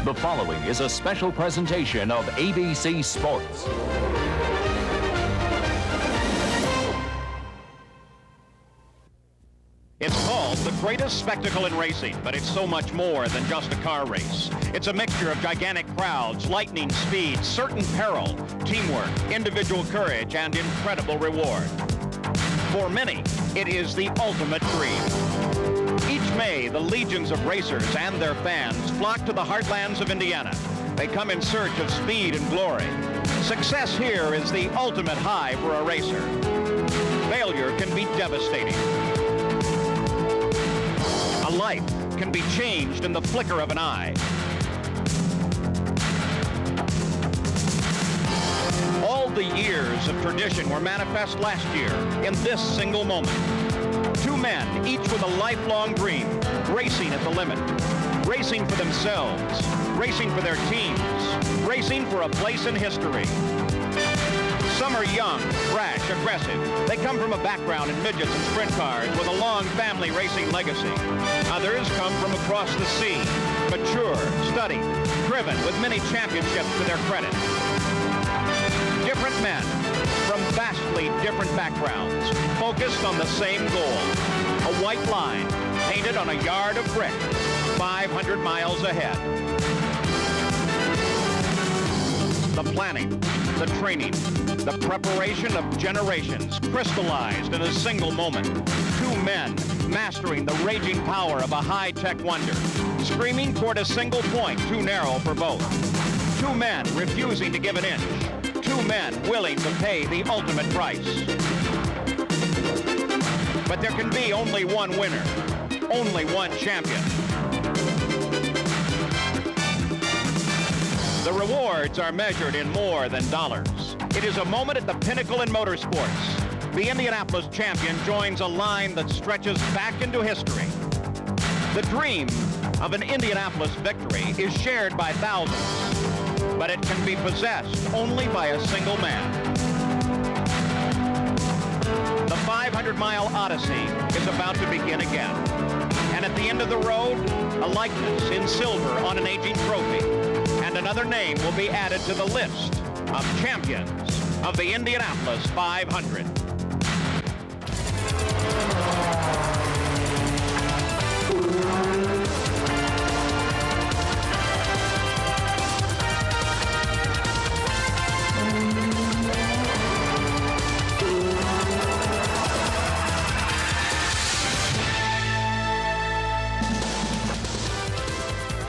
The following is a special presentation of ABC Sports. It's called the greatest spectacle in racing, but it's so much more than just a car race. It's a mixture of gigantic crowds, lightning speed, certain peril, teamwork, individual courage, and incredible reward. For many, it is the ultimate dream. Each May, the legions of racers and their fans flock to the heartlands of Indiana. They come in search of speed and glory. Success here is the ultimate high for a racer. Failure can be devastating. A life can be changed in the flicker of an eye. All the years of tradition were manifest last year in this single moment. Two men, each with a lifelong dream, racing at the limit, racing for themselves, racing for their teams, racing for a place in history. Some are young, brash, aggressive. They come from a background in midgets and sprint cars with a long family racing legacy. Others come from across the sea, mature, studied, driven with many championships to their credit. Different men from vastly different backgrounds, focused on the same goal. A white line painted on a yard of brick, 500 miles ahead. The planning, the training, the preparation of generations crystallized in a single moment. Two men mastering the raging power of a high-tech wonder, screaming toward a single point too narrow for both. Two men refusing to give an inch. Two men willing to pay the ultimate price. But there can be only one winner, only one champion. The rewards are measured in more than dollars. It is a moment at the pinnacle in motorsports. The Indianapolis champion joins a line that stretches back into history. The dream of an Indianapolis victory is shared by thousands, but it can be possessed only by a single man. The 500-mile odyssey is about to begin again. And at the end of the road, a likeness in silver on an aging trophy. And another name will be added to the list of champions of the Indianapolis 500.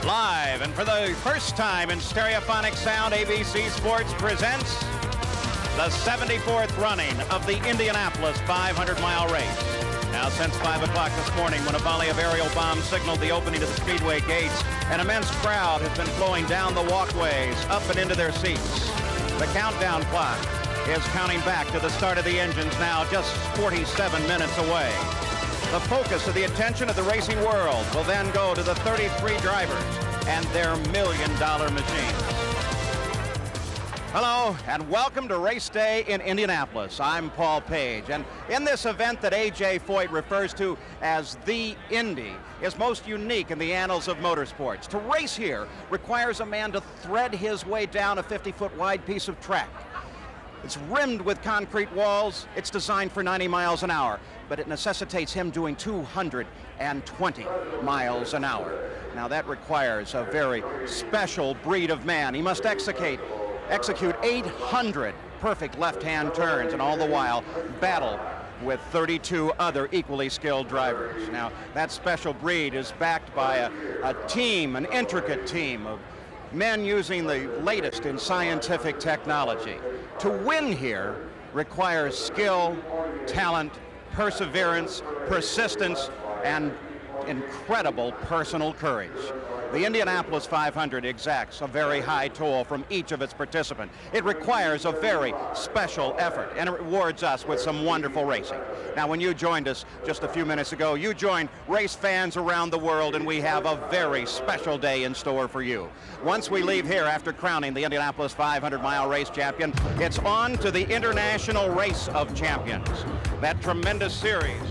Live, and for the first time in stereophonic sound, ABC Sports presents the 74th running of the Indianapolis 500-mile race. Now, since 5 o'clock this morning, when a volley of aerial bombs signaled the opening of the speedway gates, an immense crowd has been flowing down the walkways, up and into their seats. The countdown clock is counting back to the start of the engines, now just 47 minutes away. The focus of the attention of the racing world will then go to the 33 drivers and their million-dollar machines. Hello, and welcome to Race Day in Indianapolis. I'm Paul Page, and in this event that A.J. Foyt refers to as the Indy is most unique in the annals of motorsports. To race here requires a man to thread his way down a 50-foot wide piece of track. It's rimmed with concrete walls. It's designed for 90 miles an hour, but it necessitates him doing 220 miles an hour. Now that requires a very special breed of man. He must execute 800 perfect left-hand turns, and all the while battle with 32 other equally skilled drivers. Now that special breed is backed by a team, an intricate team of men using the latest in scientific technology. To win here requires skill, talent, perseverance, persistence, and incredible personal courage. The Indianapolis 500 exacts a very high toll from each of its participants. It requires a very special effort, and it rewards us with some wonderful racing. Now, when you joined us just a few minutes ago, you joined race fans around the world, and we have a very special day in store for you. Once we leave here after crowning the Indianapolis 500-mile race champion, it's on to the International Race of Champions. That tremendous series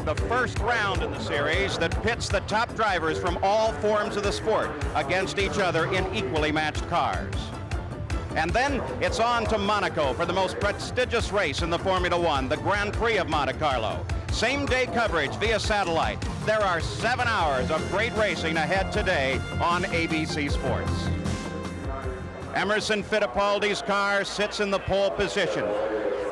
the first round in the series that pits the top drivers from all forms of the sport against each other in equally matched cars. And then it's on to Monaco for the most prestigious race in the Formula One, the Grand Prix of Monte Carlo. Same-day coverage via satellite. There are 7 hours of great racing ahead today on ABC Sports. Emerson Fittipaldi's car sits in the pole position.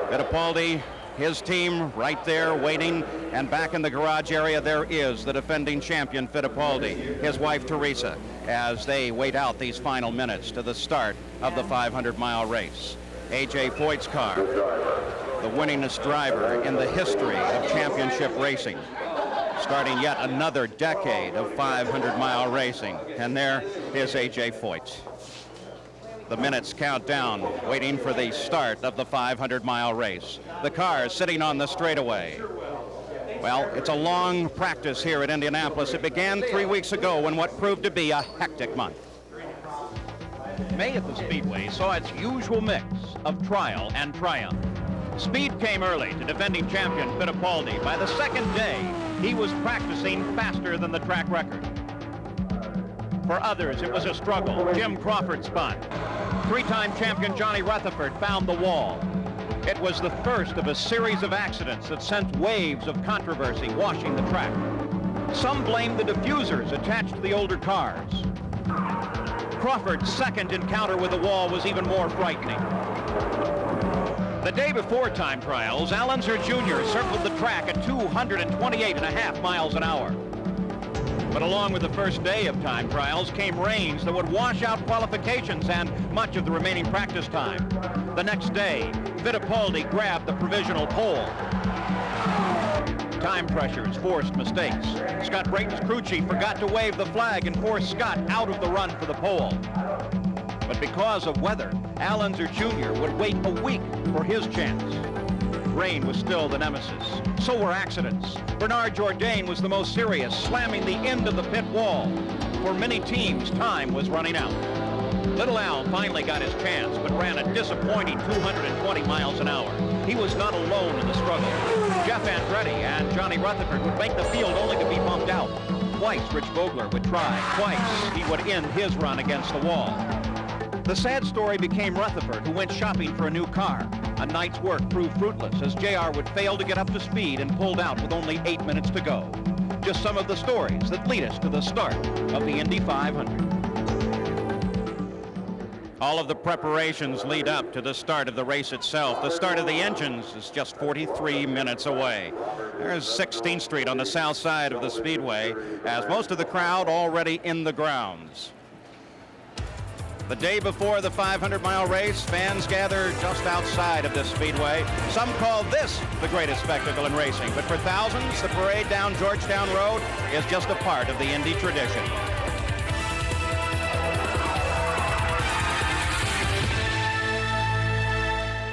Fittipaldi, his team right there waiting, and back in the garage area there is the defending champion Fittipaldi, his wife Teresa, as they wait out these final minutes to the start of the 500-mile race. A.J. Foyt's car, the winningest driver in the history of championship racing, starting yet another decade of 500-mile racing. And there is A.J. Foyt. The minutes count down, waiting for the start of the 500-mile race. The car is sitting on the straightaway. Well, it's a long practice here at Indianapolis. It began 3 weeks ago in what proved to be a hectic month. May at the Speedway saw its usual mix of trial and triumph. Speed came early to defending champion Fittipaldi. By the second day, he was practicing faster than the track record. For others, it was a struggle. Jim Crawford spun. Three-time champion Johnny Rutherford found the wall. It was the first of a series of accidents that sent waves of controversy washing the track. Some blamed the diffusers attached to the older cars. Crawford's second encounter with the wall was even more frightening. The day before time trials, Allenzer Jr. circled the track at 228.5 miles an hour. But along with the first day of time trials came rains that would wash out qualifications and much of the remaining practice time. The next day, Fittipaldi grabbed the provisional pole. Time pressures forced mistakes. Scott Brayton's crew chief forgot to wave the flag and forced Scott out of the run for the pole. But because of weather, Allenzer Jr. would wait a week for his chance. Rain was still the nemesis. So were accidents. Bernard Jourdain was the most serious, slamming the end of the pit wall. For many teams, time was running out. Little Al finally got his chance, but ran a disappointing 220 miles an hour. He was not alone in the struggle. Jeff Andretti and Johnny Rutherford would make the field only to be bumped out. Twice Rich Vogler would try. Twice he would end his run against the wall. The sad story became Rutherford, who went shopping for a new car. A night's work proved fruitless as JR would fail to get up to speed and pulled out with only 8 minutes to go. Just some of the stories that lead us to the start of the Indy 500. All of the preparations lead up to the start of the race itself. The start of the engines is just 43 minutes away. There's 16th Street on the south side of the Speedway, as most of the crowd already in the grounds. The day before the 500-mile race, fans gather just outside of this Speedway. Some call this the greatest spectacle in racing, but for thousands, the parade down Georgetown Road is just a part of the Indy tradition.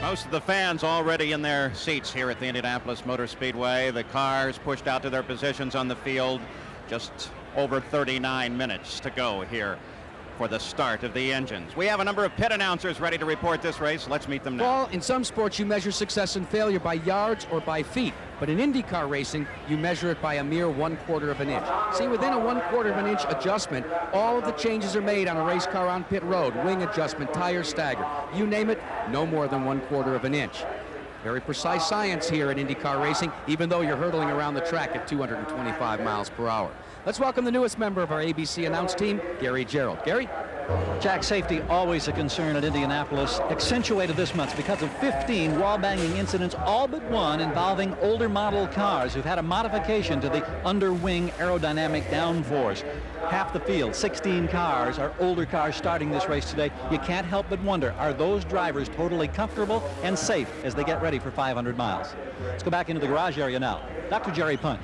Most of the fans already in their seats here at the Indianapolis Motor Speedway. The cars pushed out to their positions on the field. Just over 39 minutes to go here for the start of the engines. We have a number of pit announcers ready to report this race. Let's meet them now. Well, in some sports you measure success and failure by yards or by feet, but in IndyCar racing you measure it by a mere 1/4 of an inch. See, within a 1/4 of an inch adjustment, all of the changes are made on a race car on pit road. Wing adjustment, tire stagger, you name it, no more than 1/4 of an inch. Very precise science here in IndyCar racing, even though you're hurtling around the track at 225 miles per hour. Let's welcome the newest member of our ABC announce team, Gary Gerald. Gary? Jack, safety always a concern at Indianapolis, accentuated this month because of 15 wall-banging incidents, all but one involving older model cars who've had a modification to the underwing aerodynamic downforce. Half the field, 16 cars, are older cars starting this race today. You can't help but wonder, are those drivers totally comfortable and safe as they get ready for 500 miles? Let's go back into the garage area now. Dr. Jerry Punch.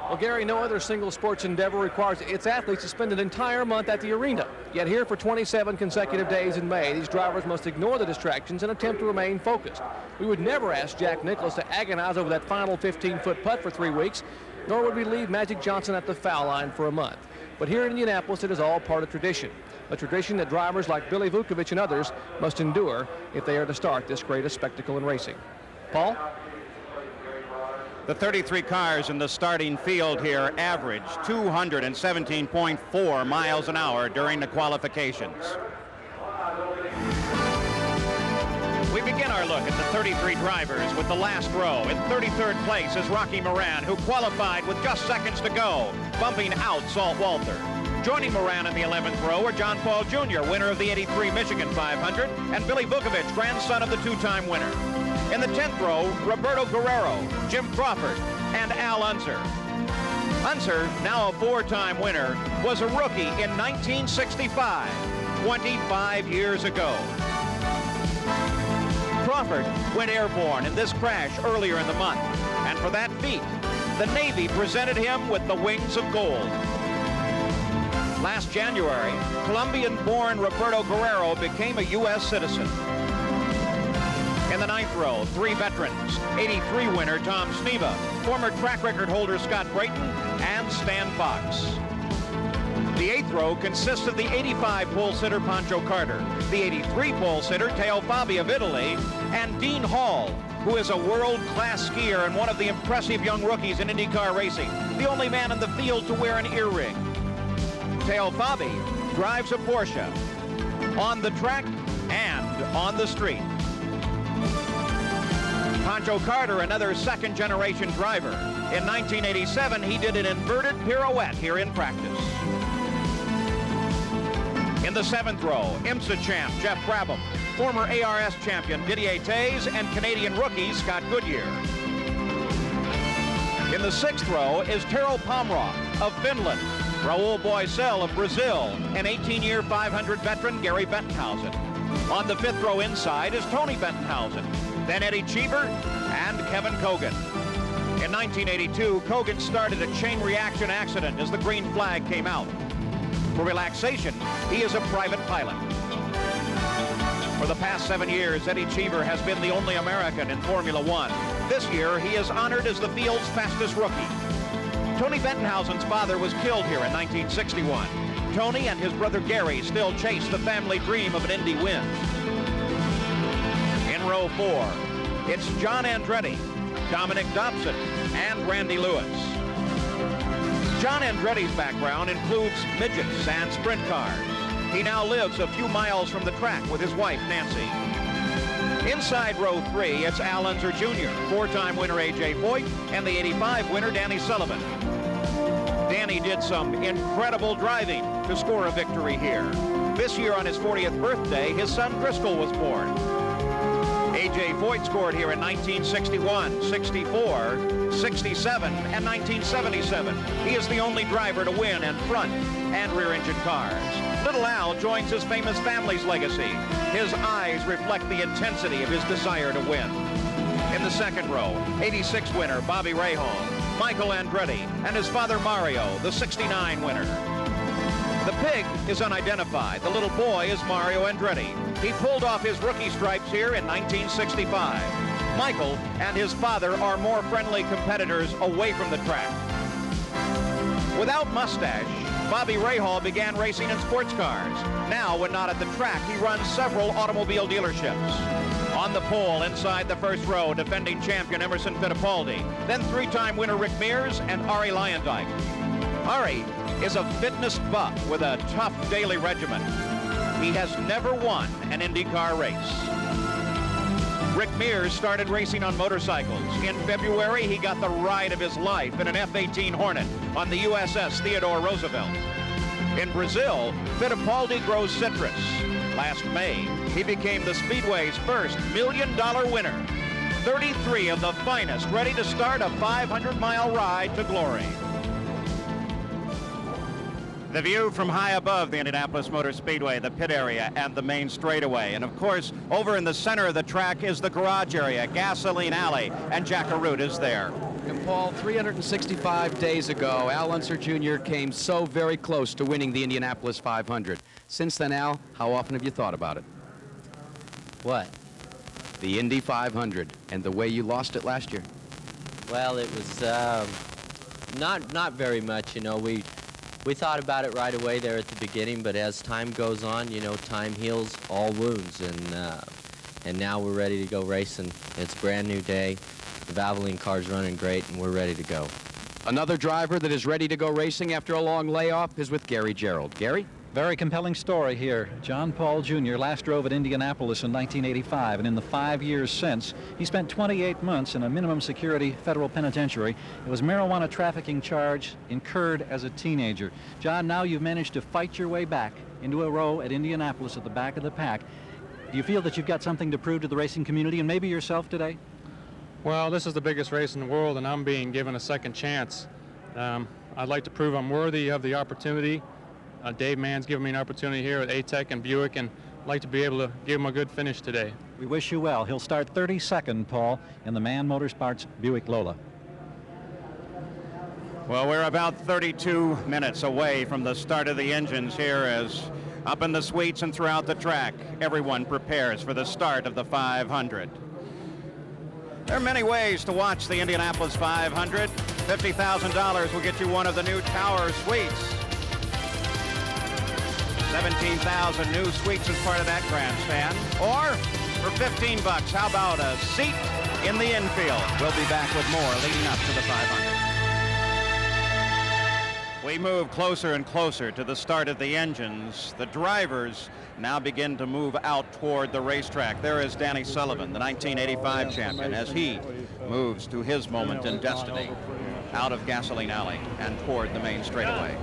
Well, Gary, no other single sports endeavor requires its athletes to spend an entire month at the arena. Yet here for 27 consecutive days in May, these drivers must ignore the distractions and attempt to remain focused. We would never ask Jack Nicklaus to agonize over that final 15-foot putt for 3 weeks, nor would we leave Magic Johnson at the foul line for a month. But here in Indianapolis, it is all part of tradition. A tradition that drivers like Billy Vukovich and others must endure if they are to start this greatest spectacle in racing. Paul? The 33 cars in the starting field here averaged 217.4 miles an hour during the qualifications. We begin our look at the 33 drivers with the last row. In 33rd place is Rocky Moran, who qualified with just seconds to go, bumping out Salt Walter. Joining Moran in the 11th row are John Paul Jr., winner of the 83 Michigan 500, and Billy Vukovich, grandson of the two-time winner. In the 10th row, Roberto Guerrero, Jim Crawford, and Al Unser. Unser, now a four-time winner, was a rookie in 1965, 25 years ago. Crawford went airborne in this crash earlier in the month, and for that feat, the Navy presented him with the Wings of Gold. Last January, Colombian-born Roberto Guerrero became a U.S. citizen. In the 9th row, three veterans, 83 winner Tom Sneva, former track record holder Scott Brayton, and Stan Fox. The 8th row consists of the 85 pole sitter Pancho Carter, the 83 pole sitter Teo Fabi of Italy, and Dean Hall, who is a world-class skier and one of the impressive young rookies in IndyCar racing, the only man in the field to wear an earring. Teo Fabi drives a Porsche on the track and on the street. Pancho Carter, another second-generation driver. In 1987, he did an inverted pirouette here in practice. In the 7th row, IMSA champ Jeff Brabham, former ARS champion Didier Tays, and Canadian rookie Scott Goodyear. In the 6th row is Tero Pomrock of Finland, Raul Boisel of Brazil, and 18-year 500 veteran Gary Bettenhausen. On the 5th row inside is Tony Bettenhausen, then Eddie Cheever, and Kevin Kogan. In 1982, Kogan started a chain reaction accident as the green flag came out. For relaxation, he is a private pilot. For the past 7 years, Eddie Cheever has been the only American in Formula One. This year, he is honored as the field's fastest rookie. Tony Bettenhausen's father was killed here in 1961. Tony and his brother Gary still chase the family dream of an Indy win. In row 4, it's John Andretti, Dominic Dobson, and Randy Lewis. John Andretti's background includes midgets and sprint cars. He now lives a few miles from the track with his wife, Nancy. Inside row 3, it's Al Unser Jr., four-time winner A.J. Foyt, and the 85 winner Danny Sullivan. Danny did some incredible driving to score a victory here. This year on his 40th birthday, his son Driscoll was born. A.J. Foyt scored here in 1961, 64, 67, and 1977. He is the only driver to win in front and rear-engine cars. Little Al joins his famous family's legacy. His eyes reflect the intensity of his desire to win. In the 2nd row, 86 winner Bobby Rahal, Michael Andretti, and his father Mario, the 69 winner. The pig is unidentified. The little boy is Mario Andretti. He pulled off his rookie stripes here in 1965. Michael and his father are more friendly competitors away from the track. Without mustache, Bobby Rahal began racing in sports cars. Now, when not at the track, he runs several automobile dealerships. On the pole inside the 1st row, defending champion Emerson Fittipaldi, then three-time winner Rick Mears and Arie Luyendyk. Arie is a fitness buff with a tough daily regimen. He has never won an IndyCar race. Rick Mears started racing on motorcycles. In February, he got the ride of his life in an F-18 Hornet on the USS Theodore Roosevelt. In Brazil, Fittipaldi grows citrus. Last May, he became the Speedway's first $1 million winner. 33 of the finest ready to start a 500-mile ride to glory. The view from high above the Indianapolis Motor Speedway, the pit area, and the main straightaway. And of course, over in the center of the track is the garage area, Gasoline Alley, and Jack Arute is there. And Paul, 365 days ago, Al Unser Jr. came so very close to winning the Indianapolis 500. Since then, Al, how often have you thought about it? What? The Indy 500 and the way you lost it last year. Well, it was not very much, you know. We thought about it right away there at the beginning, but as time goes on, you know, time heals all wounds, and now we're ready to go racing. It's a brand new day. The Valvoline car's running great, and we're ready to go. Another driver that is ready to go racing after a long layoff is with Gary Gerould. Gary? Very compelling story here. John Paul Jr. last drove at Indianapolis in 1985, and in the 5 years since, he spent 28 months in a minimum security federal penitentiary. It was marijuana trafficking charge incurred as a teenager. John, now you've managed to fight your way back into a row at Indianapolis at the back of the pack. Do you feel that you've got something to prove to the racing community and maybe yourself today? Well, this is the biggest race in the world, and I'm being given a second chance. I'd like to prove I'm worthy of the opportunity. Dave Mann's given me an opportunity here at ATEC and Buick, and I'd like to be able to give him a good finish today. We wish you well. He'll start 32nd, Paul, in the Mann Motorsports Buick Lola. Well, we're about 32 minutes away from the start of the engines here, as up in the suites and throughout the track, everyone prepares for the start of the 500. There are many ways to watch the Indianapolis 500. $50,000 will get you one of the new tower suites. 17,000 new suites as part of that grandstand. Or for 15 bucks, how about a seat in the infield? We'll be back with more leading up to the 500. We move closer and closer to the start of the engines. The drivers now begin to move out toward the racetrack. There is Danny Sullivan, the 1985 champion, as he moves to his moment in destiny out of Gasoline Alley and toward the main straightaway.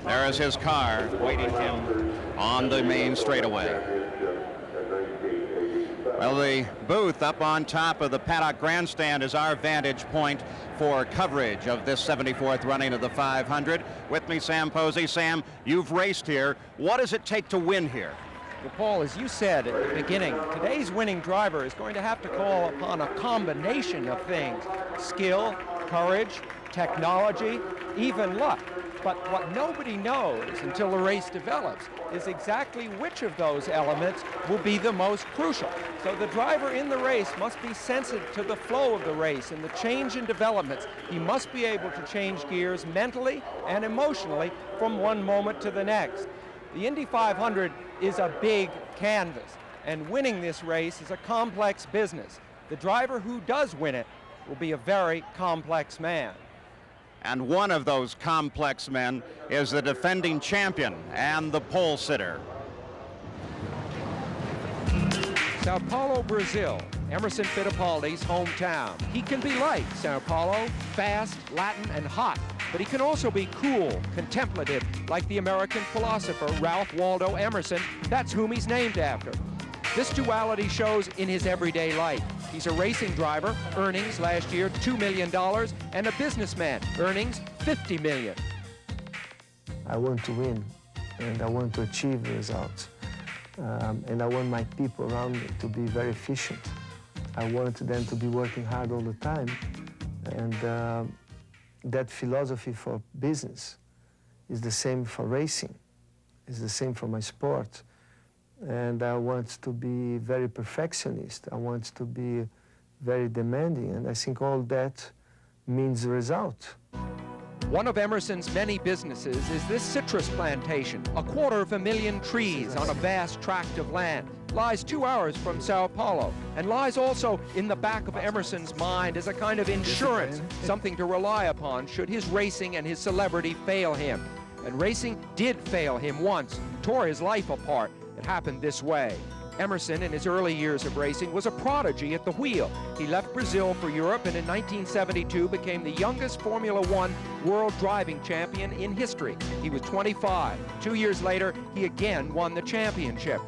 There is his car waiting him on the main straightaway. Well, the booth up on top of the paddock grandstand is our vantage point for coverage of this 74th running of the 500. With me, Sam Posey. Sam, you've raced here. What does it take to win here? Well, Paul, as you said at the beginning, today's winning driver is going to have to call upon a combination of things: skill, courage, technology, even luck. But what nobody knows until the race develops is exactly which of those elements will be the most crucial. So the driver in the race must be sensitive to the flow of the race and the change in developments. He must be able to change gears mentally and emotionally from one moment to the next. The Indy 500 is a big canvas, and winning this race is a complex business. The driver who does win it will be a very complex man. And one of those complex men is the defending champion and the pole sitter. Sao Paulo, Brazil, Emerson Fittipaldi's hometown. He can be like Sao Paulo, fast, Latin, and hot, but he can also be cool, contemplative, like the American philosopher Ralph Waldo Emerson. That's whom he's named after. This duality shows in his everyday life. He's a racing driver, earnings last year $2 million, and a businessman, earnings $50 million. I want to win, and I want to achieve results. And I want my people around me to be very efficient. I want them to be working hard all the time. And that philosophy for business is the same for racing, is the same for my sport. And I want to be very perfectionist. I want to be very demanding. And I think all that means result. One of Emerson's many businesses is this citrus plantation. 250,000 trees on a vast tract of land. Lies 2 hours from Sao Paulo, and lies also in the back of Emerson's mind as a kind of insurance, something to rely upon should his racing and his celebrity fail him. And racing did fail him once, tore his life apart. It happened this way. Emerson, in his early years of racing, was a prodigy at the wheel. He left Brazil for Europe and in 1972 became the youngest Formula One world driving champion in history. He was 25. 2 years later, he again won the championship.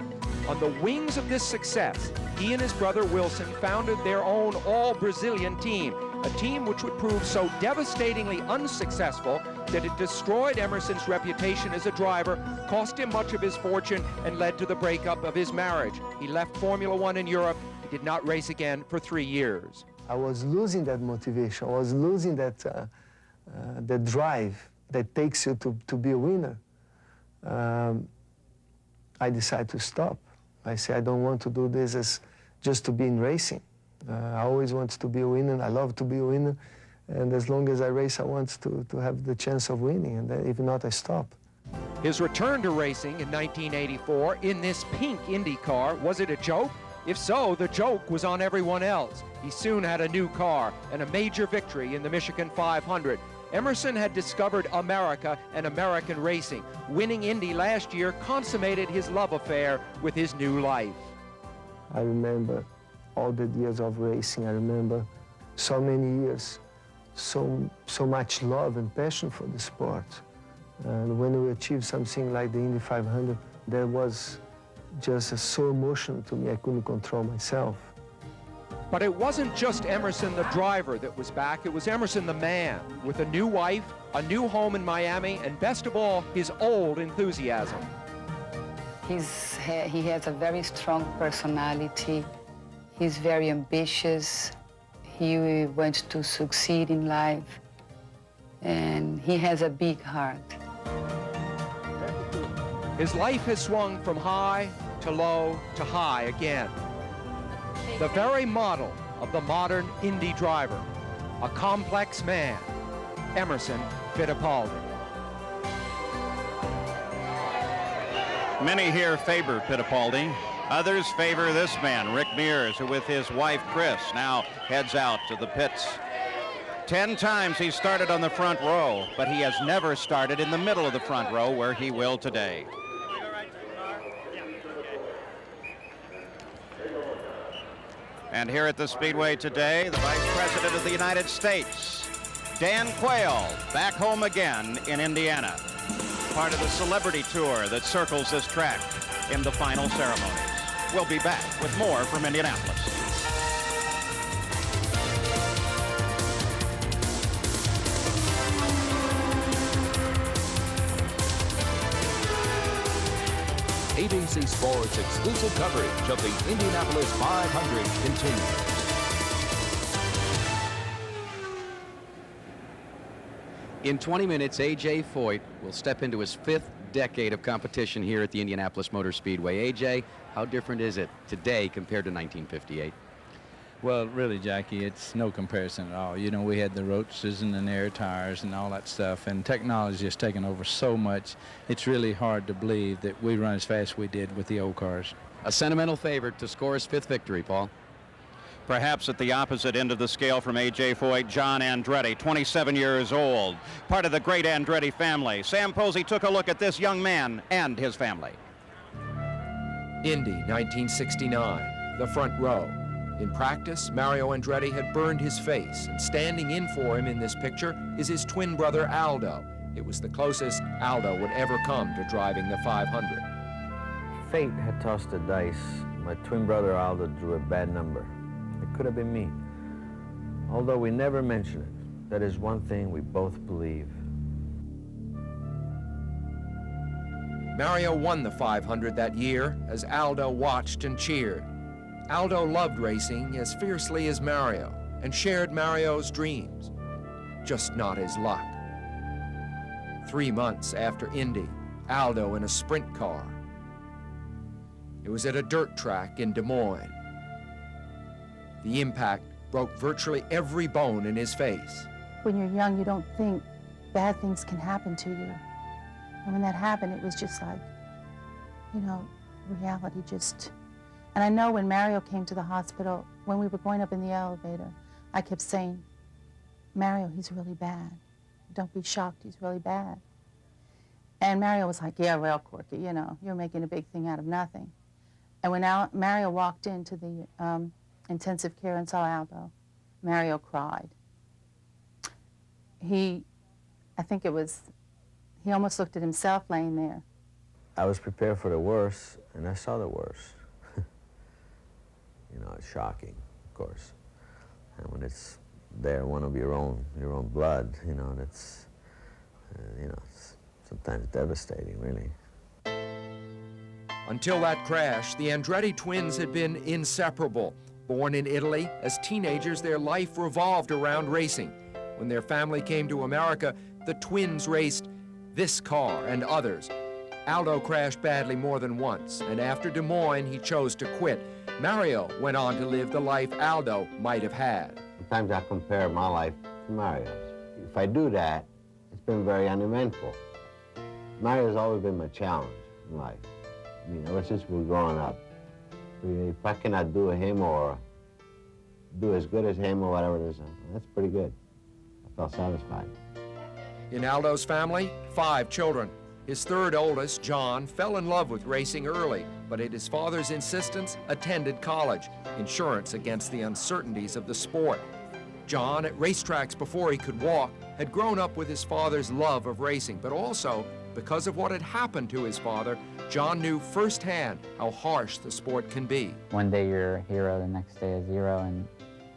On the wings of this success, he and his brother Wilson founded their own all-Brazilian team, a team which would prove so devastatingly unsuccessful that it destroyed Emerson's reputation as a driver, cost him much of his fortune, and led to the breakup of his marriage. He left Formula One in Europe. He did not race again for 3 years. I was losing that motivation. I was losing that the drive that takes you to be a winner. I decided to stop. I said, I don't want to do this as just to be in racing. I always want to be a winner. I love to be a winner. And as long as I race, I want to have the chance of winning. And then, if not, I stop. His return to racing in 1984 in this pink Indy car, was it a joke? If so, the joke was on everyone else. He soon had a new car and a major victory in the Michigan 500. Emerson had discovered America and American racing. Winning Indy last year consummated his love affair with his new life. I remember all the years of racing. I remember so many years, so much love and passion for the sport. And when we achieved something like the Indy 500, that was just so emotional to me, I couldn't control myself. But it wasn't just Emerson the driver that was back, it was Emerson the man, with a new wife, a new home in Miami, and best of all, his old enthusiasm. He has a very strong personality. He's very ambitious. He wants to succeed in life. And he has a big heart. His life has swung from high to low to high again. The very model of the modern Indy driver, a complex man, Emerson Fittipaldi. Many here favor Fittipaldi. Others favor this man, Rick Mears, who with his wife, Chris, now heads out to the pits. 10 times he started on the front row, but he has never started in the middle of the front row where he will today. And here at the Speedway today, the Vice President of the United States, Dan Quayle, back home again in Indiana. Part of the celebrity tour that circles this track in the final ceremonies. We'll be back with more from Indianapolis. ABC Sports exclusive coverage of the Indianapolis 500 continues. In 20 minutes, A.J. Foyt will step into his 5th decade of competition here at the Indianapolis Motor Speedway. A.J., how different is it today compared to 1958? Well, really, Jackie, it's no comparison at all. You know, we had the Roaches and the air tires and all that stuff, and technology has taken over so much, it's really hard to believe that we run as fast as we did with the old cars. A sentimental favorite to score his 5th victory, Paul. Perhaps at the opposite end of the scale from A.J. Foyt, John Andretti, 27 years old, part of the great Andretti family. Sam Posey took a look at this young man and his family. Indy, 1969, the front row. In practice, Mario Andretti had burned his face, and standing in for him in this picture is his twin brother, Aldo. It was the closest Aldo would ever come to driving the 500. Fate had tossed the dice. My twin brother Aldo drew a bad number. It could have been me. Although we never mention it, that is one thing we both believe. Mario won the 500 that year as Aldo watched and cheered. Aldo loved racing as fiercely as Mario and shared Mario's dreams, just not his luck. 3 months after Indy, Aldo in a sprint car. It was at a dirt track in Des Moines. The impact broke virtually every bone in his face. When you're young, you don't think bad things can happen to you. And when that happened, it was just like, you know, reality just... And I know when Mario came to the hospital, when we were going up in the elevator, I kept saying, Mario, he's really bad. Don't be shocked, he's really bad. And Mario was like, yeah, well, Corky, you know, you're making a big thing out of nothing. And when Mario walked into the intensive care and saw Aldo, Mario cried. I think it was, he almost looked at himself laying there. I was prepared for the worst, and I saw the worst. You know, it's shocking, of course. And when it's there, one of your own blood, you know, that's, you know, it's sometimes devastating, really. Until that crash, the Andretti twins had been inseparable. Born in Italy, as teenagers, their life revolved around racing. When their family came to America, the twins raced this car and others. Aldo crashed badly more than once, and after Des Moines, he chose to quit. Mario went on to live the life Aldo might have had. Sometimes I compare my life to Mario's. If I do that, it's been very uneventful. Mario's always been my challenge in life. I mean, ever since we were growing up. If I cannot do him or do as good as him or whatever it is, that's pretty good. I felt satisfied. In Aldo's family, 5 children. His third oldest, John, fell in love with racing early, but at his father's insistence, attended college, insurance against the uncertainties of the sport. John, at racetracks before he could walk, had grown up with his father's love of racing, but also, because of what had happened to his father, John knew firsthand how harsh the sport can be. One day you're a hero, the next day a zero, and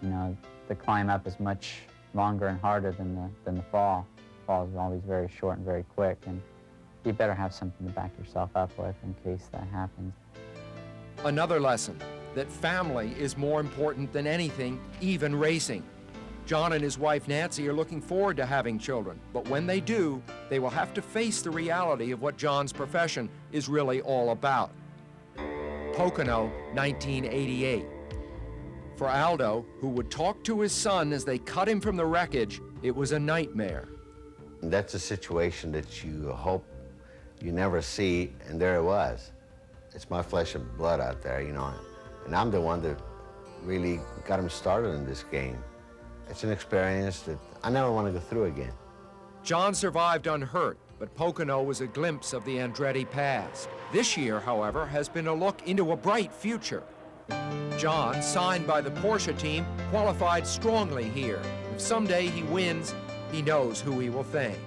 you know, the climb up is much longer and harder than the fall. The fall is always very short and very quick, and you better have something to back yourself up with in case that happens. Another lesson, that family is more important than anything, even racing. John and his wife Nancy are looking forward to having children, but when they do, they will have to face the reality of what John's profession is really all about. Pocono, 1988. For Aldo, who would talk to his son as they cut him from the wreckage, it was a nightmare. That's a situation that you hope you never see, and there it was. It's my flesh and blood out there, you know, and I'm the one that really got him started in this game. It's an experience that I never want to go through again. John survived unhurt, but Pocono was a glimpse of the Andretti past. This year, however, has been a look into a bright future. John, signed by the Porsche team, qualified strongly here. If someday he wins, he knows who he will thank.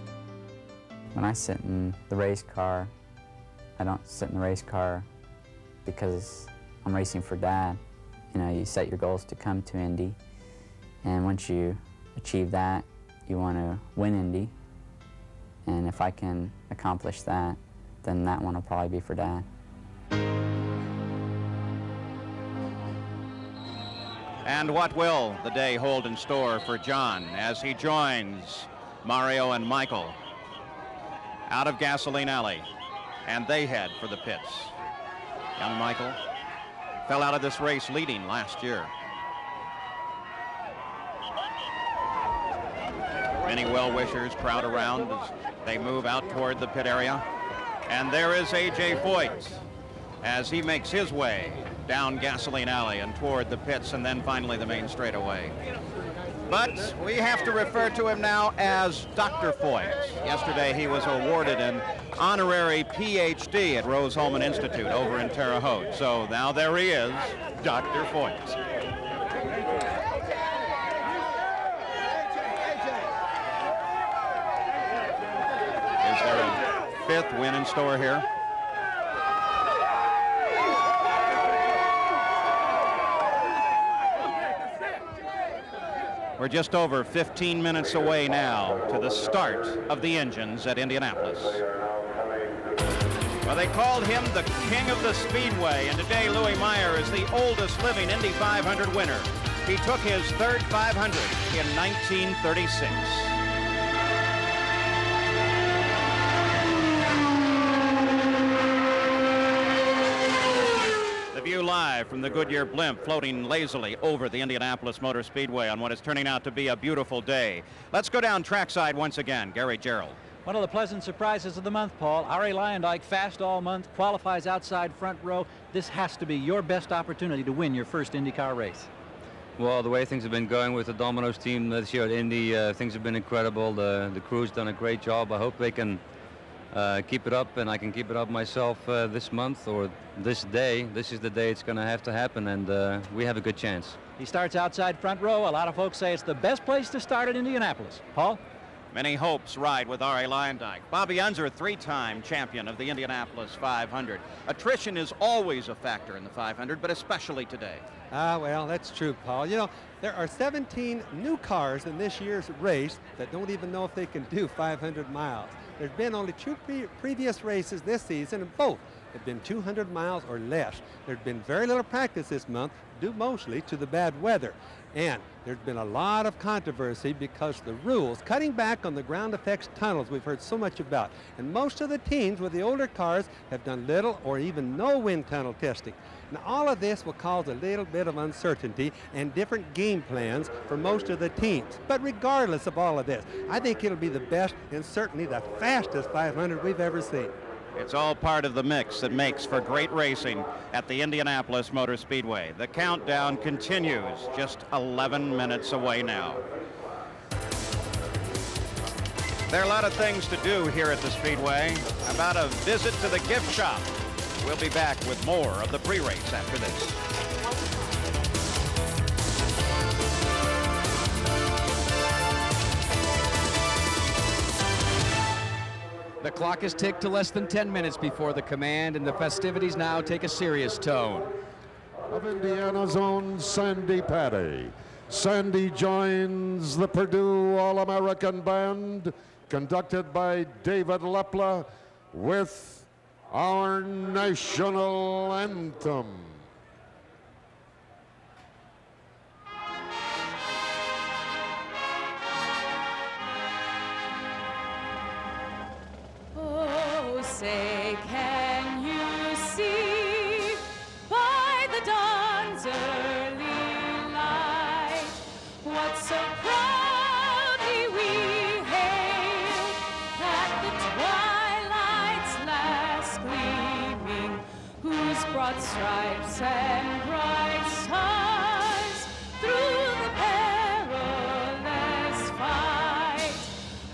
When I sit in the race car, I don't sit in the race car because I'm racing for Dad. You know, you set your goals to come to Indy, and once you achieve that, you want to win Indy. And if I can accomplish that, then that one will probably be for Dad. And what will the day hold in store for John as he joins Mario and Michael out of Gasoline Alley, and they head for the pits. Young Michael fell out of this race leading last year. Many well-wishers crowd around as they move out toward the pit area. And there is A.J. Foyt as he makes his way down Gasoline Alley and toward the pits and then finally the main straightaway. But we have to refer to him now as Dr. Foyt. Yesterday he was awarded an honorary PhD at Rose-Hulman Institute over in Terre Haute. So now there he is, Dr. Foyt. Is there a 5th win in store here? We're just over 15 minutes away now to the start of the engines at Indianapolis. Well, they called him the king of the Speedway, and today Louis Meyer is the oldest living Indy 500 winner. He took his 3rd 500 in 1936. View live from the Goodyear blimp floating lazily over the Indianapolis Motor Speedway on what is turning out to be a beautiful day. Let's go down trackside once again. Gary Gerald. One of the pleasant surprises of the month, Paul. Arie Luyendyk, fast all month, qualifies outside front row. This has to be your best opportunity to win your first IndyCar race. Well, the way things have been going with the Domino's team this year at Indy, things have been incredible. The crew's done a great job. I hope they can keep it up, and I can keep it up myself this month or this day. This is the day it's going to have to happen, and we have a good chance. He starts outside front row. A lot of folks say it's the best place to start at Indianapolis. Paul? Many hopes ride with Arie Luyendyk. Bobby Unser, 3-time champion of the Indianapolis 500. Attrition is always a factor in the 500, but especially today. Well, that's true, Paul. You know, there are 17 new cars in this year's race that don't even know if they can do 500 miles. There's been only 2 previous races this season, and both have been 200 miles or less. There's been very little practice this month, due mostly to the bad weather. And there's been a lot of controversy because the rules, cutting back on the ground effects tunnels we've heard so much about. And most of the teams with the older cars have done little or even no wind tunnel testing. Now, all of this will cause a little bit of uncertainty and different game plans for most of the teams. But regardless of all of this, I think it'll be the best and certainly the fastest 500 we've ever seen. It's all part of the mix that makes for great racing at the Indianapolis Motor Speedway. The countdown continues, just 11 minutes away now. There are a lot of things to do here at the Speedway. About a visit to the gift shop. We'll be back with more of the pre-race after this. The clock is ticked to less than 10 minutes before the command, and the festivities now take a serious tone. Of Indiana's own Sandy Patty. Sandy joins the Purdue All-American Band, conducted by David Lepla, with our national anthem. Say, can you see by the dawn's early light what so proudly we hailed at the twilight's last gleaming, whose broad stripes and bright stars through the perilous fight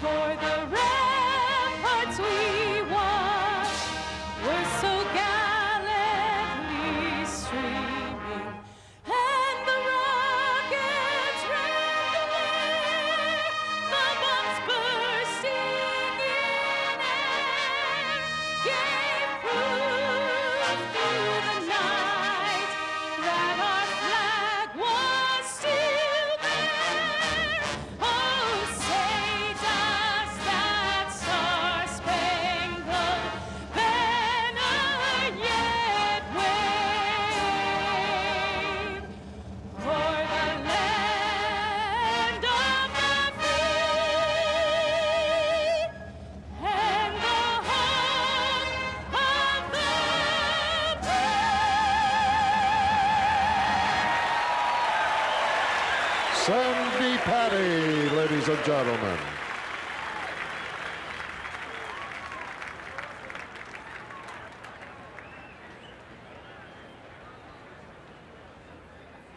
o'er the ramparts we won were so gallantly streaming, and the rockets rent away, the bombs bursting in air, gave proof through the night that our flag was still there. Oh, say does that star-spangled banner yet wave o'er the land of the free and the home of the Sandy Patty, ladies and gentlemen.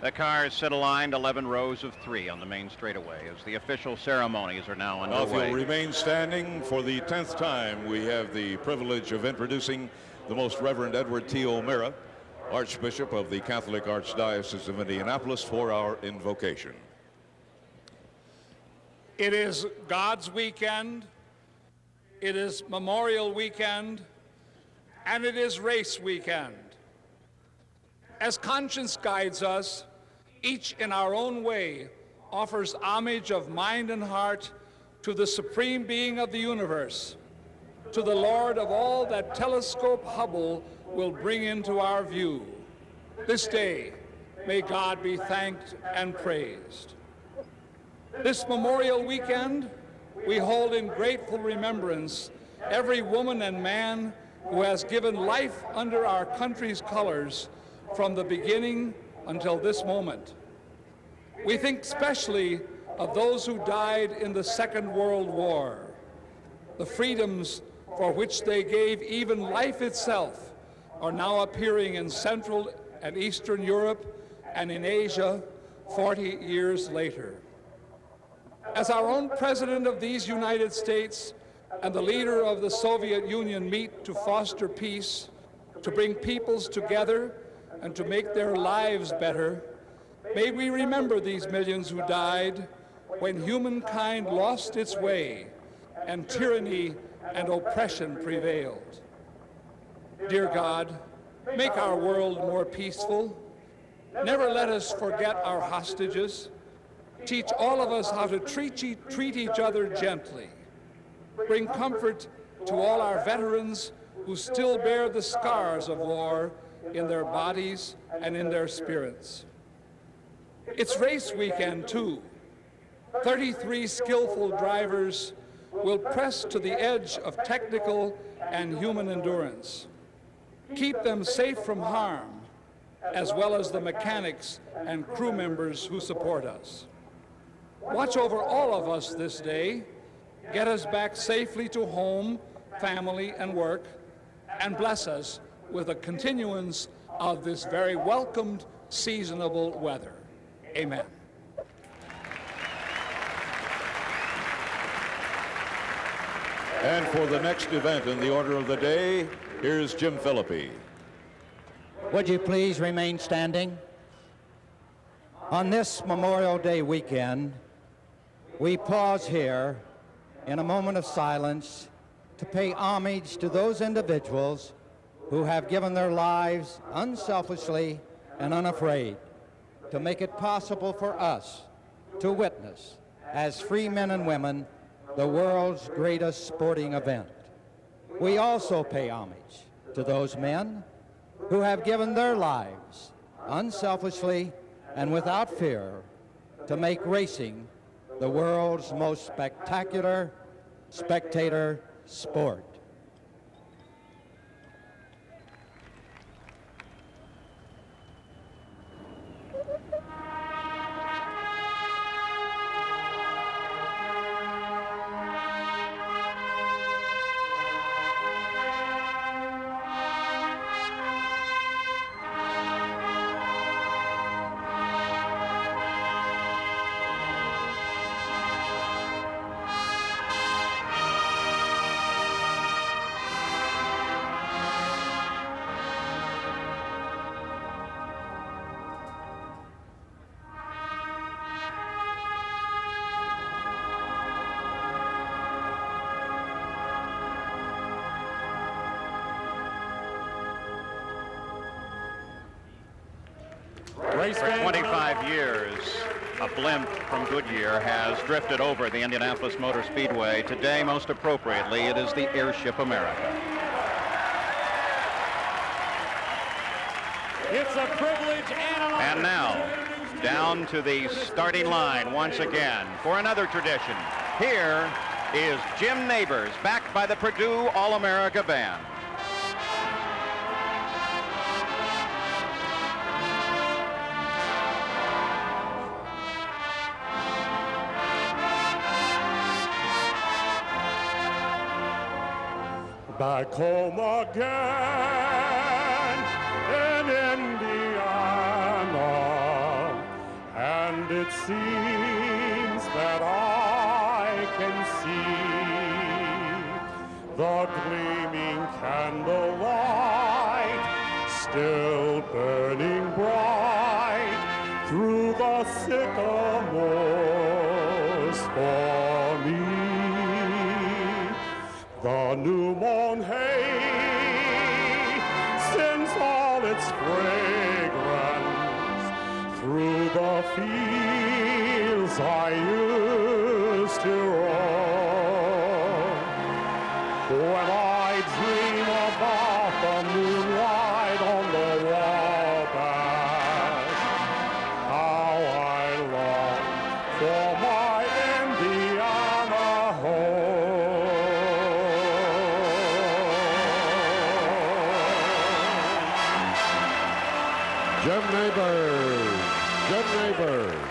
The cars sit aligned 11 rows of 3 on the main straightaway as the official ceremonies are now Now, if underway. you'll remain standing for the 10th time, we have the privilege of introducing the Most Reverend Edward T. O'Meara, Archbishop of the Catholic Archdiocese of Indianapolis, for our invocation. It is God's weekend, it is Memorial Weekend, and it is race weekend. As conscience guides us, each in our own way offers homage of mind and heart to the supreme being of the universe, to the Lord of all that telescope Hubble will bring into our view. This day, may God be thanked and praised. This Memorial Weekend, we hold in grateful remembrance every woman and man who has given life under our country's colors from the beginning until this moment. We think especially of those who died in the Second World War. The freedoms for which they gave even life itself are now appearing in Central and Eastern Europe and in Asia 40 years later. As our own President of these United States and the leader of the Soviet Union meet to foster peace, to bring peoples together, and to make their lives better, may we remember these millions who died when humankind lost its way and tyranny and oppression prevailed. Dear God, make our world more peaceful. Never let us forget our hostages. Teach all of us how to treat each other gently. Bring comfort to all our veterans who still bear the scars of war in their bodies and in their spirits. It's race weekend, too. 33 skillful drivers will press to the edge of technical and human endurance. Keep them safe from harm, as well as the mechanics and crew members who support us. Watch over all of us this day, get us back safely to home, family, and work, and bless us with a continuance of this very welcomed seasonable weather. Amen. And for the next event in the order of the day, here's Jim Philippi. Would you please remain standing? On this Memorial Day weekend, we pause here in a moment of silence to pay homage to those individuals who have given their lives unselfishly and unafraid to make it possible for us to witness, as free men and women, the world's greatest sporting event. We also pay homage to those men who have given their lives unselfishly and without fear to make racing the world's most spectacular spectator sport. For 25 years, a blimp from Goodyear has drifted over the Indianapolis Motor Speedway. Today, most appropriately, it is the Airship America. It's a privilege and an honor. And now, down to the starting line once again for another tradition. Here is Jim Neighbors, backed by the Purdue All-America Band. Back home again in Indiana, and it seems that I can see the gleaming candlelight still burning bright through the sycamores for me. The new mown hay sends all its fragrance through the fields I used to roam. When I dream about the moonlight on the Wabash, how I long for my Indiana home. Jim Neighbors. Jim Neighbors.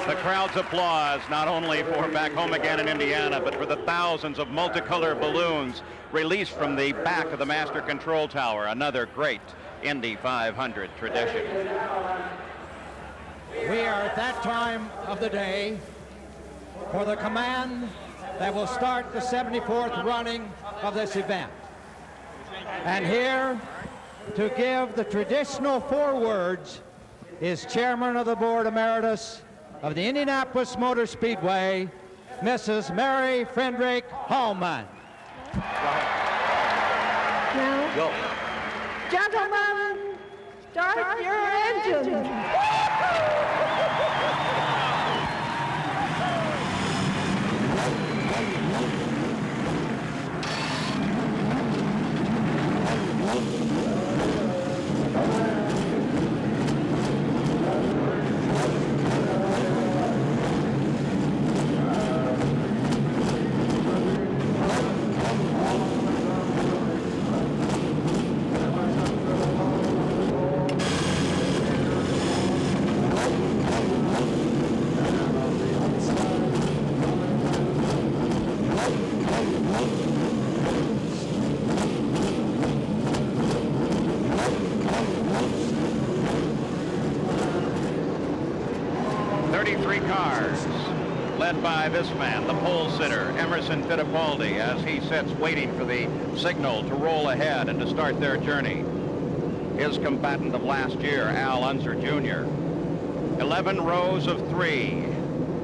The crowd's applause, not only for Back Home Again in Indiana, but for the thousands of multicolor balloons released from the back of the Master Control Tower, another great Indy 500 tradition. We are at that time of the day for the command that will start the 74th running of this event. And here to give the traditional 4 words is Chairman of the Board Emeritus of the Indianapolis Motor Speedway, Mrs. Mary Frederick Hallman. Now, go. Gentlemen, start your engines. led by this man, the pole sitter, Emerson Fittipaldi, as he sits waiting for the signal to roll ahead and to start their journey. His combatant of last year, Al Unser Jr. 11 rows of 3.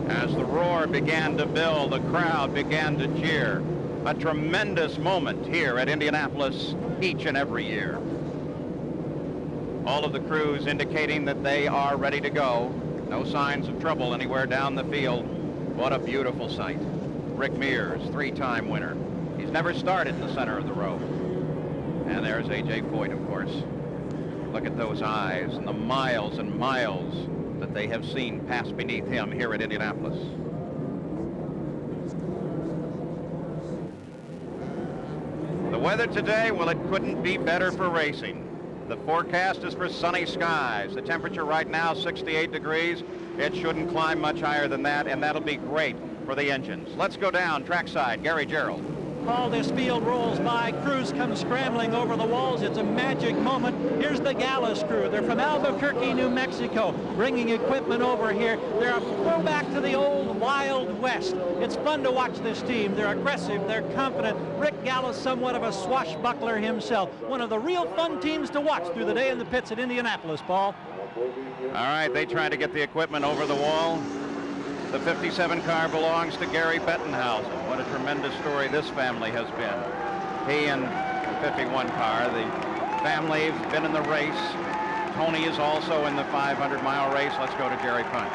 As the roar began to build, the crowd began to cheer. A tremendous moment here at Indianapolis each and every year. All of the crews indicating that they are ready to go. No signs of trouble anywhere down the field. What a beautiful sight. Rick Mears, 3-time winner. He's never started in the center of the row. And there's A.J. Foyt, of course. Look at those eyes and the miles and miles that they have seen pass beneath him here at Indianapolis. The weather today, well, it couldn't be better for racing. The forecast is for sunny skies. The temperature right now, 68 degrees. It shouldn't climb much higher than that, and that'll be great for the engines. Let's go down trackside. Gary Gerald. Paul, this field rolls by. Crews come scrambling over the walls. It's a magic moment. Here's the Gallus crew. They're from Albuquerque, New Mexico, bringing equipment over here. They're a throwback to the old Wild West. It's fun to watch this team. They're aggressive. They're confident. Rick Gallus, somewhat of a swashbuckler himself. One of the real fun teams to watch through the day in the pits at Indianapolis, Paul. All right, they try to get the equipment over the wall. The 57 car belongs to Gary Bettenhausen. What a tremendous story this family has been. He and the 51 car, the family has been in the race. Tony is also in the 500-mile race. Let's go to Jerry Punch.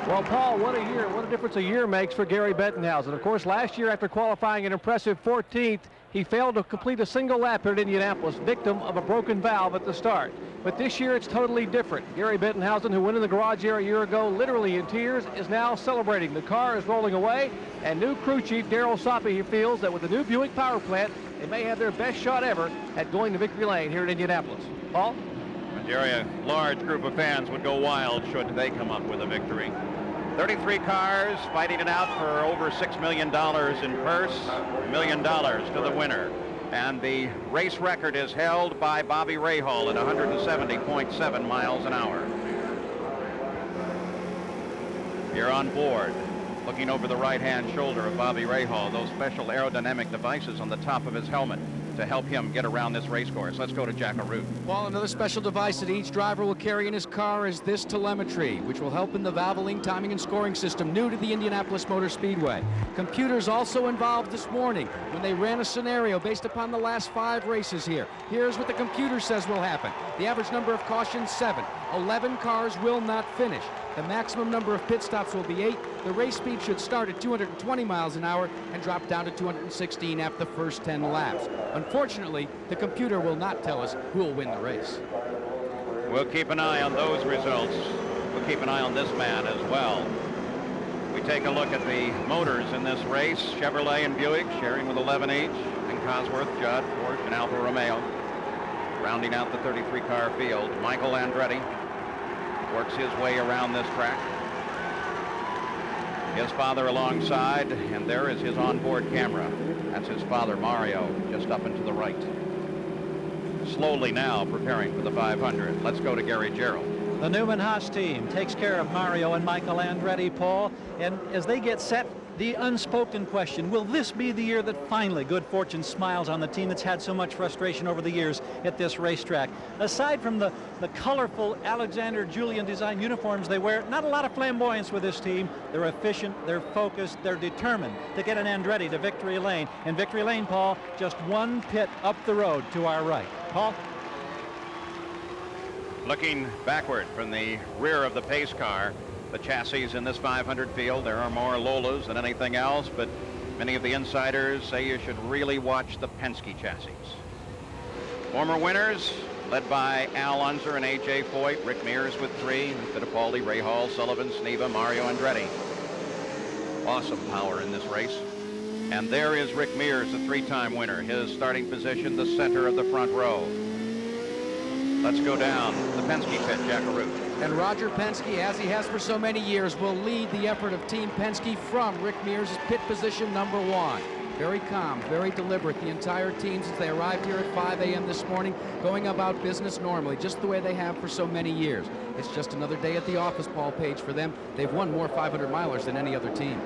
Well, Paul, what a year. What a difference a year makes for Gary Bettenhausen. Of course, last year after qualifying an impressive 14th, he failed to complete a single lap here at Indianapolis, victim of a broken valve at the start. But this year it's totally different. Gary Bettenhausen, who went in the garage here a year ago, literally in tears, is now celebrating. The car is rolling away, and new crew chief Darrell Soppy feels that with the new Buick power plant, they may have their best shot ever at going to victory lane here at Indianapolis. Paul? Jerry, a large group of fans would go wild should they come up with a victory. 33 cars fighting it out for over $6 million in purse, $1 million to the winner. And the race record is held by Bobby Rahal at 170.7 miles an hour. Here on board, looking over the right-hand shoulder of Bobby Rahal, those special aerodynamic devices on the top of his helmet to help him get around this race course. Let's go to Jack Arute. Well, another special device that each driver will carry in his car is this telemetry, which will help in the Valvoline timing and scoring system new to the Indianapolis Motor Speedway. Computers also involved this morning when they ran a scenario based upon the last 5 races here. Here's what the computer says will happen. The average number of cautions, 7. 11 cars will not finish. The maximum number of pit stops will be 8. The race speed should start at 220 miles an hour and drop down to 216 after the first 10 laps. Unfortunately, the computer will not tell us who will win the race. We'll keep an eye on those results. We'll keep an eye on this man as well. We take a look at the motors in this race. Chevrolet and Buick sharing with 11 each, and Cosworth, Judd, Porsche, and Alfa Romeo. Rounding out the 33-car field, Michael Andretti works his way around this track. His father alongside, and there is his onboard camera. That's his father, Mario, just up and to the right. Slowly now preparing for the 500. Let's go to Gary Gerald. The Newman Haas team takes care of Mario and Michael Andretti, Paul, and as they get set, the unspoken question, will this be the year that finally good fortune smiles on the team that's had so much frustration over the years at this racetrack? Aside from the colorful Alexander Julian design uniforms they wear, not a lot of flamboyance with this team. They're efficient, they're focused, they're determined to get an Andretti to victory lane. And victory lane, Paul, just one pit up the road to our right. Paul? Looking backward from the rear of the pace car, the chassis in this 500 field, there are more Lolas than anything else, but many of the insiders say you should really watch the Penske chassis. Former winners, led by Al Unser and A.J. Foyt, Rick Mears with 3, Fittipaldi, Rahal, Sullivan, Sneva, Mario Andretti. Awesome power in this race. And there is Rick Mears, the 3-time winner. His starting position, the center of the front row. Let's go down the Penske pit, Jack Arute. And Roger Penske, as he has for so many years, will lead the effort of Team Penske from Rick Mears' pit position number 1. Very calm, very deliberate. The entire team, since they arrived here at 5 a.m. this morning, going about business normally, just the way they have for so many years. It's just another day at the office, Paul Page, for them. They've won more 500-milers than any other team.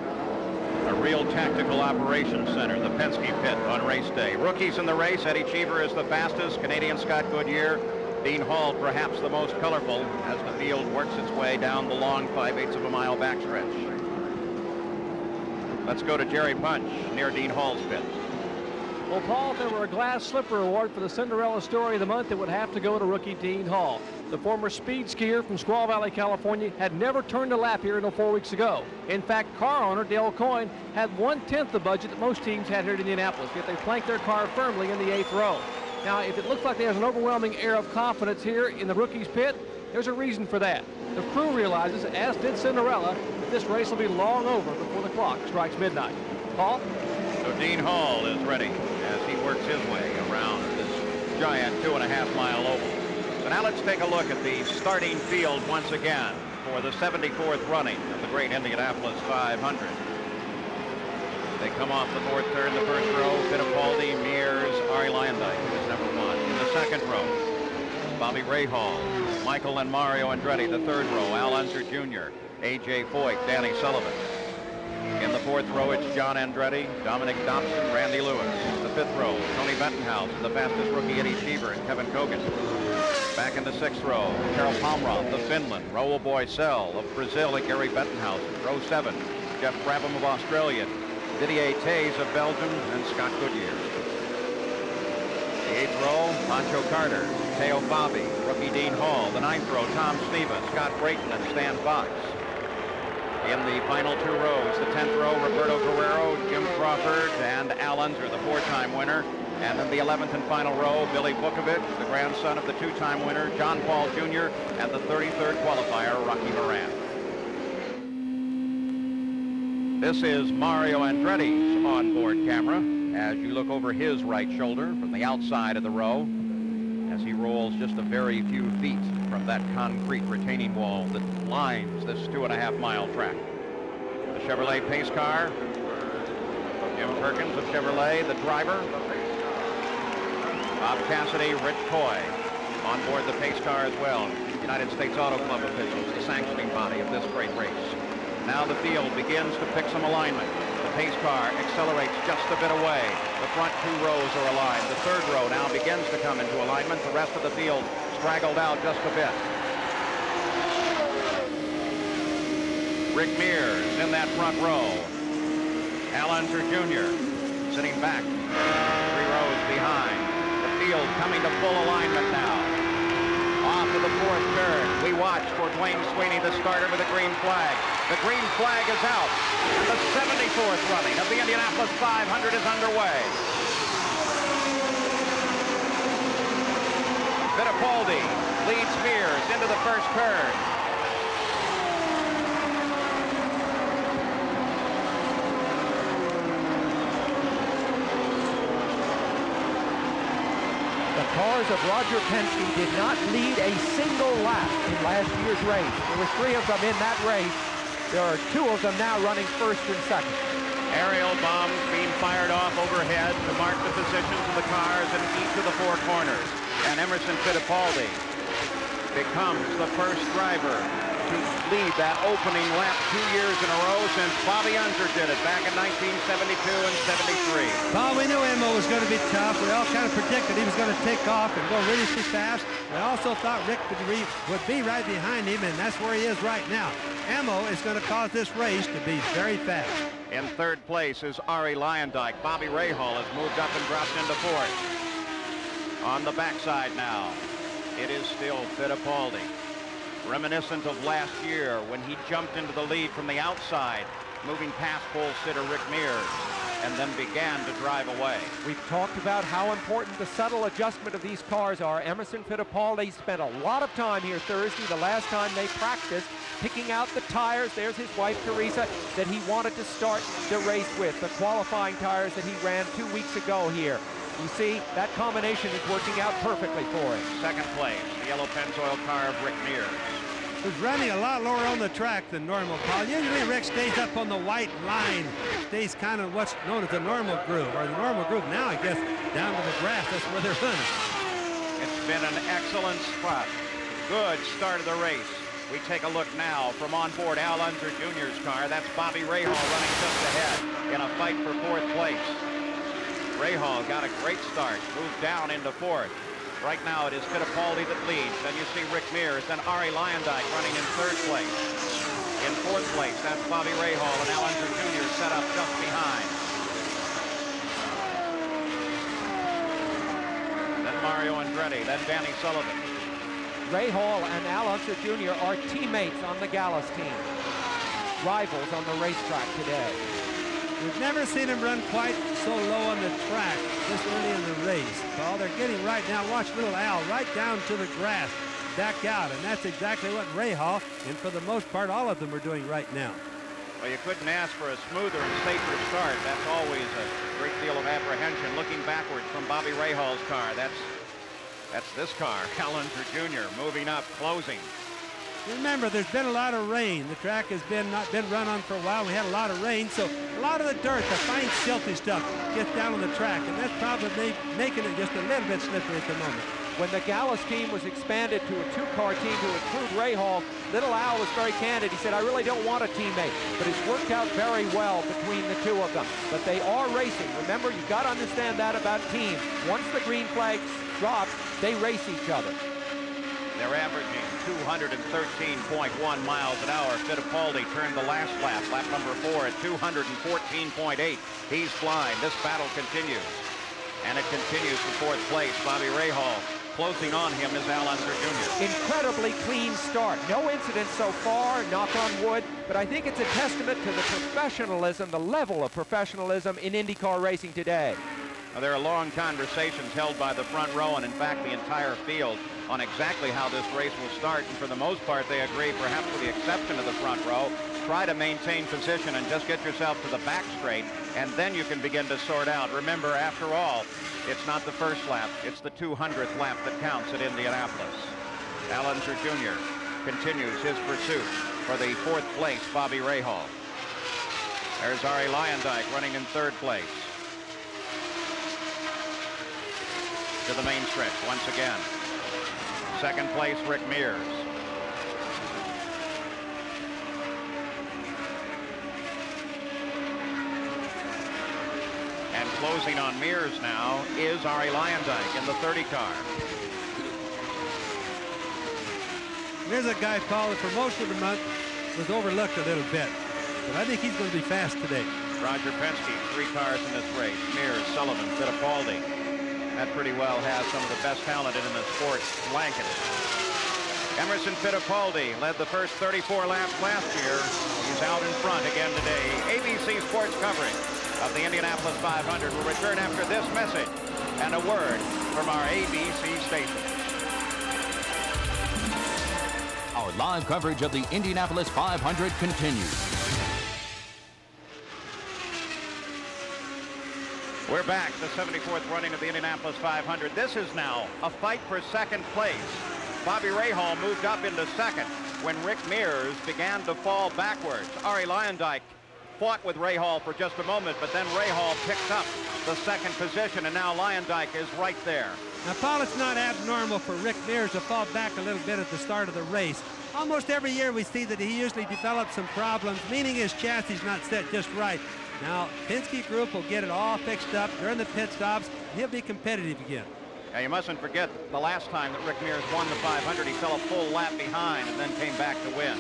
A real tactical operations center, the Penske pit on race day. Rookies in the race, Eddie Cheever is the fastest, Canadian Scott Goodyear, Dean Hall perhaps the most colorful as the field works its way down the long 5/8 of a mile backstretch. Let's go to Jerry Punch near Dean Hall's pit. Well, Paul, if there were a glass slipper award for the Cinderella story of the month, it would have to go to rookie Dean Hall. The former speed skier from Squaw Valley, California, had never turned a lap here until 4 weeks ago. In fact, car owner Dale Coyne had 1/10 the budget that most teams had here at Indianapolis, yet they planked their car firmly in the 8th row. Now, if it looks like there's an overwhelming air of confidence here in the rookies' pit, there's a reason for that. The crew realizes, as did Cinderella, that this race will be long over before the clock strikes midnight. Paul? So Dean Hall is ready as he works his way around this giant 2.5-mile oval. So now let's take a look at the starting field once again for the 74th running of the great Indianapolis 500. They come off the fourth turn, the first row, Fittipaldi, Mears, Arie Luyendyk, who is number 1. In the second row, Bobby Rahal, Michael and Mario Andretti. The third row, Al Unser Jr., A.J. Foyt, Danny Sullivan. In the fourth row, it's John Andretti, Dominic Dobson, Randy Lewis. The fifth row, Tony Bettenhouse, the fastest rookie Eddie Cheever, and Kevin Kogan. Back in the sixth row, Carol Palmroth of Finland, Raul Boisel of Brazil, and Gary Bettenhouse. Row 7, Jeff Brabham of Australia, Didier Tays of Belgium, and Scott Goodyear. The eighth row, Pancho Carter, Teo Fabi, rookie Dean Hall. The ninth row, Tom Sneva, Scott Brayton, and Stan Fox. In the final two rows, the 10th row, Roberto Guerrero, Jim Crawford, and Al Unser, the 4-time winner. And in the 11th and final row, Billy Vukovic, the grandson of the 2-time winner, John Paul Jr., and the 33rd qualifier, Rocky Moran. This is Mario Andretti's onboard camera as you look over his right shoulder from the outside of the row as he rolls just a very few feet from that concrete retaining wall that lines this 2.5-mile track. The Chevrolet pace car, Jim Perkins of Chevrolet, the driver, Bob Cassidy, Rich Coy on board the pace car as well. United States Auto Club officials, the sanctioning body of this great race. Now the field begins to pick some alignment. The pace car accelerates just a bit away. The front two rows are aligned. The third row now begins to come into alignment. The rest of the field straggled out just a bit. Rick Mears in that front row. Al Unser Jr. sitting back 3 rows behind. The field coming to full alignment now. Off of the fourth turn, we watch for Dwayne Sweeney, the starter, with a green flag. The green flag is out, and the 74th running of the Indianapolis 500 is underway. Fittipaldi leads Mears into the first turn. The cars of Roger Penske did not lead a single lap in last year's race. There were 3 of them in that race. There are 2 of them now running first and second. Aerial bombs being fired off overhead to mark the positions of the cars in each of the 4 corners. And Emerson Fittipaldi becomes the first driver to lead that opening lap 2 years in a row since Bobby Unser did it back in 1972 and 73. Well, we knew Emo was going to be tough. We all kind of predicted he was going to take off and go really fast. We also thought Rick would be right behind him, and that's where he is right now. Emo is going to cause this race to be very fast. In third place is Arie Luyendyk. Bobby Rahal has moved up and dropped into fourth. On the backside now, it is still Fittipaldi. Reminiscent of last year when he jumped into the lead from the outside, moving past pole sitter Rick Mears, and then began to drive away. We've talked about how important the subtle adjustment of these cars are. Emerson Fittipaldi spent a lot of time here Thursday, the last time they practiced, picking out the tires. There's his wife, Teresa, that he wanted to start the race with, the qualifying tires that he ran 2 weeks ago here. You see, that combination is working out perfectly for him. Second place, the yellow Pennzoil car of Rick Mears. Was running a lot lower on the track than normal, Paul. Usually Rick stays up on the white line, stays kind of what's known as the normal groove, or the normal groove now, I guess, down to the grass. That's where they're running. It's been an excellent spot. Good start of the race. We take a look now from on board Al Unser Jr.'s car. That's Bobby Rahal running just ahead in a fight for 4th place. Rahal got a great start, moved down into 4th. Right now it is Fittipaldi that leads. Then you see Rick Mears, then Arie Luyendyk running in 3rd place. In 4th place, that's Bobby Rahal, and Al Unser Jr. set up just behind. Then Mario Andretti, then Danny Sullivan. Rahal and Al Unser Jr. are teammates on the Gallus team. Rivals on the racetrack today. We've never seen him run quite so low on the track this early in the race. Paul, they're getting right now. Watch little Al right down to the grass, back out, and that's exactly what Rahal, and for the most part, all of them are doing right now. Well, you couldn't ask for a smoother and safer start. That's always a great deal of apprehension. Looking backwards from Bobby Rahal's car, that's this car, Al Unser Jr. moving up, closing. Remember, there's been a lot of rain. The track has not been run on for a while. We had a lot of rain, so a lot of the dirt, the fine silty stuff, gets down on the track, and that's probably making it just a little bit slippery at the moment. When the Gallus team was expanded to a 2-car team to include Rahal, little Al was very candid. He said, I really don't want a teammate, but it's worked out very well between the two of them. But they are racing. Remember, you've got to understand that about teams. Once the green flag drops, they race each other. They're averaging 213.1 miles an hour. Fittipaldi turned the last lap, lap number 4, at 214.8. He's flying. This battle continues. And it continues for 4th place. Bobby Rahal. Closing on him is Al Unser Jr. Incredibly clean start. No incidents so far, knock on wood, but I think it's a testament to the professionalism, the level of professionalism in IndyCar racing today. Now, there are long conversations held by the front row and, in fact, the entire field on exactly how this race will start. And for the most part, they agree, perhaps with the exception of the front row, try to maintain position and just get yourself to the back straight, and then you can begin to sort out. Remember, after all, it's not the first lap, it's the 200th lap that counts at Indianapolis. Al Unser Jr. continues his pursuit for the 4th place Bobby Rahal. There's Arie Luyendyk running in 3rd place. To the main stretch once again. 2nd place, Rick Mears. And closing on Mears now is Arie Luyendyk in the 30 car. There's a guy, Paul, that for most of the month was overlooked a little bit. But I think he's going to be fast today. Roger Penske, 3 cars in this race. Mears, Sullivan, Fittipaldi. That pretty well has some of the best talent in the sport blanketed. Emerson Fittipaldi led the first 34 laps last year. He's out in front again today. ABC Sports coverage of the Indianapolis 500 will return after this message and a word from our ABC station. Our live coverage of the Indianapolis 500 continues. We're back, the 74th running of the Indianapolis 500. This is now a fight for 2nd place. Bobby Rahal moved up into 2nd when Rick Mears began to fall backwards. Arie Luyendyk fought with Rahal for just a moment, but then Rahal picked up the 2nd position, and now Luyendyk is right there. Now, Paul, it's not abnormal for Rick Mears to fall back a little bit at the start of the race. Almost every year we see that he usually develops some problems, meaning his chassis is not set just right. Now, Penske Group will get it all fixed up during the pit stops. He'll be competitive again. Now, you mustn't forget the last time that Rick Mears won the 500, he fell a full lap behind and then came back to win.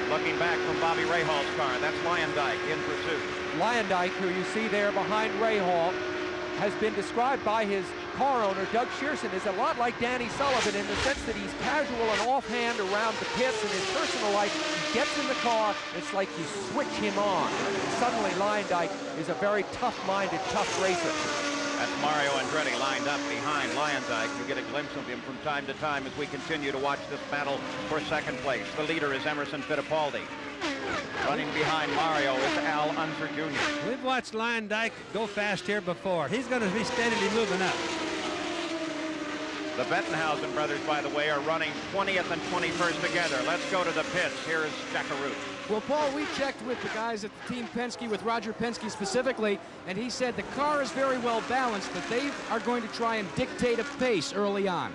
Looking back from Bobby Rahal's car, that's Luyendyk in pursuit. Luyendyk, who you see there behind Rahal, has been described by his car owner, Doug Shearson, is a lot like Danny Sullivan in the sense that he's casual and offhand around the pits. In his personal life, he gets in the car, it's like you switch him on. Suddenly, Luyendyk is a very tough-minded, tough racer. That's Mario Andretti lined up behind Luyendyk. You get a glimpse of him from time to time as we continue to watch this battle for 2nd place. The leader is Emerson Fittipaldi. Running behind Mario is Al Unser Jr. We've watched Luyendyk go fast here before. He's going to be steadily moving up. The Bettenhausen brothers, by the way, are running 20th and 21st together. Let's go to the pits. Here is Jack Harroun. Well, Paul, we checked with the guys at the Team Penske, with Roger Penske specifically, and he said the car is very well balanced, but they are going to try and dictate a pace early on.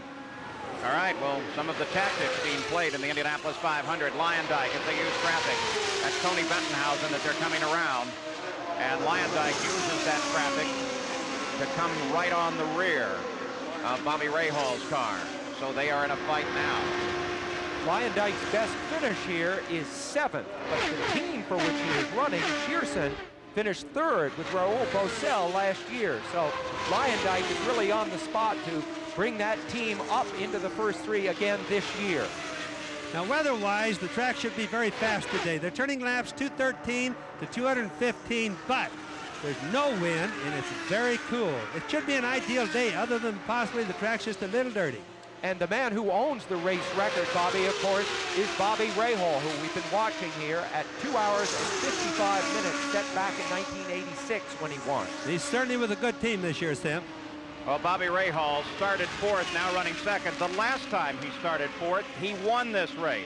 All right, well, some of the tactics being played in the Indianapolis 500. Luyendyk, as they use traffic, that's Tony Bettenhausen that they're coming around. And Luyendyk uses that traffic to come right on the rear of Bobby Rahal's car. So they are in a fight now. Luyendyk's best finish here is 7th, but the team for which he is running, Shearson, finished 3rd with Raoul Boesel last year. So Luyendyk is really on the spot to bring that team up into the first 3 again this year. Now, weather-wise, the track should be very fast today. They're turning laps 213 to 215, but there's no wind, and it's very cool. It should be an ideal day, other than possibly the track's just a little dirty. And the man who owns the race record, Bobby, of course, is Bobby Rahal, who we've been watching here at 2 hours and 55 minutes, set back in 1986 when he won. He's certainly with a good team this year, Sam. Well, Bobby Rahal started 4th, now running 2nd. The last time he started 4th, he won this race.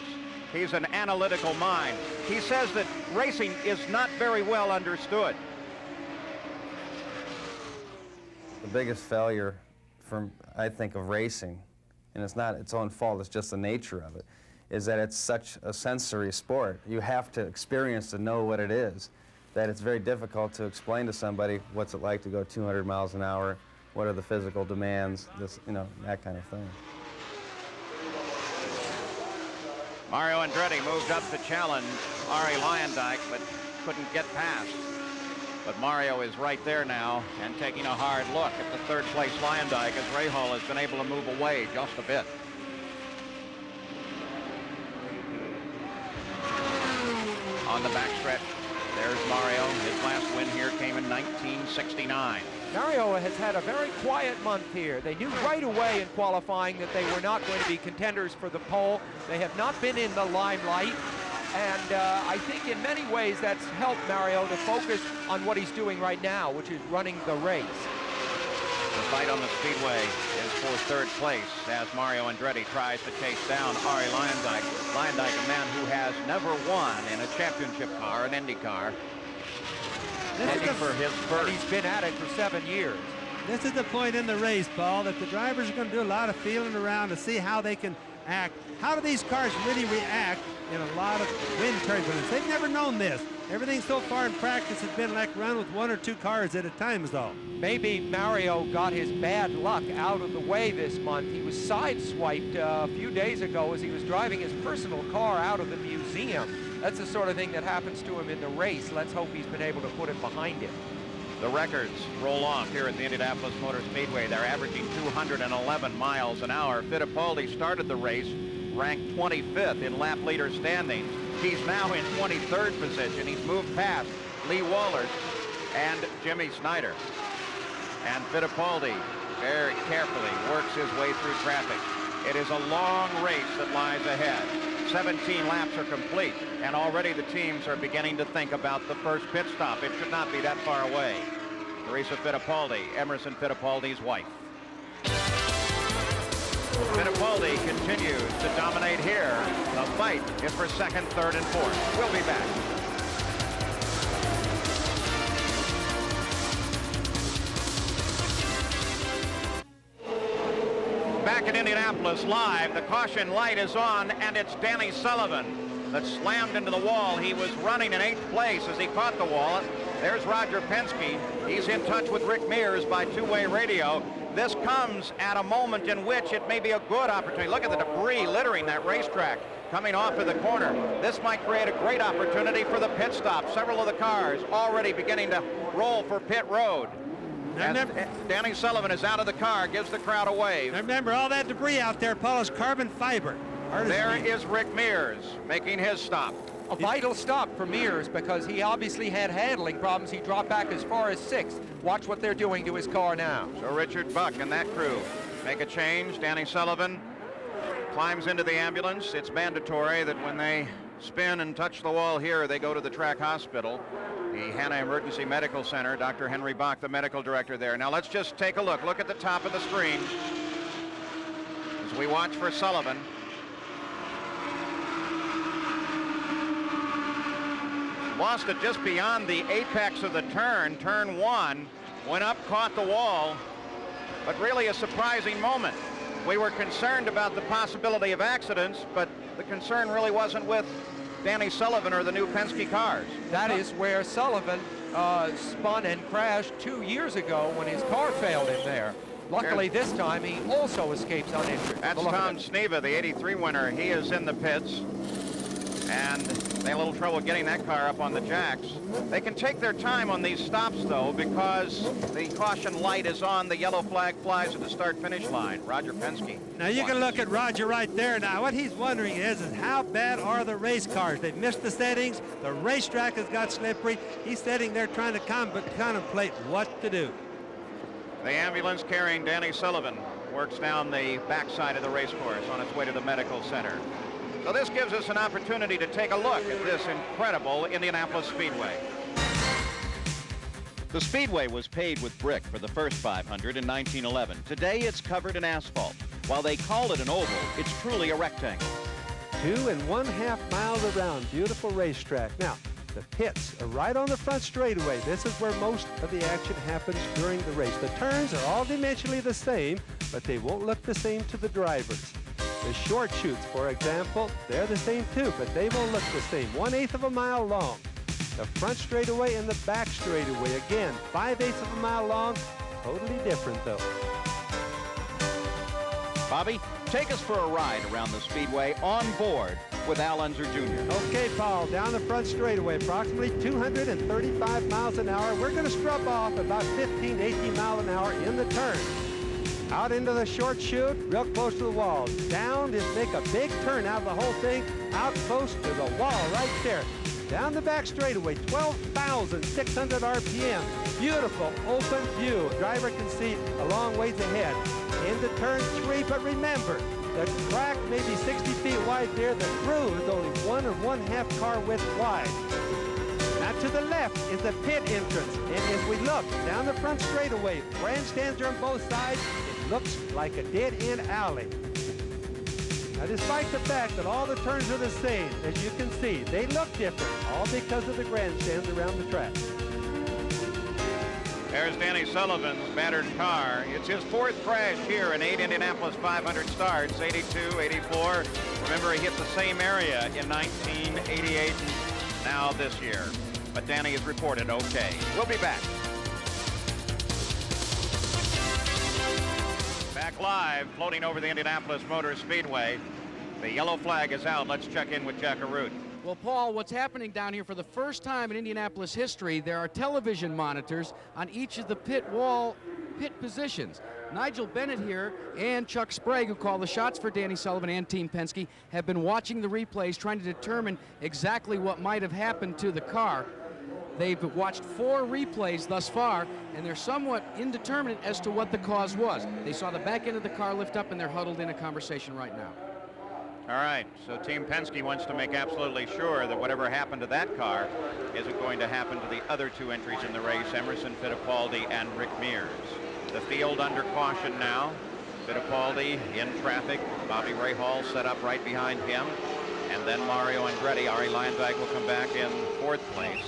He's an analytical mind. He says that racing is not very well understood. The biggest failure from, I think, of racing, and it's not its own fault, it's just the nature of it, is that it's such a sensory sport. You have to experience to know what it is, that it's very difficult to explain to somebody what's it like to go 200 miles an hour, what are the physical demands, this, you know, that kind of thing. Mario Andretti moved up to challenge Arie Luyendyk, but couldn't get past. But Mario is right there now and taking a hard look at the 3rd place Luyendyk, as Rahal has been able to move away just a bit. On the backstretch, there's Mario. His last win here came in 1969. Mario has had a very quiet month here. They knew right away in qualifying that they were not going to be contenders for the pole. They have not been in the limelight. And I think in many ways that's helped Mario to focus on what he's doing right now, which is running the race. The fight on the speedway is for 3rd place as Mario Andretti tries to chase down Arie Luyendyk. Luyendyk, a man who has never won in a championship car, an Indy car. Heading for his first. He's been at it for 7 years. This is the point in the race, Paul, that the drivers are going to do a lot of feeling around to see how they can act. How do these cars really react in a lot of wind turbulence? They've never known this. Everything so far in practice has been like run with 1 or 2 cars at a time is all. Maybe Mario got his bad luck out of the way this month. He was sideswiped a few days ago as he was driving his personal car out of the museum. That's the sort of thing that happens to him in the race. Let's hope he's been able to put it behind him. The records roll off here at the Indianapolis Motor Speedway. They're averaging 211 miles an hour. Fittipaldi started the race ranked 25th in lap leader standings. He's now in 23rd position. He's moved past Lee Wallers and Jimmy Snyder. And Fittipaldi very carefully works his way through traffic. It is a long race that lies ahead. 17 laps are complete, and already the teams are beginning to think about the first pit stop. It should not be that far away. Teresa Fittipaldi, Emerson Fittipaldi's wife. Fittipaldi continues to dominate here. The fight is for 2nd, 3rd, and 4th. We'll be back. Back in Indianapolis live, the caution light is on, and it's Danny Sullivan that slammed into the wall. He was running in 8th place as he caught the wall. There's Roger Penske. He's in touch with Rick Mears by two-way radio. This comes at a moment in which it may be a good opportunity. Look at the debris littering that racetrack coming off of the corner. This might create a great opportunity for the pit stop. Several of the cars already beginning to roll for pit road. As Danny Sullivan is out of the car, gives the crowd a wave. Remember, all that debris out there, Paul, is carbon fiber. There is Rick Mears making his stop. A vital stop for Mears because he obviously had handling problems. He dropped back as far as 6th. Watch what they're doing to his car now. So Richard Buck and that crew make a change. Danny Sullivan climbs into the ambulance. It's mandatory that when they spin and touch the wall here, they go to the track hospital. The Hanna Emergency Medical Center, Dr. Henry Bach, the medical director there. Now let's just take a look. Look at the top of the screen as we watch for Sullivan. lost it just beyond the apex of the turn, turn one, went up, caught the wall, but really a surprising moment. We were concerned about the possibility of accidents, but the concern really wasn't with Danny Sullivan or the new Penske cars. That is where Sullivan spun and crashed 2 years ago when his car failed in there. Luckily, this time, he also escapes uninjured. That's Tom Sneva, the 83 winner. He is in the pits, and they had a little trouble getting that car up on the jacks. They can take their time on these stops, though, because the caution light is on. The yellow flag flies at the start-finish line. Roger Penske. Now, you can look at Roger right there. Now, what he's wondering is how bad are the race cars? They've missed the settings. The racetrack has got slippery. He's sitting there trying to contemplate what to do. The ambulance carrying Danny Sullivan works down the backside of the race course on its way to the medical center. So this gives us an opportunity to take a look at this incredible Indianapolis Speedway. The Speedway was paved with brick for the first 500 in 1911. Today it's covered in asphalt. While they call it an oval, it's truly a rectangle. 2.5 miles around. Beautiful racetrack. Now, the pits are right on the front straightaway. This is where most of the action happens during the race. The turns are all dimensionally the same, but they won't look the same to the drivers. The short chutes, for example, they're the same too, but they won't look the same. 1/8 of a mile long. The front straightaway and the back straightaway, again, 5/8 of a mile long. Totally different, though. Bobby, take us for a ride around the Speedway on board with Al Unser Jr. Okay, Paul, down the front straightaway, approximately 235 miles an hour. We're going to scrub off about 15 to 18 miles an hour in the turn. Out into the short chute, real close to the wall. Down, just make a big turn out of the whole thing, out close to the wall right there. Down the back straightaway, 12,600 RPM. Beautiful open view. Driver can see a long ways ahead. Into turn 3, but remember, the track may be 60 feet wide there. The through is only 1 1/2 car width wide. Now to the left is the pit entrance. And as we look down the front straightaway, grandstands are on both sides. It looks like a dead-end alley. Now, despite the fact that all the turns are the same, as you can see, they look different, all because of the grandstands around the track. There's Danny Sullivan's battered car. It's his 4th crash here in 8 Indianapolis 500 starts, 82, 84. Remember, he hit the same area in 1988, now this year. But Danny is reported okay. We'll be back. Back live, floating over the Indianapolis Motor Speedway. The yellow flag is out. Let's check in with Jack Harroun. Well, Paul, what's happening down here for the first time in Indianapolis history, there are television monitors on each of the pit positions. Nigel Bennett here and Chuck Sprague, who call the shots for Danny Sullivan and Team Penske, have been watching the replays, trying to determine exactly what might have happened to the car. They've watched 4 replays thus far, and they're somewhat indeterminate as to what the cause was. They saw the back end of the car lift up, and they're huddled in a conversation right now. All right, so Team Penske wants to make absolutely sure that whatever happened to that car isn't going to happen to the other 2 entries in the race, Emerson Fittipaldi and Rick Mears. The field under caution now. Fittipaldi in traffic. Bobby Rahal set up right behind him. And then Mario Andretti. Arie Luyendyk will come back in 4th place.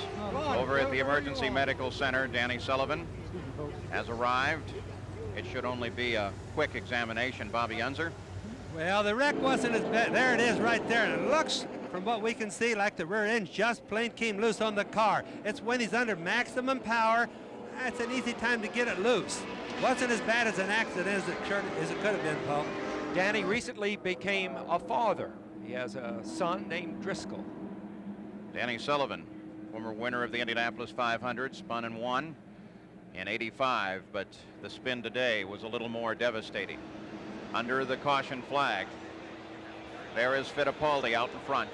Over at the Emergency Medical Center, Danny Sullivan has arrived. It should only be a quick examination. Bobby Unser. Well, the wreck wasn't as bad. There it is right there. And it looks, from what we can see, like the rear end just plain came loose on the car. It's when he's under maximum power. That's an easy time to get it loose. Wasn't as bad as an accident as it could have been, Paul. Danny recently became a father. He has a son named Driscoll. Danny Sullivan, former winner of the Indianapolis 500, spun and won in 85, but the spin today was a little more devastating. Under the caution flag, there is Fittipaldi out in front.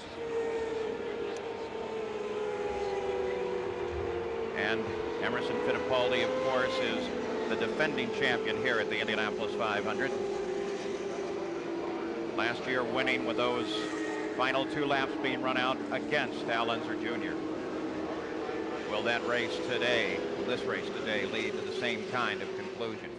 And Emerson Fittipaldi, of course, is the defending champion here at the Indianapolis 500. Last year winning with those final 2 laps being run out against Al Unser Jr. Will that race today, will this race today, lead to the same kind of conclusion?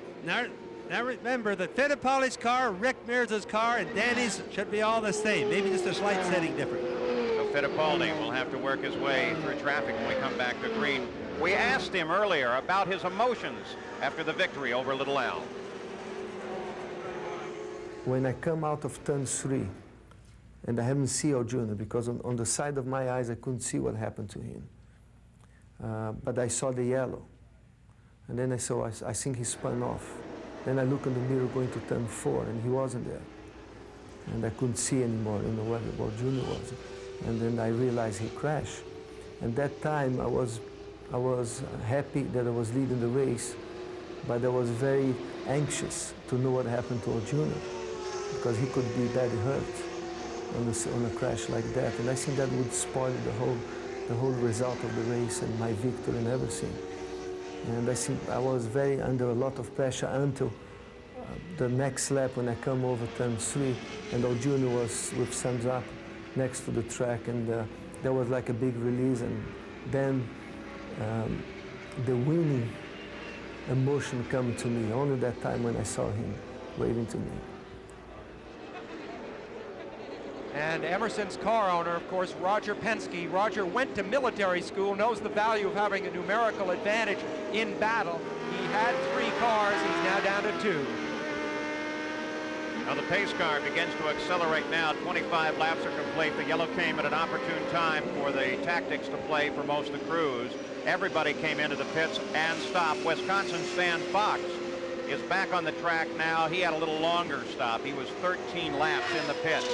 Now remember that Fittipaldi's car, Rick Mears' car, and Danny's should be all the same. Maybe just a slight setting different. The Fittipaldi will have to work his way through traffic when we come back to green. We asked him earlier about his emotions after the victory over Little Al. When I come out of turn 3, and I haven't seen Al Jr. because on the side of my eyes I couldn't see what happened to him. But I saw the yellow. And then I think he spun off. Then I look in the mirror going to turn 4, and he wasn't there. And I couldn't see anymore, where Al Jr. was. And then I realized he crashed. And that time I was happy that I was leading the race, but I was very anxious to know what happened to Al Jr. because he could be badly hurt on a crash like that. And I think that would spoil the whole result of the race and my victory and everything. And I think I was under a lot of pressure until the next lap when I come over turn 3, and Al Jr. was with thumbs up next to the track, and there was like a big release, and then the winning emotion come to me only that time when I saw him waving to me. And Emerson's car owner, of course, Roger Penske. Roger went to military school, knows the value of having a numerical advantage in battle. He had 3 cars, he's now down to 2. Now the pace car begins to accelerate now. 25 laps are complete. The yellow came at an opportune time for the tactics to play for most of the crews. Everybody came into the pits and stopped. Wisconsin Stan Fox is back on the track now. He had a little longer stop. He was 13 laps in the pits.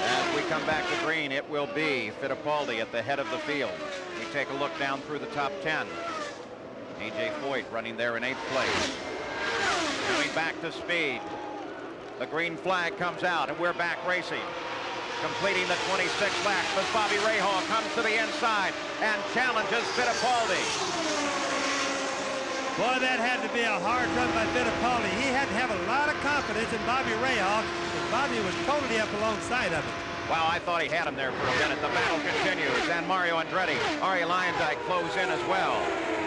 As we come back to green, it will be Fittipaldi at the head of the field. We take a look down through the top 10. A.J. Foyt running there in 8th place. Coming back to speed. The green flag comes out, and we're back racing. Completing the 26th lap, as Bobby Rahal comes to the inside and challenges Fittipaldi. Boy, that had to be a hard run by Fittipaldi. He had to have a lot of confidence in Bobby Rahal, because Bobby was totally up alongside of him. Wow, I thought he had him there for a minute. The battle continues, and Mario Andretti, Arie Luyendyk close in as well.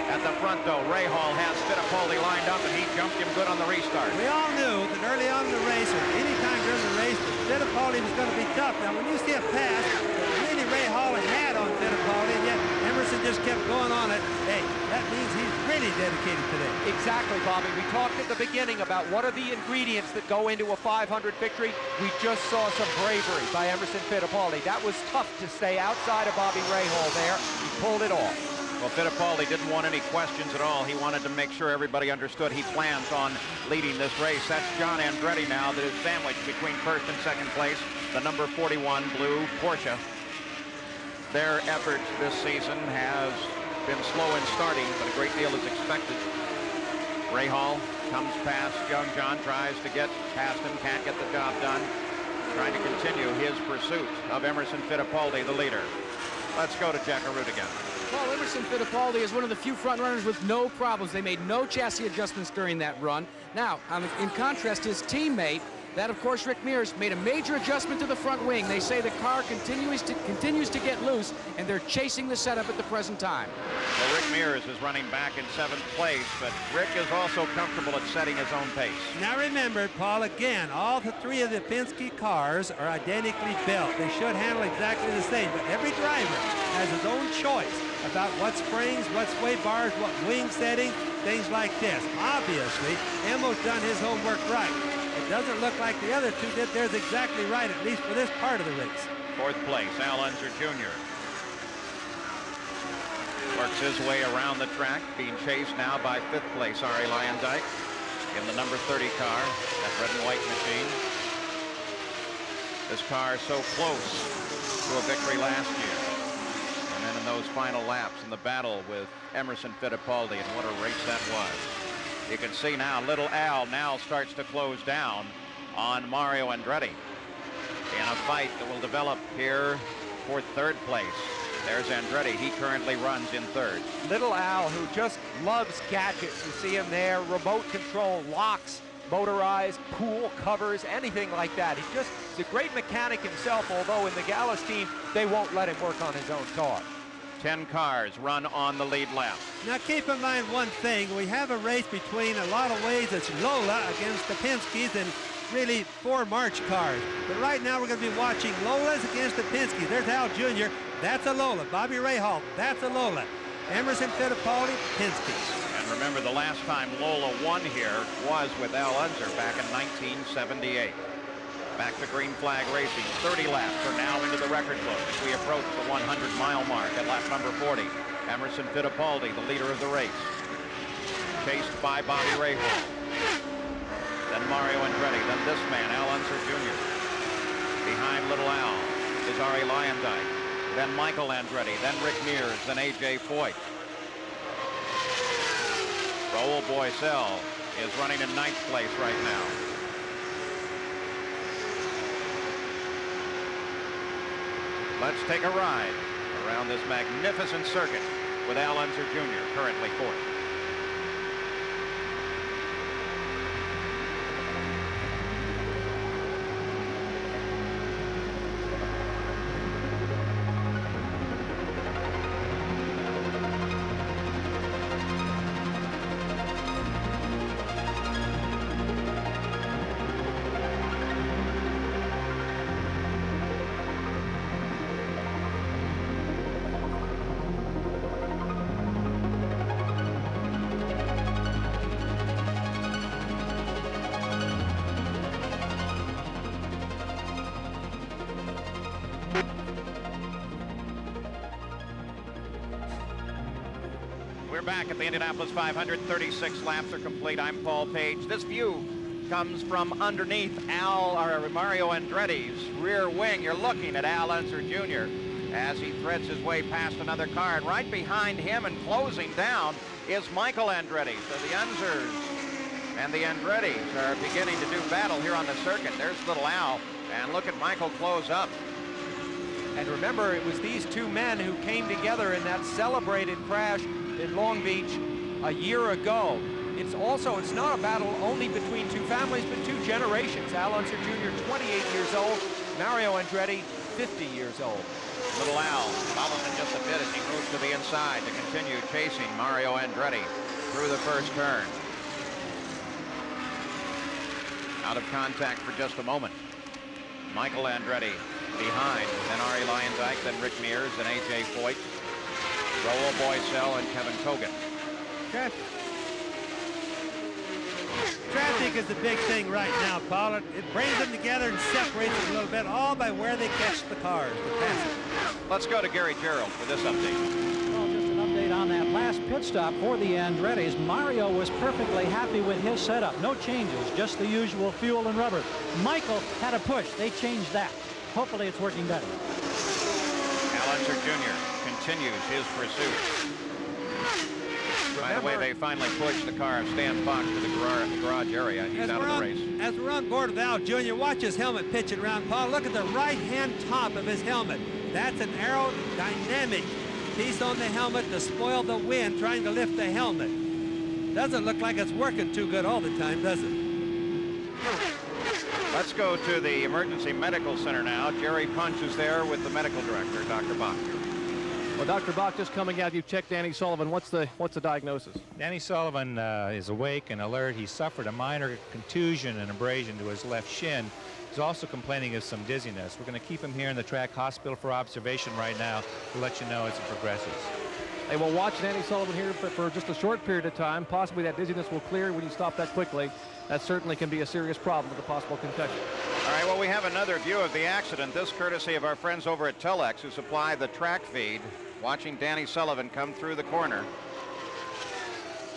At the front, though, Rahal has Fittipaldi lined up, and he jumped him good on the restart. We all knew that early on in the race, or any time during the race, that Fittipaldi was going to be tough. Now, when you see a pass that really Rahal had on Fittipaldi, and yet Emerson just kept going on it, hey, that means he's really dedicated today. Exactly, Bobby. We talked at the beginning about what are the ingredients that go into a 500 victory. We just saw some bravery by Emerson Fittipaldi. That was tough to stay outside of Bobby Rahal there. He pulled it off. Well, Fittipaldi didn't want any questions at all. He wanted to make sure everybody understood he plans on leading this race. That's John Andretti now that is sandwiched between first and second place. The number 41 blue Porsche. Their effort this season has been slow in starting, but a great deal is expected. Rahal comes past young John, tries to get past him, can't get the job done. Trying to continue his pursuit of Emerson Fittipaldi, the leader. Let's go to Jack Arute again. Well, Emerson Fittipaldi is one of the few front runners with no problems. They made no chassis adjustments during that run. Now, in contrast, his teammate, that of course Rick Mears, made a major adjustment to the front wing. They say the car continues to get loose, and they're chasing the setup at the present time. Well, Rick Mears is running back in 7th place, but Rick is also comfortable at setting his own pace. Now remember, Paul, again, all the 3 of the Penske cars are identically built. They should handle exactly the same, but every driver has his own choice about what springs, what sway bars, what wing setting, things like this. Obviously, Emo's done his homework right. It doesn't look like the other 2 did theirs exactly right, at least for this part of the race. 4th place, Al Unser Jr. Works his way around the track, being chased now by 5th place, Arie Luyendyk, in the number 30 car, that red and white machine. This car so close to a victory last year. And then in those final laps in the battle with Emerson Fittipaldi, and what a race that was. You can see now Little Al now starts to close down on Mario Andretti in a fight that will develop here for 3rd place. There's Andretti. He currently runs in 3rd. Little Al, who just loves gadgets. You see him there, remote control, locks, motorized, pool covers, anything like that. He's a great mechanic himself, although in the Gallus team, they won't let him work on his own car. 10 cars run on the lead lap. Now keep in mind one thing. We have a race between a lot of ways. It's Lola against the Penskes and really 4 March cars. But right now we're going to be watching Lola's against the Penskes. There's Al Jr. that's a Lola. Bobby Rahal, that's a Lola. Emerson Fittipaldi, Penske. And remember, the last time Lola won here was with Al Unser back in 1978. Back to green flag racing. 30 laps are now into the record book as we approach the 100-mile mark at lap number 40. Emerson Fittipaldi, the leader of the race, chased by Bobby Rahal. Then Mario Andretti, then this man, Al Unser Jr. Behind Little Al is Arie Luyendyk, then Michael Andretti, then Rick Mears, then A.J. Foyt. Raul Boisel is running in 9th place right now. Let's take a ride around this magnificent circuit with Al Unser Jr., currently 4th. We're back at the Indianapolis 500. 36 laps are complete. I'm Paul Page. This view comes from underneath Mario Andretti's rear wing. You're looking at Al Unser Jr. as he threads his way past another car. And right behind him and closing down is Michael Andretti. So the Unsers and the Andrettis are beginning to do battle here on the circuit. There's little Al, and look at Michael close up. And remember, it was these two men who came together in that celebrated crash in Long Beach a year ago. It's not a battle only between two families, but two generations. Al Unser Jr., 28 years old. Mario Andretti, 50 years old. Little Al follows in just a bit as he moves to the inside to continue chasing Mario Andretti through the first turn. Out of contact for just a moment. Michael Andretti behind, then Arie Luyendyk, then Rick Mears, then A.J. Foyt, Raul Boisel, and Kevin Kogan. Traffic is the big thing right now, Paul. It brings them together and separates them a little bit, all by where they catch the cars, the passengers. Let's go to Gary Gerald for this update. Well, just an update on that last pit stop for the Andrettis. Mario was perfectly happy with his setup. No changes, just the usual fuel and rubber. Michael had a push. They changed that. Hopefully it's working better. Al Unser Jr. continues his pursuit. By the way, they finally pushed the car of Stan Fox to the garage area. He's out of the race. As we're on board with Al Jr., watch his helmet pitching around, Paul. Look at the right-hand top of his helmet. That's an aerodynamic piece on the helmet to spoil the wind trying to lift the helmet. Doesn't look like it's working too good all the time, does it? Let's go to the emergency medical center now. Jerry Punch is there with the medical director, Dr. Bach. Well, Dr. Bach, just coming out, you've checked Danny Sullivan. What's the diagnosis? Danny Sullivan is awake and alert. He suffered a minor contusion and abrasion to his left shin. He's also complaining of some dizziness. We're going to keep him here in the track hospital for observation right now to let you know as it progresses. Hey, we'll watch Danny Sullivan here for just a short period of time. Possibly that dizziness will clear when you stop that quickly. That certainly can be a serious problem with a possible concussion. All right, well, we have another view of the accident. This courtesy of our friends over at Telex, who supply the track feed. Watching Danny Sullivan come through the corner.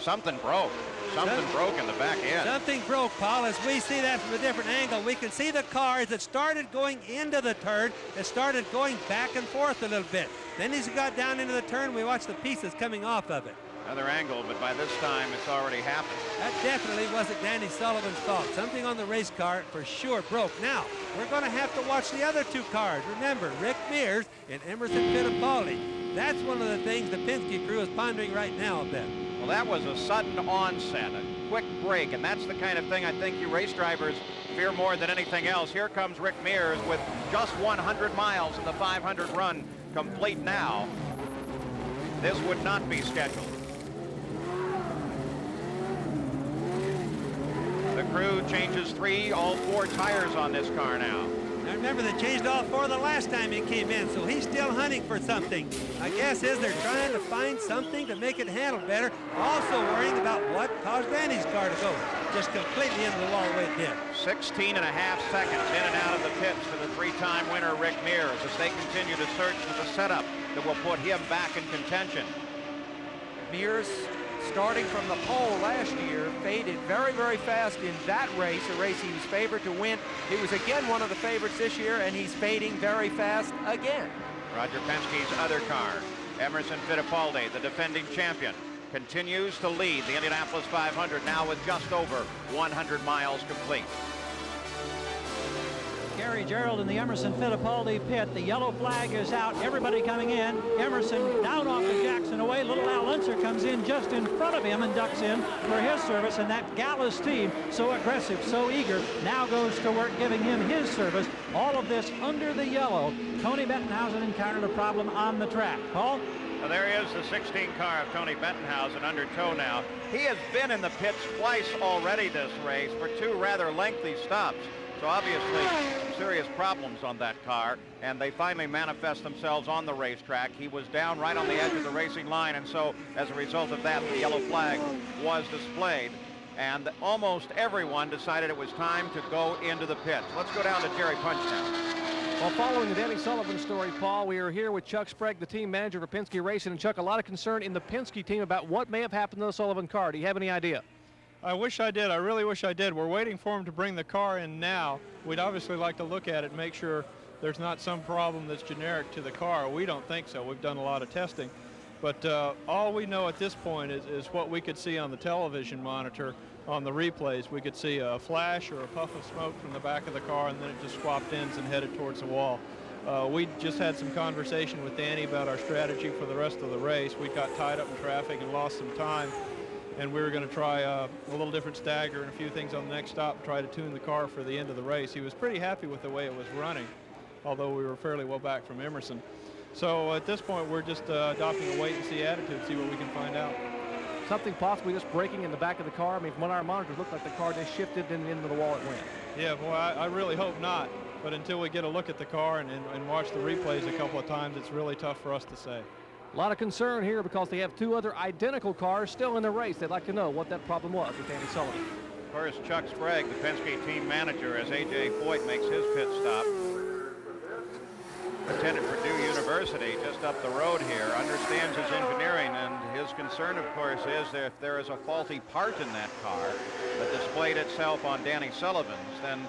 Something broke. Something broke in the back end. Something broke, Paul. As we see that from a different angle, we can see the car as it started going into the turn. It started going back and forth a little bit. Then as it got down into the turn, we watched the pieces coming off of it. Another angle, but by this time it's already happened. That definitely wasn't Danny Sullivan's fault. Something on the race car for sure broke. Now, we're going to have to watch the other two cars. Remember, Rick Mears and Emerson Fittipaldi. That's one of the things the Penske crew is pondering right now a bit. Well, that was a sudden onset, a quick break, and that's the kind of thing I think you race drivers fear more than anything else. Here comes Rick Mears with just 100 miles in the 500 run complete now. This would not be scheduled. The crew changes all four tires on this car now. I remember they changed all 4 the last time he came in, so he's still hunting for something. My guess is they're trying to find something to make it handle better, also worrying about what caused Danny's car to go just completely into the wall the way it did. 16 and a half seconds in and out of the pits for the 3-time winner Rick Mears as they continue to search for the setup that will put him back in contention. Mears, starting from the pole last year, faded very, very fast in that race, a race he was favored to win. He was again one of the favorites this year, and he's fading very fast again. Roger Penske's other car, Emerson Fittipaldi, the defending champion, continues to lead the Indianapolis 500 now with just over 100 miles complete. Gary Gerald in the Emerson Fittipaldi pit. The yellow flag is out. Everybody coming in. Emerson down off the Jackson away. Little Al Unser comes in just in front of him and ducks in for his service. And that Gallus team, so aggressive, so eager, now goes to work giving him his service. All of this under the yellow. Tony Bettenhausen encountered a problem on the track. Paul? Well, there he is, the 16 car of Tony Bettenhausen under tow now. He has been in the pits twice already this race for 2 rather lengthy stops. So obviously some serious problems on that car, and they finally manifest themselves on the racetrack. He was down right on the edge of the racing line, and so as a result of that, the yellow flag was displayed, and almost everyone decided it was time to go into the pits. Let's go down to Jerry Punchdown. Well, following the Danny Sullivan story, Paul, we are here with Chuck Sprague, the team manager for Penske Racing. And Chuck, a lot of concern in the Penske team about what may have happened to the Sullivan car. Do you have any idea? I wish I did. I really wish I did. We're waiting for him to bring the car in now. We'd obviously like to look at it and make sure there's not some problem that's generic to the car. We don't think so. We've done a lot of testing. But all we know at this point is what we could see on the television monitor on the replays. We could see a flash or a puff of smoke from the back of the car, and then it just swapped ends and headed towards the wall. We just had some conversation with Danny about our strategy for the rest of the race. We got tied up in traffic and lost some time, and we were going to try a little different stagger and a few things on the next stop and try to tune the car for the end of the race. He was pretty happy with the way it was running, although we were fairly well back from Emerson. So at this point, we're just adopting a wait-and-see attitude, see what we can find out. Something possibly just breaking in the back of the car? I mean, when our monitors looked like the car just shifted and into the wall it went. Yeah, boy, I really hope not. But until we get a look at the car and watch the replays a couple of times, it's really tough for us to say. A lot of concern here because they have 2 other identical cars still in the race. They'd like to know what that problem was with Danny Sullivan. First, Chuck Sprague, the Penske team manager, as A.J. Foyt makes his pit stop. Attended Purdue University just up the road here, understands his engineering, and his concern, of course, is that if there is a faulty part in that car that displayed itself on Danny Sullivan's, then,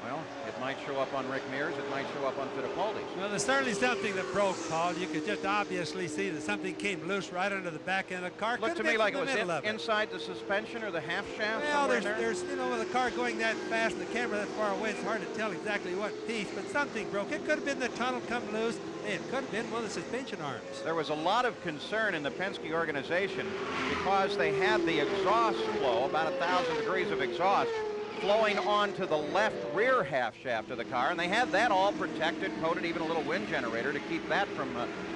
well, it might show up on Rick Mears, it might show up on Fittipaldi's. Well, there's certainly something that broke, Paul. You could just obviously see that something came loose right under the back end of the car. Looked to me like it was inside the suspension or the half shaft. Well, there's, you know, with a car going that fast and the camera that far away, it's hard to tell exactly what piece, but something broke. It could have been the tunnel come loose. It could have been one of the suspension arms. There was a lot of concern in the Penske organization because they had the exhaust flow, about 1,000 degrees of exhaust, flowing onto the left rear half shaft of the car, and they had that all protected, coated, even a little wind generator to keep that from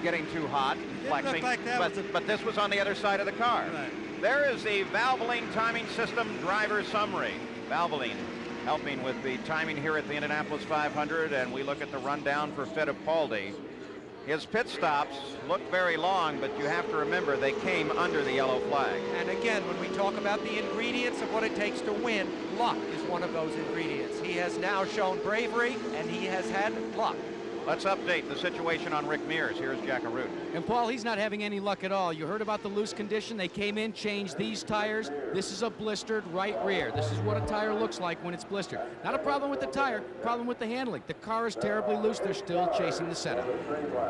getting too hot, flexing. Like but this was on the other side of the car. Right. There is the Valvoline timing system driver summary. Valvoline helping with the timing here at the Indianapolis 500, and we look at the rundown for Fittipaldi. His pit stops look very long, but you have to remember they came under the yellow flag. And again, when we talk about the ingredients of what it takes to win, luck is one of those ingredients. He has now shown bravery, and he has had luck. Let's update the situation on Rick Mears. Here's Jack Harroun. And Paul, he's not having any luck at all. You heard about the loose condition. They came in, changed these tires. This is a blistered right rear. This is what a tire looks like when it's blistered. Not a problem with the tire, problem with the handling. The car is terribly loose. They're still chasing the setup.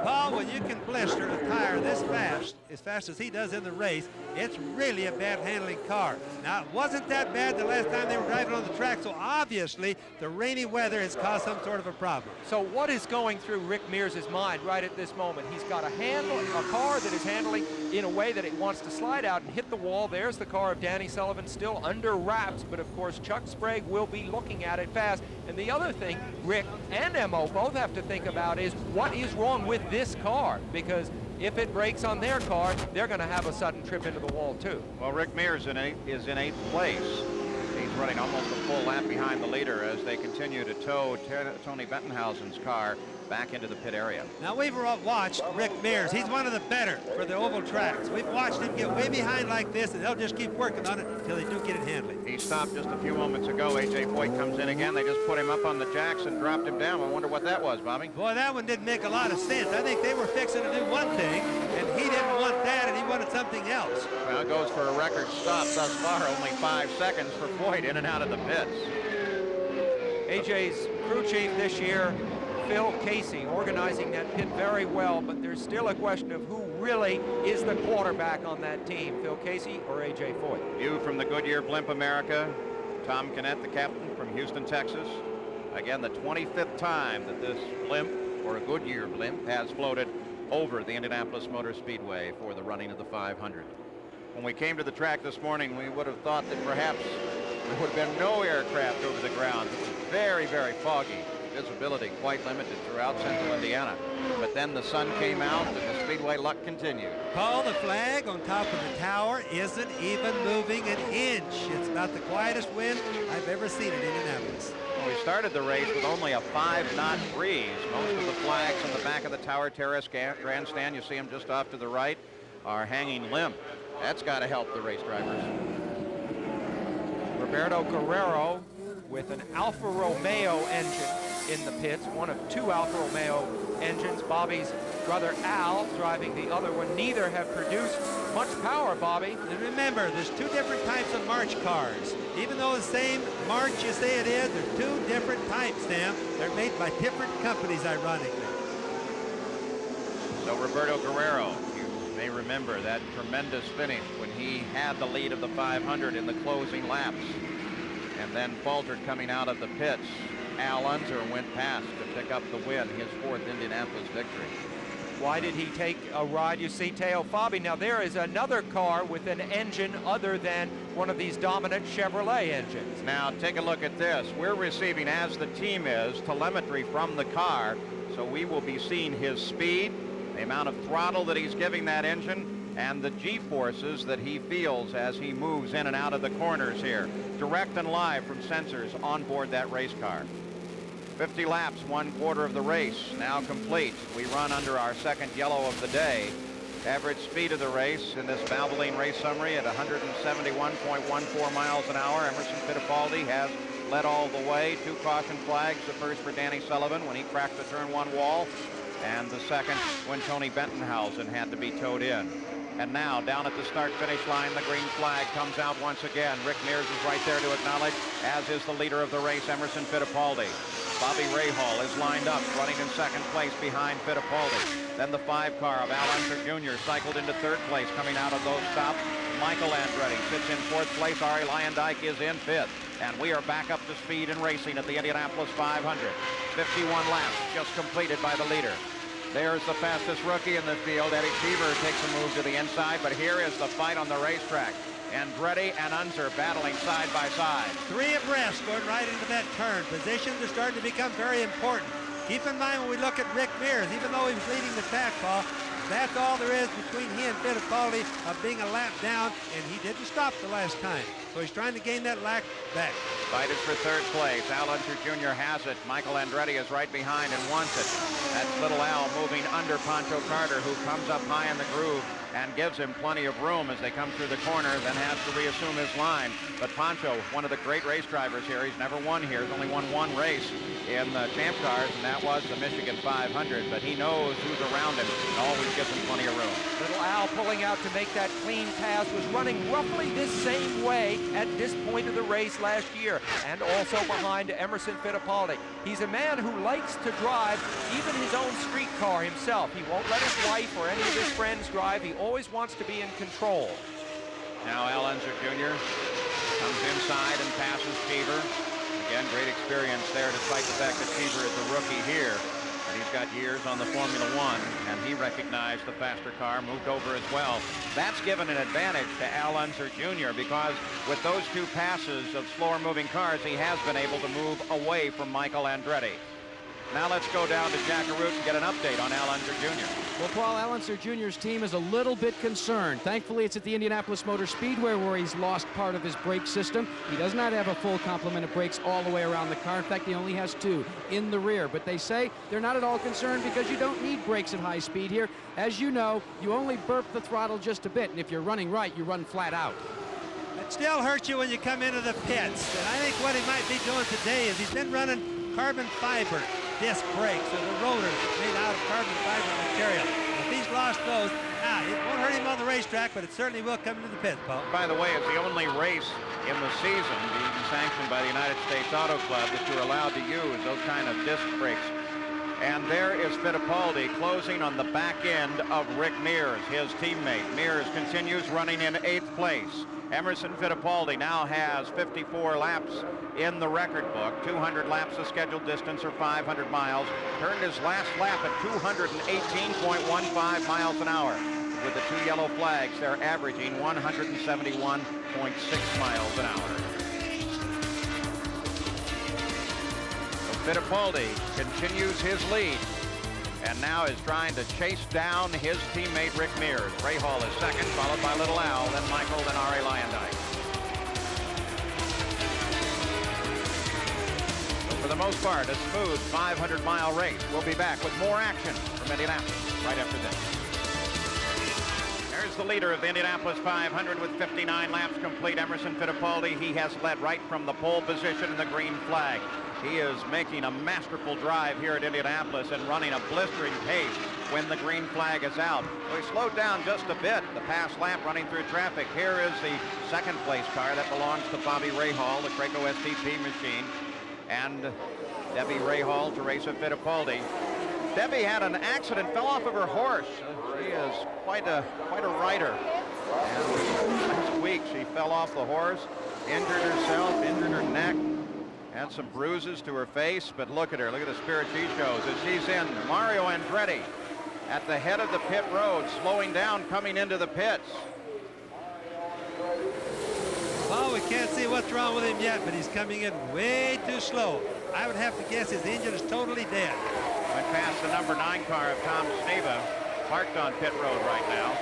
Paul, when you can blister a tire this fast, as fast as he does in the race, it's really a bad handling car. Now, it wasn't that bad the last time they were driving on the track, so obviously the rainy weather has caused some sort of a problem. So what is going through Rick Mears' mind right at this moment? He's got a car that is handling in a way that it wants to slide out and hit the wall. There's the car of Danny Sullivan still under wraps, but of course Chuck Sprague will be looking at it fast. And the other thing Rick and Emo both have to think about is what is wrong with this car, because if it breaks on their car, they're going to have a sudden trip into the wall too. Well, Rick Mears is in 8th place. He's running almost a full lap behind the leader as they continue to tow Tony Bettenhausen's car back into the pit area. Now we've watched Rick Mears. He's one of the better for the oval tracks. We've watched him get way behind like this, and they'll just keep working on it until they do get it handling. He stopped just a few moments ago. A.J. Foyt comes in again. They just put him up on the jacks and dropped him down. I wonder what that was, Bobby. Boy, that one didn't make a lot of sense. I think they were fixing to do one thing, and he didn't want that, and he wanted something else. Well, it goes for a record stop thus far. Only 5 seconds for Foyt in and out of the pits. AJ's crew chief this year, Phil Casey, organizing that pit very well, but there's still a question of who really is the quarterback on that team, Phil Casey or A.J. Foyt. View from the Goodyear Blimp America. Tom Kinnett, the captain from Houston, Texas. Again, the 25th time that this blimp, or a Goodyear blimp, has floated over the Indianapolis Motor Speedway for the running of the 500. When we came to the track this morning, we would have thought that perhaps there would have been no aircraft over the ground. It was very, very foggy. Visibility quite limited throughout central Indiana. But then the sun came out and the speedway luck continued. Paul, the flag on top of the tower isn't even moving an inch. It's about the quietest wind I've ever seen in Indianapolis. Well, we started the race with only a 5-knot breeze. Most of the flags on the back of the Tower Terrace grandstand, you see them just off to the right, are hanging limp. That's got to help the race drivers. Roberto Guerrero with an Alfa Romeo engine in the pits, one of 2 Alfa Romeo engines. Bobby's brother Al driving the other one. Neither have produced much power, Bobby. And remember, there's 2 different types of March cars. Even though the same March you say it is, they're 2 different types, Sam. They're made by different companies, ironically. So Roberto Guerrero, you may remember that tremendous finish when he had the lead of the 500 in the closing laps and then faltered coming out of the pits. Al Unser went past to pick up the win, his 4th Indianapolis victory. Why did he take a ride? You see Teo Fabi. Now there is another car with an engine other than one of these dominant Chevrolet engines. Now take a look at this. We're receiving, as the team is, telemetry from the car, so we will be seeing his speed, the amount of throttle that he's giving that engine, and the G-forces that he feels as he moves in and out of the corners here. Direct and live from sensors on board that race car. 50 laps, 1/4 of the race now complete. We run under our 2nd yellow of the day. Average speed of the race in this Valvoline race summary at 171.14 miles an hour. Emerson Fittipaldi has led all the way. 2 caution flags, the first for Danny Sullivan when he cracked the turn 1 wall, and the second when Tony Bettenhausen had to be towed in. And now, down at the start-finish line, the green flag comes out once again. Rick Mears is right there to acknowledge, as is the leader of the race, Emerson Fittipaldi. Bobby Rahal is lined up, running in 2nd place behind Fittipaldi. Then the 5 car of Al Unser Jr. cycled into 3rd place, coming out of those stops. Michael Andretti sits in 4th place. Arie Luyendyk is in 5th. And we are back up to speed and racing at the Indianapolis 500. 51 laps just completed by the leader. There's the fastest rookie in the field. Eddie Cheever takes a move to the inside, but here is the fight on the racetrack. Andretti and Unser battling side by side. 3 abreast going right into that turn. Positions are starting to become very important. Keep in mind when we look at Rick Mears, even though he was leading the pack, Paul, that's all there is between he and Fittipaldi of being a lap down, and he didn't stop the last time. So he's trying to gain that lap back. Fight is for 3rd place. Al Unser Jr. has it. Michael Andretti is right behind and wants it. That's little Al moving under Pancho Carter, who comes up high in the groove and gives him plenty of room as they come through the corner, then has to reassume his line. But Pancho, one of the great race drivers here, he's never won here. He's only won 1 race in the Champ Cars, and that was the Michigan 500. But he knows who's around him and always gives him plenty of room. Little Al pulling out to make that clean pass, was running roughly this same way at this point of the race last year, and also behind Emerson Fittipaldi. He's a man who likes to drive even his own street car himself. He won't let his wife or any of his friends drive. He always wants to be in control. Now Al Unser Jr. comes inside and passes Cheever. Again, great experience there, despite the fact that Cheever is a rookie here. And he's got years on the Formula One, and he recognized the faster car, moved over as well. That's given an advantage to Al Unser Jr. because with those 2 passes of slower moving cars, he has been able to move away from Michael Andretti. Now let's go down to Jackaroo and get an update on Al Unser Jr. Well, Paul, Al Unser Jr.'s team is a little bit concerned. Thankfully, it's at the Indianapolis Motor Speedway where he's lost part of his brake system. He does not have a full complement of brakes all the way around the car. In fact, he only has 2 in the rear. But they say they're not at all concerned because you don't need brakes at high speed here. As you know, you only burp the throttle just a bit, and if you're running right, you run flat out. It still hurts you when you come into the pits. And I think what he might be doing today is he's been running carbon fiber disc brakes, or the rotors made out of carbon fiber material. If he's lost those, it won't hurt him on the racetrack, but it certainly will come into the pits, Paul. By the way, it's the only race in the season being sanctioned by the United States Auto Club that you're allowed to use those kind of disc brakes. And there is Fittipaldi closing on the back end of Rick Mears, his teammate. Mears continues running in 8th place. Emerson Fittipaldi now has 54 laps in the record book. 200 laps of scheduled distance, or 500 miles. Turned his last lap at 218.15 miles an hour. With the 2 yellow flags, they're averaging 171.6 miles an hour. Fittipaldi continues his lead and now is trying to chase down his teammate Rick Mears. Rahal is second, followed by Little Al, then Michael, then Arie Luyendyk. So for the most part, a smooth 500-mile race. We'll be back with more action from Indianapolis right after this. There's the leader of the Indianapolis 500 with 59 laps complete, Emerson Fittipaldi. He has led right from the pole position in the green flag. He is making a masterful drive here at Indianapolis and running a blistering pace when the green flag is out. So he slowed down just a bit, the past lap running through traffic. Here is the second place car that belongs to Bobby Rahal, the Craco STP machine, and Debbie Rahal, Teresa Fittipaldi. Debbie had an accident, fell off of her horse. She is quite a rider. And last week she fell off the horse, injured herself, injured her neck. Had some bruises to her face, but look at her. Look at the spirit she shows as she's in. Mario Andretti at the head of the pit road, slowing down, coming into the pits. Well, we can't see what's wrong with him yet, but he's coming in way too slow. I would have to guess his engine is totally dead. Went past the number 9 car of Tom Sneva, parked on pit road right now.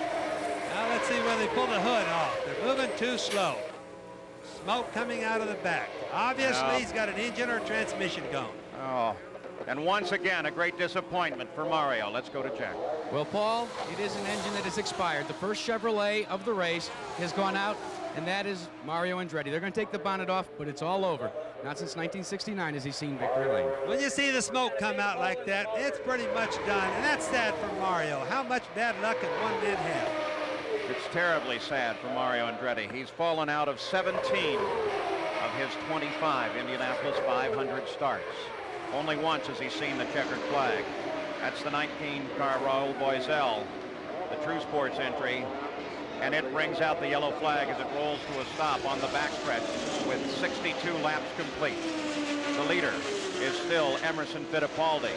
Now let's see whether they pull the hood off. They're moving too slow. Smoke coming out of the back. Obviously, he's got an engine or transmission going. Oh, and once again, a great disappointment for Mario. Let's go to check. Well, Paul, it is an engine that has expired. The first Chevrolet of the race has gone out, and that is Mario Andretti. They're going to take the bonnet off, but it's all over. Not since 1969 has he seen victory lane. When you see the smoke come out like that, it's pretty much done, and that's sad for Mario. How much bad luck can one man have? It's terribly sad for Mario Andretti. He's fallen out of 17 of his 25 Indianapolis 500 starts. Only once has he seen the checkered flag. That's the 19-car Raul Boisel, the True Sports entry, and it brings out the yellow flag as it rolls to a stop on the backstretch with 62 laps complete. The leader is still Emerson Fittipaldi.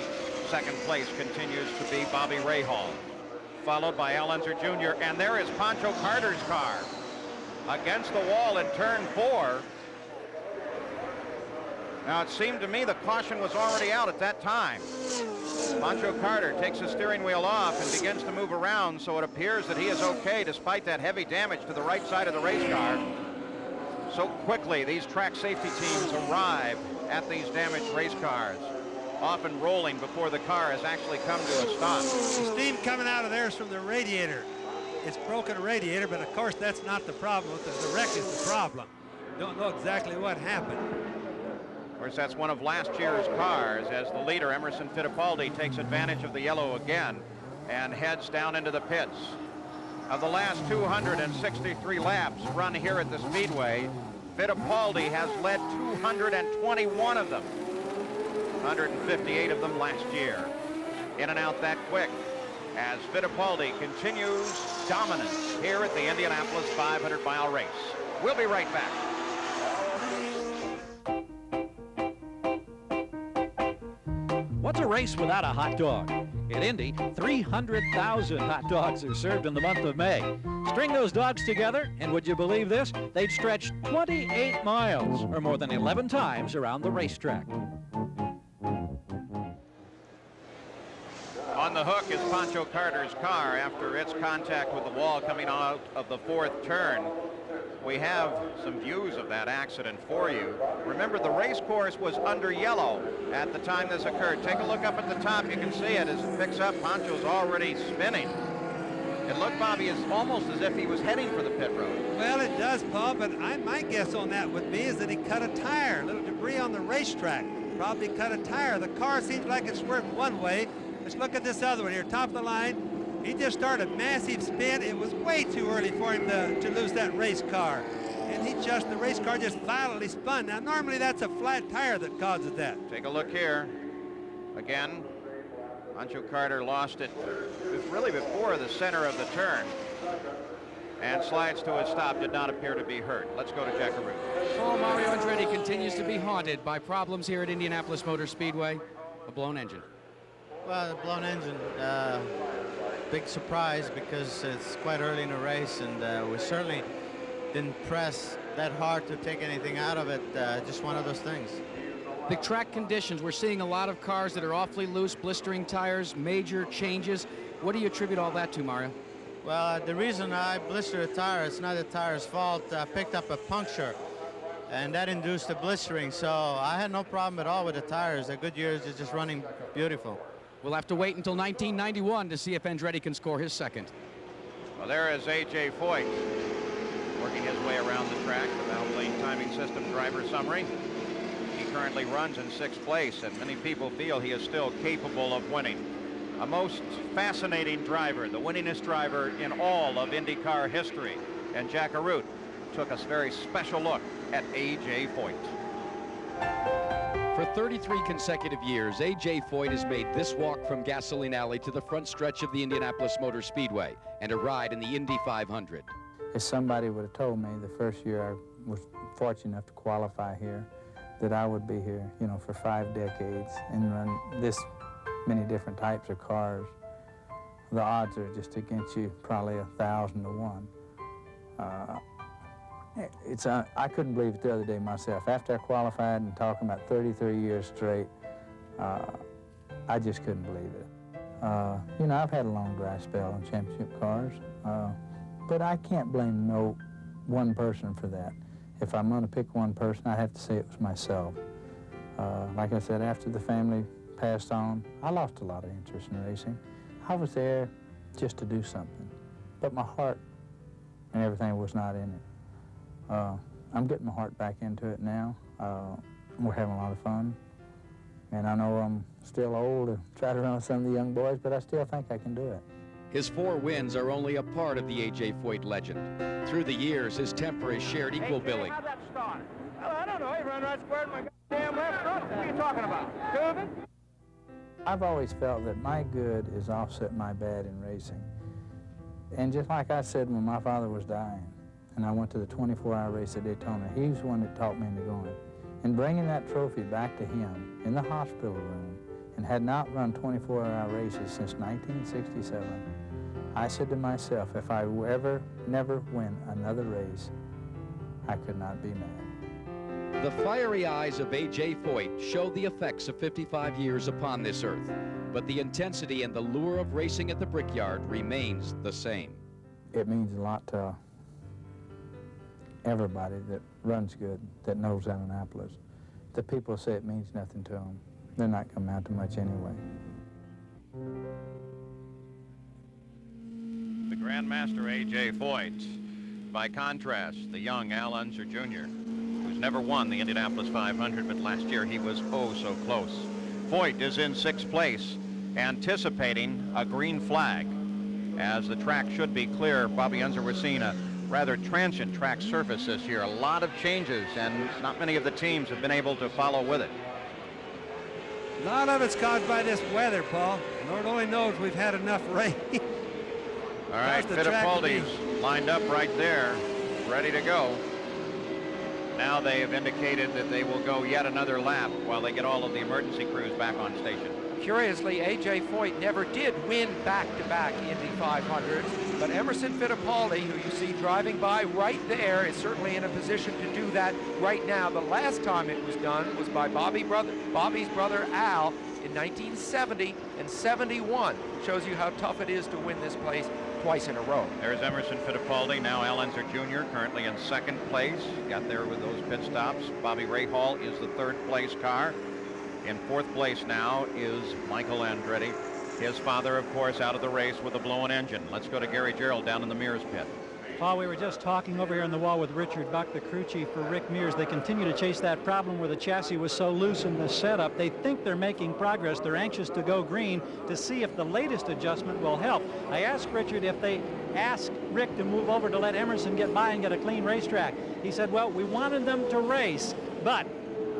Second place continues to be Bobby Rahal, followed by Al Unser Jr. And there is Pancho Carter's car against the wall in turn 4. Now, it seemed to me the caution was already out at that time. Pancho Carter takes the steering wheel off and begins to move around, so it appears that he is okay despite that heavy damage to the right side of the race car. So quickly, these track safety teams arrive at these damaged race cars, often rolling before the car has actually come to a stop. The steam coming out of there is from the radiator. It's broken radiator, but of course that's not the problem. The wreck is the problem. Don't know exactly what happened. Of course, that's one of last year's cars as the leader, Emerson Fittipaldi, takes advantage of the yellow again and heads down into the pits. Of the last 263 laps run here at the Speedway, Fittipaldi has led 221 of them. 158 of them last year. In and out that quick as Fittipaldi continues dominance here at the Indianapolis 500-mile race. We'll be right back. What's a race without a hot dog? At Indy, 300,000 hot dogs are served in the month of May. String those dogs together, and would you believe this? They'd stretch 28 miles, or more than 11 times around the racetrack. the hook is Pancho Carter's car after its contact with the wall coming out of the fourth turn. We have some views of that accident for you. Remember, the race course was under yellow at the time this occurred. Take a look up at the top. You can see it as it picks up. Pancho's already spinning. It looked, Bobby, is almost as if he was heading for the pit road. Well, it does, Paul, but my guess on that would be is that he cut a tire. A little debris on the racetrack. Probably cut a tire. The car seems like it swerved one way. Let's look at this other one here, top of the line. He just started a massive spin. It was way too early for him to lose that race car. And the race car just violently spun. Now, normally that's a flat tire that causes that. Take a look here. Again, Pancho Carter lost it really before the center of the turn. And slides to a stop, did not appear to be hurt. Let's go to Jack Harroun. Oh, Mario Andretti continues to be haunted by problems here at Indianapolis Motor Speedway. A blown engine. Well, the blown engine, big surprise because it's quite early in the race, and we certainly didn't press that hard to take anything out of it. Just one of those things. The track conditions, we're seeing a lot of cars that are awfully loose, blistering tires, major changes. What do you attribute all that to, Mario? Well, the reason I blistered a tire, it's not the tire's fault. I picked up a puncture, and that induced the blistering. So I had no problem at all with the tires. The Goodyears is just running beautiful. We'll have to wait until 1991 to see if Andretti can score his second. Well, there is A.J. Foyt working his way around the track. The Valvoline Timing System driver summary. He currently runs in 6th place, and many people feel he is still capable of winning. A most fascinating driver, the winningest driver in all of IndyCar history. And Jack Harroun took a very special look at A.J. Foyt. For 33 consecutive years, A.J. Foyt has made this walk from Gasoline Alley to the front stretch of the Indianapolis Motor Speedway and a ride in the Indy 500. If somebody would have told me the first year I was fortunate enough to qualify here, that I would be here, you know, for 5 decades and run this many different types of cars, the odds are just against you probably 1,000 to 1. I couldn't believe it the other day myself. After I qualified and talking about 33 years straight, I just couldn't believe it. You know, I've had a long dry spell on championship cars, but I can't blame no one person for that. If I'm going to pick one person, I have to say it was myself. Like I said, after the family passed on, I lost a lot of interest in racing. I was there just to do something, but my heart and everything was not in it. I'm getting my heart back into it now. We're having a lot of fun, and I know I'm still old to try to run with some of the young boys, but I still think I can do it. His 4 wins are only a part of the A.J. Foyt legend. Through the years, his temper has shared equal billing. How'd that start? Well, I don't know. He ran right square in my goddamn left front. What are you talking about? Sullivan? I've always felt that my good is offset my bad in racing. And just like I said when my father was dying, and I went to the 24-hour race at Daytona, he was the one that taught me into going. And bringing that trophy back to him in the hospital room, and had not run 24-hour races since 1967, I said to myself, if I ever never win another race, I could not be mad. The fiery eyes of A.J. Foyt show the effects of 55 years upon this earth, but the intensity and the lure of racing at the Brickyard remains the same. It means a lot to everybody that runs good, that knows Indianapolis. The people say it means nothing to them. They're not coming out to much anyway. The Grandmaster A.J. Foyt. By contrast, the young Al Unser Jr., who's never won the Indianapolis 500, but last year he was oh so close. Foyt is in 6th place, anticipating a green flag. As the track should be clear, Bobby Unser, we're seeing a rather transient track surface this year. A lot of changes, and not many of the teams have been able to follow with it. A lot of it's caused by this weather, Paul. Lord only knows we've had enough rain. All right, Fittipaldi's lined up right there, ready to go. Now they have indicated that they will go yet another lap while they get all of the emergency crews back on station. Curiously, A.J. Foyt never did win back-to-back Indy 500s. But Emerson Fittipaldi, who you see driving by right there, is certainly in a position to do that right now. The last time it was done was by Bobby's brother Al in 1970 and 71. Shows you how tough it is to win this place twice in a row. There's Emerson Fittipaldi, now Al Unser Jr., currently in second place. Got there with those pit stops. Bobby Rahal is the third place car. In fourth place now is Michael Andretti. His father, of course, out of the race with a blown engine. Let's go to Gary Gerald down in the Mears pit. Paul, we were just talking over here on the wall with Richard Buck, the crew chief for Rick Mears. They continue to chase that problem where the chassis was so loose in the setup. They think they're making progress. They're anxious to go green to see if the latest adjustment will help. I asked Richard if they asked Rick to move over to let Emerson get by and get a clean racetrack. He said, well, we wanted them to race, but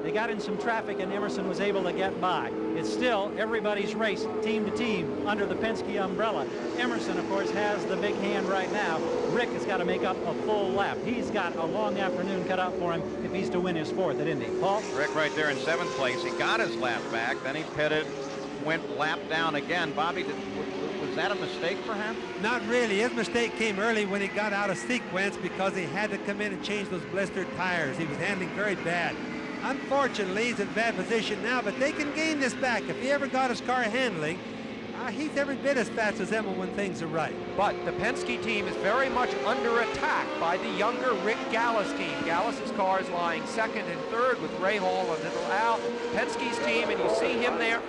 they got in some traffic and Emerson was able to get by. It's still everybody's race, team to team, under the Penske umbrella. Emerson, of course, has the big hand right now. Rick has got to make up a full lap. He's got a long afternoon cut out for him if he's to win his fourth at Indy. Paul? Rick right there in seventh place. He got his lap back, then he pitted, went lap down again. Bobby, was that a mistake perhaps? Not really. His mistake came early when he got out of sequence because he had to come in and change those blistered tires. He was handling very bad. Unfortunately, he's in bad position now, but they can gain this back. If he ever got his car handling, he's every bit as fast as Emma when things are right. But the Penske team is very much under attack by the younger Rick Gallis team. Gallis's car is lying second and third with Rahal and Little Al. Penske's team, and you see him there,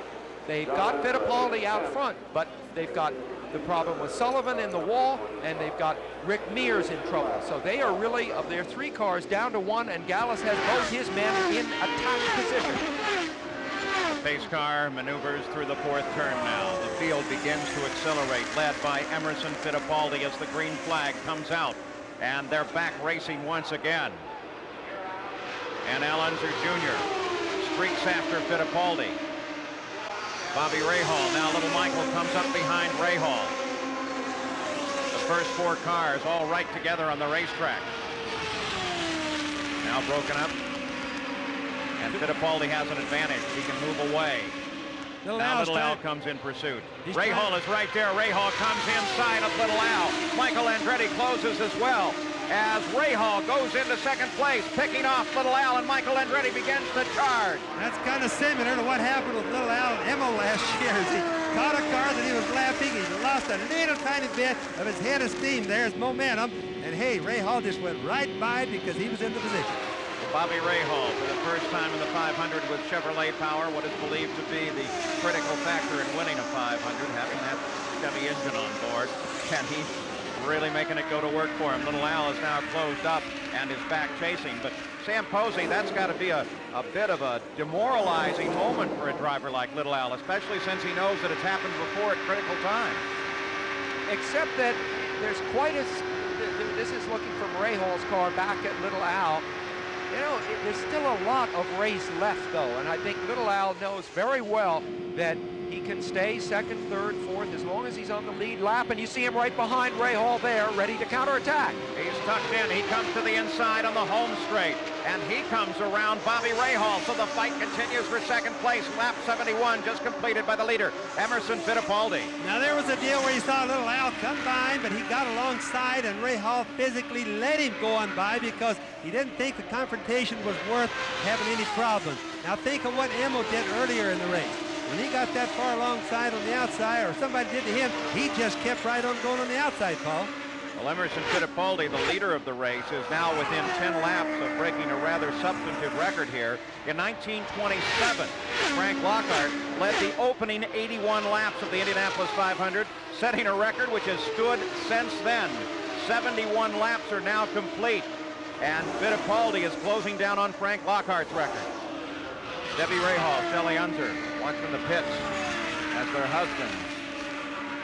they've got Fittipaldi out front, but they've got the problem with Sullivan in the wall, and they've got Rick Mears in trouble. So they are really, of their three cars, down to one, and Gallis has both his men in attack position. The pace car maneuvers through the fourth turn now. The field begins to accelerate, led by Emerson Fittipaldi as the green flag comes out. And they're back racing once again. And Al Unser Jr. streaks after Fittipaldi. Bobby Rahal, now little Michael comes up behind Rahal. The first four cars all right together on the racetrack. Now broken up. And Fittipaldi has an advantage. He can move away. Now Little Al comes in pursuit. Rahal is right there. Rahal comes inside of Little Al. Michael Andretti closes as well as Rahal goes into second place, picking off Little Al, and Michael Andretti begins to charge. That's kind of similar to what happened with Little Al and Emma last year. He caught a car that he was lapping. He lost a little tiny bit of his head of steam there, his momentum, and hey, Rahal just went right by because he was in the position. Bobby Rahal, for the first time in the 500 with Chevrolet power, what is believed to be the critical factor in winning a 500, having that Chevy engine on board, and he's really making it go to work for him. Little Al is now closed up and is back chasing, but Sam Posey, that's got to be a bit of a demoralizing moment for a driver like Little Al, especially since he knows that it's happened before at critical times. Except that there's quite a... This is looking from Rahal's car back at Little Al. You know, there's still a lot of race left, though, and I think Little Al knows very well that he can stay second, third, fourth, as long as he's on the lead lap, and you see him right behind Rahal there, ready to counterattack. He's tucked in. He comes to the inside on the home straight, and he comes around Bobby Rahal, so the fight continues for second place. Lap 71 just completed by the leader, Emerson Fittipaldi. Now, there was a deal where he saw Little Al come by, but he got alongside, and Rahal physically let him go on by because he didn't think the confrontation was worth having any problems. Now, think of what Emmo did earlier in the race. When he got that far alongside on the outside, or somebody did to him, he just kept right on going on the outside, Paul. Well, Emerson Fittipaldi, the leader of the race, is now within 10 laps of breaking a rather substantive record here. In 1927, Frank Lockhart led the opening 81 laps of the Indianapolis 500, setting a record which has stood since then. 71 laps are now complete, and Fittipaldi is closing down on Frank Lockhart's record. Debbie Rahal, Shelley Unser, watching the pits as their husbands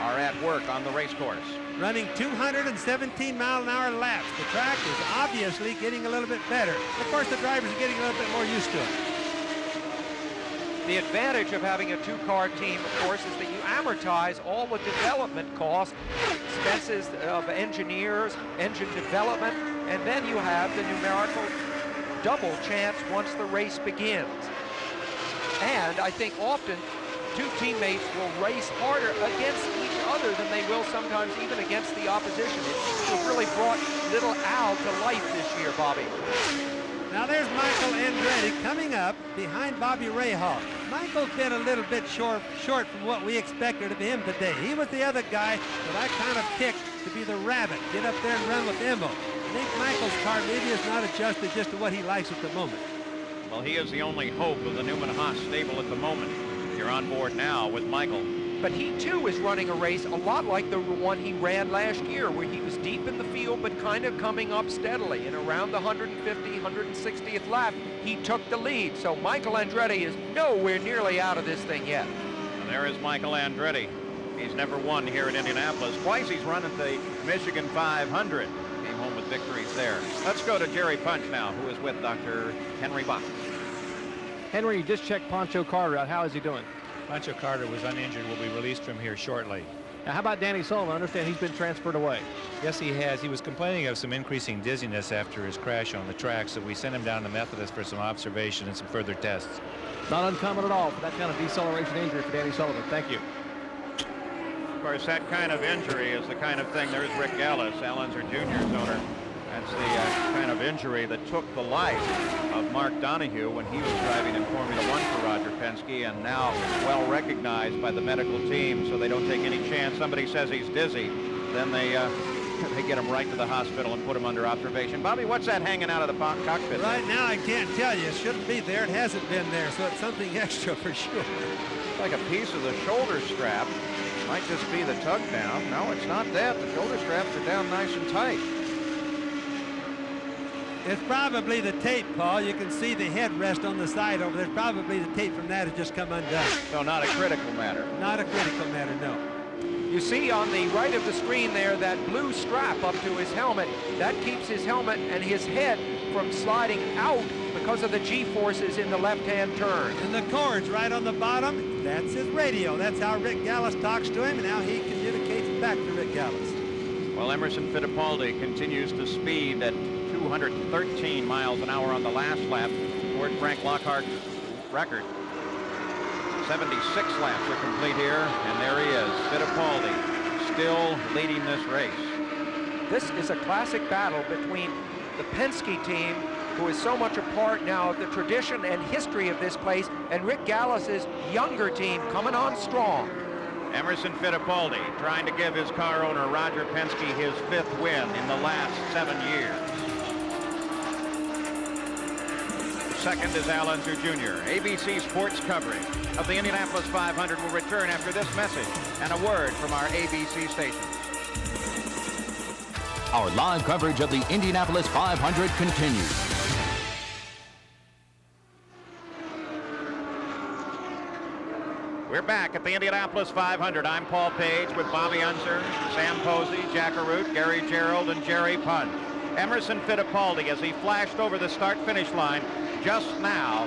are at work on the race course. Running 217-mile-an-hour laps. The track is obviously getting a little bit better. Of course, the drivers are getting a little bit more used to it. The advantage of having a two-car team, of course, is that you amortize all the development costs, expenses of engineers, engine development, and then you have the numerical double chance once the race begins. And I think often two teammates will race harder against each other than they will sometimes even against the opposition. It's really brought little Al to life this year, Bobby. Now there's Michael Andretti coming up behind Bobby Rahal. Michael's been a little bit short from what we expected of him today. He was the other guy that I kind of picked to be the rabbit, get up there and run with Emmo. I think Michael's car maybe is not adjusted just to what he likes at the moment. Well, he is the only hope of the Newman Haas stable at the moment. You're on board now with Michael. But he too is running a race a lot like the one he ran last year, where he was deep in the field but kind of coming up steadily. And around the 150, 160th lap, he took the lead. So Michael Andretti is nowhere nearly out of this thing yet. And there is Michael Andretti. He's never won here in Indianapolis. Twice he's run at the Michigan 500. Came home with victories there. Let's go to Jerry Punch now, who is with Dr. Henry Bach. Henry, you just checked Pancho Carter out. How is he doing? Pancho Carter was uninjured, will be released from here shortly. Now, how about Danny Sullivan? I understand he's been transferred away. Yes, he has. He was complaining of some increasing dizziness after his crash on the track, so we sent him down to Methodist for some observation and some further tests. Not uncommon at all for that kind of deceleration injury for Danny Sullivan. Thank you. Of course, that kind of injury is the kind of thing. There's Rick Gallis, Al Unser Jr.'s owner. That's the kind of injury that took the life of Mark Donohue when he was driving in Formula One for Roger Penske, and now well recognized by the medical team, so they don't take any chance. Somebody says he's dizzy, then they get him right to the hospital and put him under observation. Bobby, what's that hanging out of the cockpit? Right now, I can't tell you. It shouldn't be there. It hasn't been there, so it's something extra for sure. It's like a piece of the shoulder strap. Might just be the tug down. No, it's not that. The shoulder straps are down nice and tight. It's probably the tape, Paul. You can see the headrest on the side over there. Probably the tape from that has just come undone. So not a critical matter. Not a critical matter, no. You see on the right of the screen there that blue strap up to his helmet. That keeps his helmet and his head from sliding out because of the G-forces in the left-hand turn. And the cords right on the bottom, that's his radio. That's how Rick Gallis talks to him, and how he communicates back to Rick Gallis. Well, Emerson Fittipaldi continues to speed at 213 miles an hour on the last lap toward Frank Lockhart's record. 76 laps are complete here, and there he is, Fittipaldi, still leading this race. This is a classic battle between the Penske team, who is so much a part now of the tradition and history of this place, and Rick Gallis's younger team coming on strong. Emerson Fittipaldi trying to give his car owner Roger Penske his 5th win in the last 7 years. Second is Al Unser Jr. ABC Sports coverage of the Indianapolis 500 will return after this message and a word from our ABC stations. Our live coverage of the Indianapolis 500 continues. We're back at the Indianapolis 500. I'm Paul Page with Bobby Unser, Sam Posey, Jack Arute, Gary Gerald, and Jerry Punch. Emerson Fittipaldi, as he flashed over the start-finish line just now,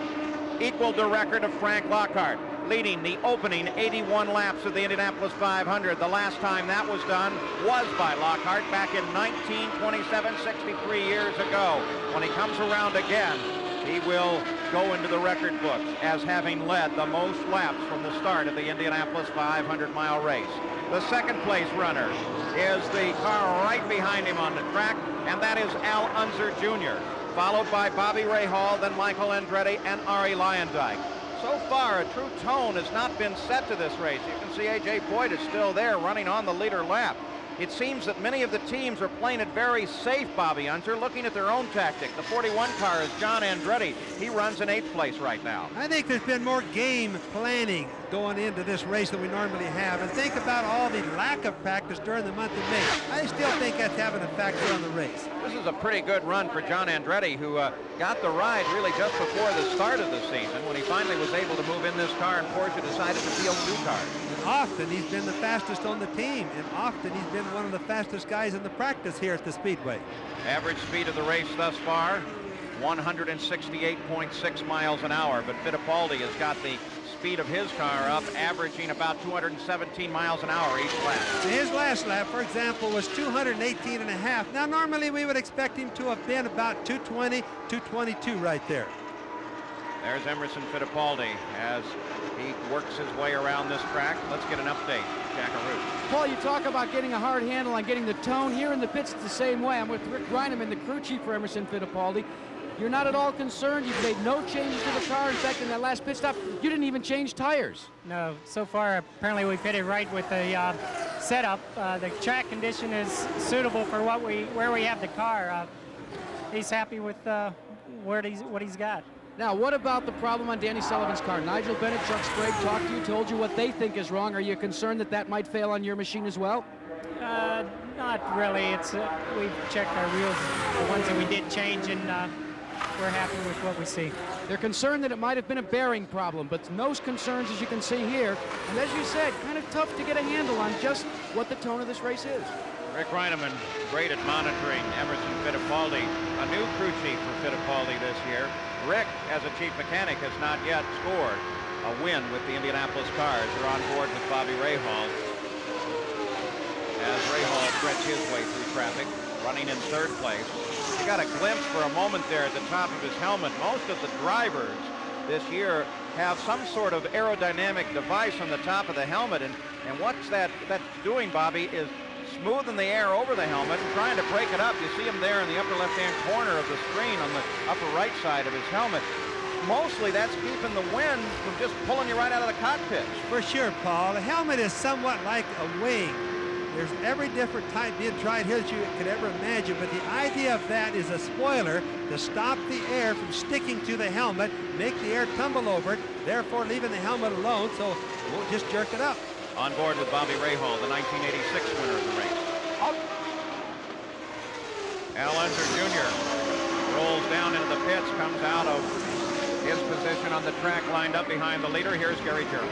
equaled the record of Frank Lockhart, leading the opening 81 laps of the Indianapolis 500. The last time that was done was by Lockhart back in 1927, 63 years ago. When he comes around again, he will go into the record books as having led the most laps from the start of the Indianapolis 500-mile race. The second place runner is the car right behind him on the track, and that is Al Unser Jr., followed by Bobby Rahal, then Michael Andretti, and Arie Luyendyk. So far, a true tone has not been set to this race. You can see A.J. Boyd is still there running on the leader lap. It seems that many of the teams are playing it very safe, Bobby Unser, looking at their own tactic. The 41 car is John Andretti. He runs in 8th place right now. I think there's been more game planning going into this race than we normally have. And think about all the lack of practice during the month of May. I still think that's having a factor on the race. This is a pretty good run for John Andretti, who got the ride really just before the start of the season when he finally was able to move in this car and Porsche decided to field 2 cars. And often he's been the fastest on the team, and often he's been one of the fastest guys in the practice here at the Speedway. Average speed of the race thus far, 168.6 miles an hour, but Fittipaldi has got the speed of his car up, averaging about 217 miles an hour each lap. His last lap, for example, was 218 and a half. Now, normally we would expect him to have been about 220, 222 right there. There's Emerson Fittipaldi as he works his way around this track. Let's get an update. Jack Arute. Paul, you talk about getting a hard handle on getting the tone. Here in the pits, it's the same way. I'm with Rick Reineman, the crew chief for Emerson Fittipaldi. You're not at all concerned. You've made no changes to the car. In fact, in that last pit stop, you didn't even change tires. No, so far, apparently we pitted right with the setup. The track condition is suitable for where we have the car. He's happy with what he's got. Now, what about the problem on Danny Sullivan's car? Nigel Bennett, Chuck Sprague talked to you, told you what they think is wrong. Are you concerned that that might fail on your machine as well? Not really. It's we've checked our wheels, the ones that we did change, and we're happy with what we see. They're concerned that it might have been a bearing problem, but no concerns, as you can see here. And as you said, kind of tough to get a handle on just what the tone of this race is. Rick Reineman, great at monitoring Emerson Fittipaldi, a new crew chief for Fittipaldi this year. Rick, as a chief mechanic, has not yet scored a win with the Indianapolis cars. They're on board with Bobby Rahal as Rahal threads his way through traffic, running in third place. You got a glimpse for a moment there at the top of his helmet. Most of the drivers this year have some sort of aerodynamic device on the top of the helmet, and what's that's doing, Bobby, is smoothing the air over the helmet and trying to break it up. You see him there in the upper left-hand corner of the screen on the upper right side of his helmet. Mostly that's keeping the wind from just pulling you right out of the cockpit. For sure, Paul. The helmet is somewhat like a wing. There's every different type being tried here that you could ever imagine, but the idea of that is a spoiler to stop the air from sticking to the helmet, make the air tumble over it, therefore leaving the helmet alone so it won't just jerk it up. On board with Bobby Rahal, the 1986 winner of the race. Al Unser Jr. rolls down into the pits, comes out of his position on the track, lined up behind the leader. Here's Gary Jarrett.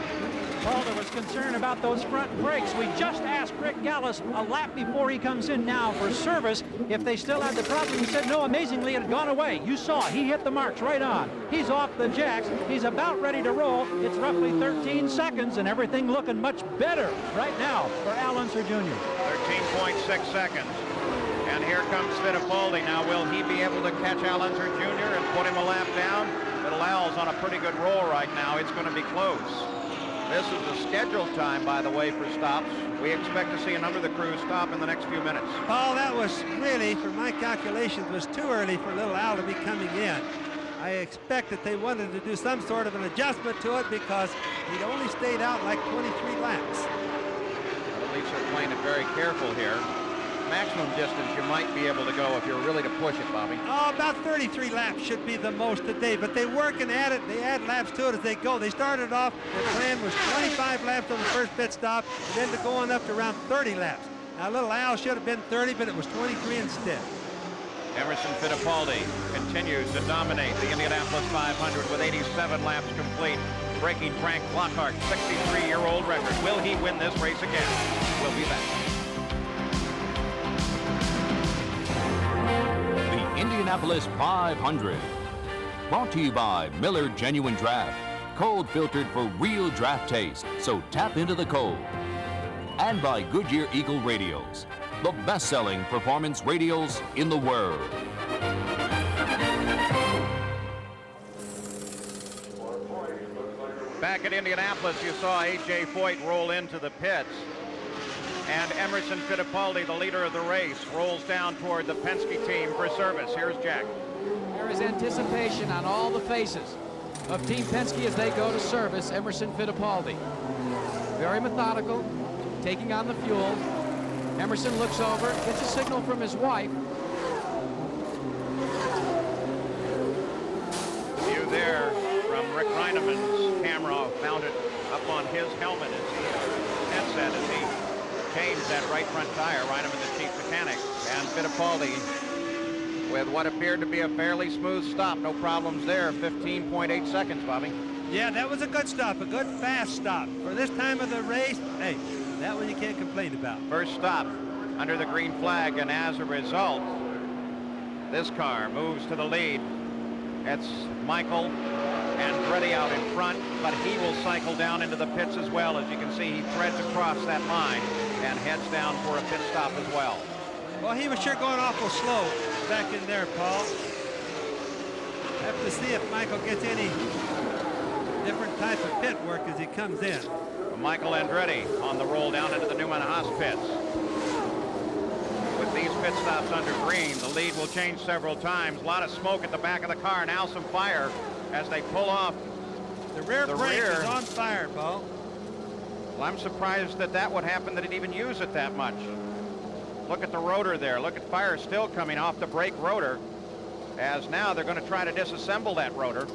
Paul, there was concern about those front brakes. We just asked Rick Gallus a lap before he comes in now for service if they still had the problem. He said no, amazingly it had gone away. You saw he hit the marks right on. He's off the jacks. He's about ready to roll. It's roughly 13 seconds and everything looking much better right now for Al Unser Jr. 13.6 seconds. And here comes Fittipaldi. Now, will he be able to catch Al Unser Jr. and put him a lap down? Little Al's on a pretty good roll right now. It's going to be close. This is a scheduled time, by the way, for stops. We expect to see a number of the crews stop in the next few minutes. Paul, that was really, for my calculations, was too early for little Al to be coming in. I expect that they wanted to do some sort of an adjustment to it because he'd only stayed out like 23 laps. Well, at least they're playing it very careful here. Maximum distance you might be able to go if you're really to push it, Bobby. Oh, about 33 laps should be the most today, but they working at it. They add laps to it as they go. They started off, their plan was 25 laps on the first pit stop, and then to go on up to around 30 laps. Now, little Al should have been 30, but it was 23 instead. Emerson Fittipaldi continues to dominate the Indianapolis 500 with 87 laps complete, breaking Frank Lockhart's 63-year-old record. Will he win this race again? We'll be back. Indianapolis 500. Brought to you by Miller Genuine Draft. Cold filtered for real draft taste, so tap into the cold. And by Goodyear Eagle Radios, the best-selling performance radios in the world. Back at Indianapolis, you saw A.J. Foyt roll into the pits. And Emerson Fittipaldi, the leader of the race, rolls down toward the Penske team for service. Here's Jack. There is anticipation on all the faces of Team Penske as they go to service Emerson Fittipaldi. Very methodical, taking on the fuel. Emerson looks over, gets a signal from his wife. View there from Rick Reinemann's camera mounted up on his helmet as he headset as he changed that right front tire. Reinemann, the chief mechanic, and Fittipaldi with what appeared to be a fairly smooth stop. No problems there. 15.8 seconds, Bobby. Yeah, that was a good stop, a good fast stop. For this time of the race, hey, that one you can't complain about. First stop under the green flag, and as a result, this car moves to the lead. It's Michael Andretti out in front, but he will cycle down into the pits as well. As you can see, he threads across that line and heads down for a pit stop as well. Well, he was sure going awful slow back in there, Paul. Have to see if Michael gets any different type of pit work as he comes in. Michael Andretti on the roll down into the Newman Haas pits. With these pit stops under green, the lead will change several times. A lot of smoke at the back of the car. Now some fire as they pull off. The rear brake is on fire, Bo. Well, I'm surprised that that would happen, that he'd even use it that much. Look at the rotor there. Look at fire still coming off the brake rotor, as now they're going to try to disassemble that rotor.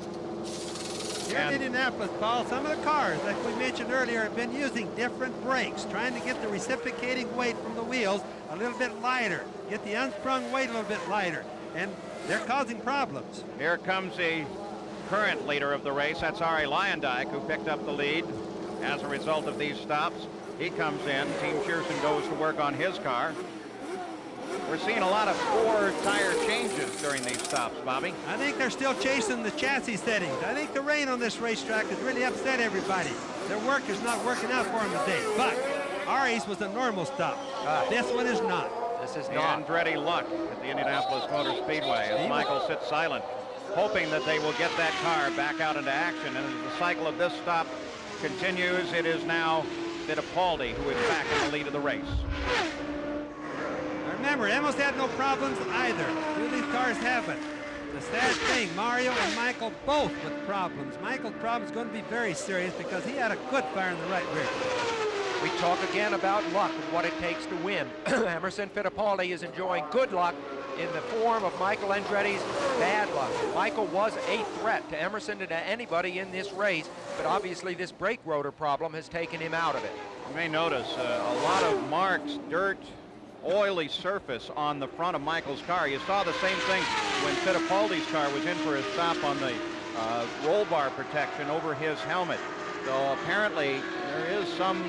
Here in Indianapolis, Paul, some of the cars, like we mentioned earlier, have been using different brakes, trying to get the reciprocating weight from the wheels a little bit lighter, get the unsprung weight a little bit lighter, and they're causing problems. Here comes the current leader of the race. That's Arie Luyendyk, who picked up the lead as a result of these stops. He comes in. Team Shearson goes to work on his car. We're seeing a lot of 4 tire changes during these stops, Bobby. I think they're still chasing the chassis settings. I think the rain on this racetrack has really upset everybody. Their work is not working out for them today. But Arie's was a normal stop. This one is not. This is not. Andretti luck at the Indianapolis Motor Speedway as Michael sits silent, hoping that they will get that car back out into action. And as the cycle of this stop continues, it is now Fittipaldi who is back in the lead of the race. Remember, Emos had no problems either. 2 of these cars haven't. The sad thing, Mario and Michael both with problems. Michael's problem is going to be very serious because he had a good fire in the right rear. We talk again about luck and what it takes to win. Emerson Fittipaldi is enjoying good luck in the form of Michael Andretti's bad luck. Michael was a threat to Emerson and to anybody in this race, but obviously this brake rotor problem has taken him out of it. You may notice a lot of marks, dirt, oily surface on the front of Michael's car. You saw the same thing when Fittipaldi's car was in for a stop on the roll bar protection over his helmet. So apparently there is some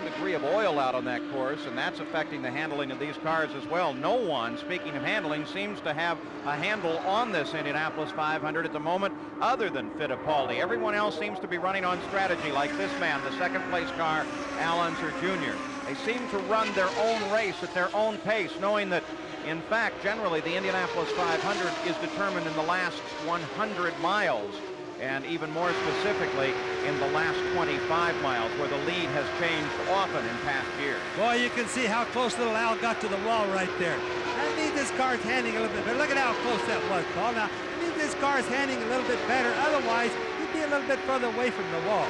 degree of oil out on that course, and that's affecting the handling of these cars as well. No one, speaking of handling, seems to have a handle on this Indianapolis 500 at the moment other than Fittipaldi. Everyone else seems to be running on strategy, like this man, the second place car, Al Unser Jr. They seem to run their own race at their own pace, knowing that, in fact, generally the Indianapolis 500 is determined in the last 100 miles, and even more specifically in the last 25 miles, where the lead has changed often in past years. Boy, you can see how close little Al got to the wall right there. That means this car's handling a little bit better. Look at how close that was, Paul. Now, that means this car's handling a little bit better. Otherwise, he'd be a little bit further away from the wall.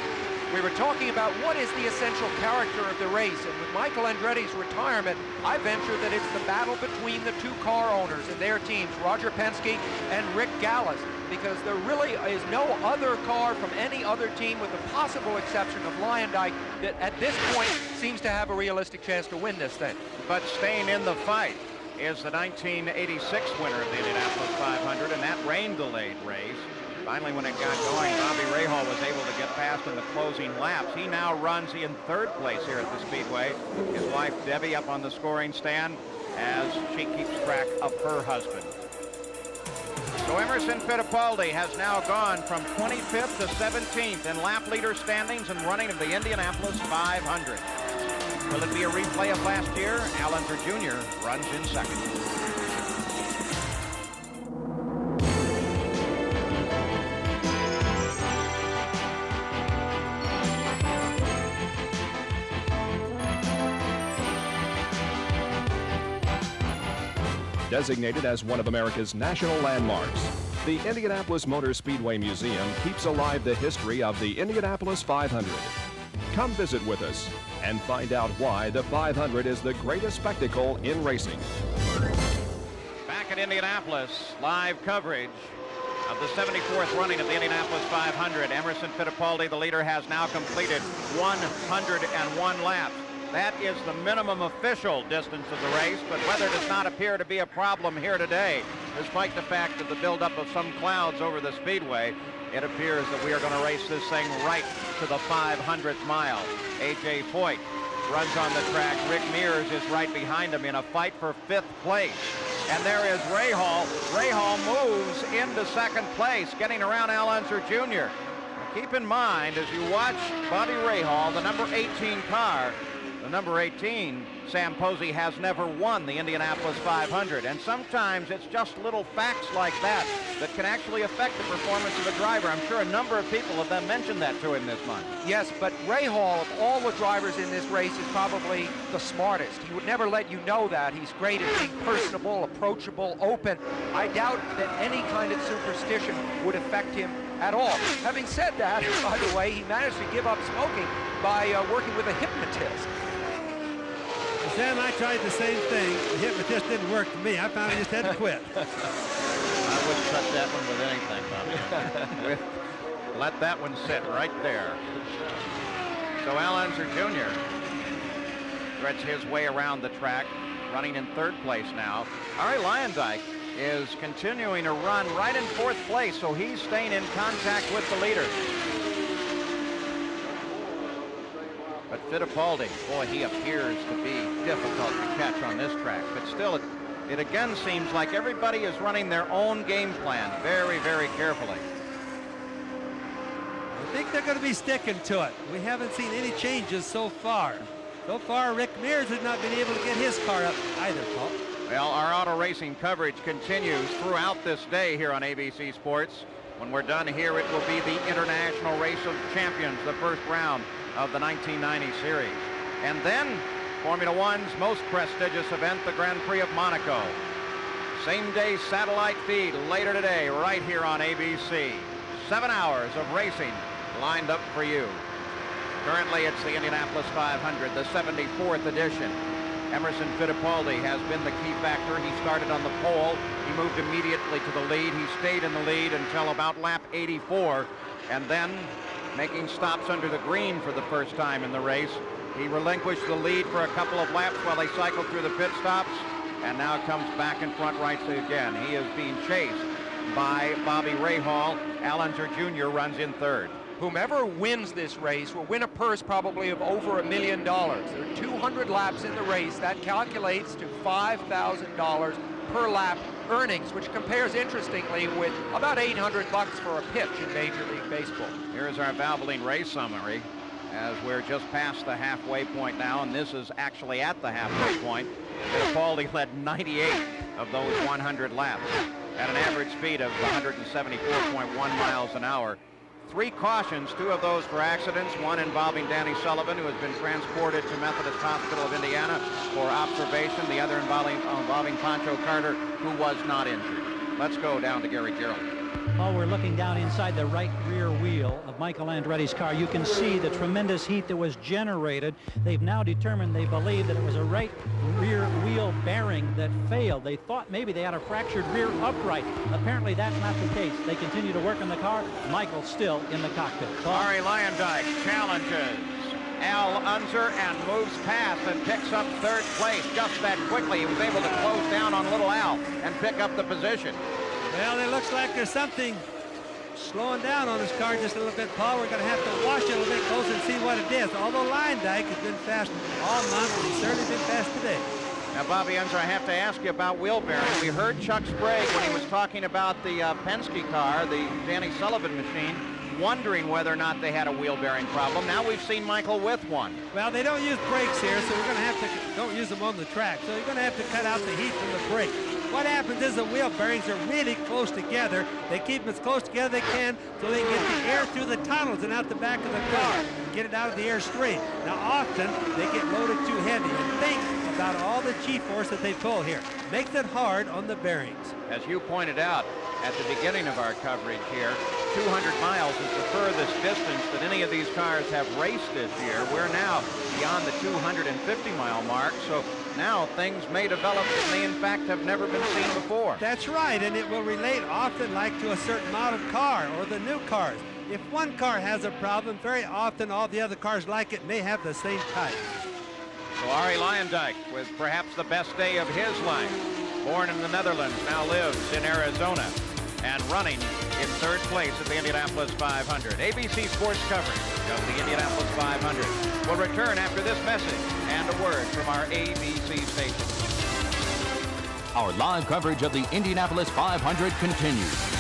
We were talking about what is the essential character of the race, and with Michael Andretti's retirement, I venture that it's the battle between the 2 car owners and their teams, Roger Penske and Rick Gallis, because there really is no other car from any other team, with the possible exception of Luyendyk, that at this point seems to have a realistic chance to win this thing. But staying in the fight is the 1986 winner of the Indianapolis 500, and that rain-delayed race. Finally, when it got going, Bobby Rahal was able to get past in the closing laps. He now runs in 3rd place here at the Speedway. His wife, Debbie, up on the scoring stand as she keeps track of her husband. So Emerson Fittipaldi has now gone from 25th to 17th in lap leader standings and running of the Indianapolis 500. Will it be a replay of last year? Al Unser Jr. runs in 2nd. Designated as one of America's national landmarks, the Indianapolis Motor Speedway Museum keeps alive the history of the Indianapolis 500. Come visit with us and find out why the 500 is the greatest spectacle in racing. Back at Indianapolis, live coverage of the 74th running of the Indianapolis 500. Emerson Fittipaldi, the leader, has now completed 101 laps. That is the minimum official distance of the race, but weather does not appear to be a problem here today. Despite the fact of the buildup of some clouds over the speedway, it appears that we are going to race this thing right to the 500th mile. A.J. Foyt runs on the track. Rick Mears is right behind him in a fight for 5th place. And there is Rahal. Rahal moves into 2nd place, getting around Al Unser Jr. Now, keep in mind, as you watch Bobby Rahal, the number 18 car, The number 18, Sam Posey, has never won the Indianapolis 500, and sometimes it's just little facts like that that can actually affect the performance of the driver. I'm sure a number of people have then mentioned that to him this month. Yes, but Ray Hall, of all the drivers in this race, is probably the smartest. He would never let you know that. He's great at being personable, approachable, open. I doubt that any kind of superstition would affect him at all. Having said that, by the way, he managed to give up smoking by working with a hypnotist. Sam, I tried the same thing. The hypnotist didn't work for me. I found I just had to quit. I wouldn't touch that one with anything, Bobby. Let that one sit right there. So Al Unser Jr. threads his way around the track, running in third place now. Arie Luyendyk is continuing to run right in fourth place, so he's staying in contact with the leader. But Fittipaldi, boy, he appears to be difficult to catch on this track. But still, it again seems like everybody is running their own game plan very, very carefully. I think they're going to be sticking to it. We haven't seen any changes so far. So far, Rick Mears has not been able to get his car up either, Paul. Well, our auto racing coverage continues throughout this day here on ABC Sports. When we're done here, it will be the International Race of Champions, the first round of the 1990 series. And then Formula One's most prestigious event, the Grand Prix of Monaco. Same-day satellite feed later today right here on ABC. 7 hours of racing lined up for you. Currently, it's the Indianapolis 500, the 74th edition. Emerson Fittipaldi has been the key factor. He started on the pole. He moved immediately to the lead. He stayed in the lead until about lap 84, and then making stops under the green for the first time in the race. He relinquished the lead for a couple of laps while they cycled through the pit stops, and now comes back in front right again. He is being chased by Bobby Rahal. Al Unser Jr. runs in third. Whomever wins this race will win a purse probably of over $1 million. There are 200 laps in the race. That calculates to $5,000 per lap earnings, which compares interestingly with about $800 for a pitch in Major League Baseball. Here's our Valvoline race summary as we're just past the halfway point now, and this is actually at the halfway point. Fittipaldi led 98 of those 100 laps at an average speed of 174.1 miles an hour. 3 cautions, 2 of those for accidents, one involving Danny Sullivan, who has been transported to Methodist Hospital of Indiana for observation, the other involving Pancho Carter, who was not injured. Let's go down to Gary Gerald. While we're looking down inside the right rear wheel of Michael Andretti's car, you can see the tremendous heat that was generated. They've now determined, they believe, that it was a right rear wheel bearing that failed. They thought maybe they had a fractured rear upright. Apparently that's not the case. They continue to work on the car. Michael's still in the cockpit. Arie Luyendyk challenges Al Unser and moves past and picks up third place just that quickly. He was able to close down on little Al and pick up the position. Well, it looks like there's something slowing down on his car just a little bit, Paul. We're going to have to watch it a little bit closer and see what it is. Although Luyendyk has been fast all month, he's certainly been fast today. Now, Bobby Unser, I have to ask you about wheel bearing. We heard Chuck Sprague when he was talking about the Penske car, the Danny Sullivan machine, wondering whether or not they had a wheel bearing problem. Now we've seen Michael with one. Well, they don't use brakes here, so we're going to have to, don't use them on the track. So you're going to have to cut out the heat from the brake. What happens is the wheel bearings are really close together. They keep them as close together they can so they can get the air through the tunnels and out the back of the car and get it out of the air straight. Now, often they get loaded too heavy. And think about all the G-force that they pull here. Makes it hard on the bearings. As you pointed out at the beginning of our coverage here, 200 miles is the furthest distance that any of these cars have raced this year. We're now beyond the 250-mile mark, so now things may develop that may in fact have never been seen before. That's right, and it will relate often like to a certain model car or the new cars. If one car has a problem, very often all the other cars like it may have the same type. So Arie Luyendyk, with perhaps the best day of his life, born in the Netherlands, now lives in Arizona, and running in third place at the Indianapolis 500. ABC Sports coverage of the Indianapolis 500 will return after this message and a word from our ABC station. Our live coverage of the Indianapolis 500 continues.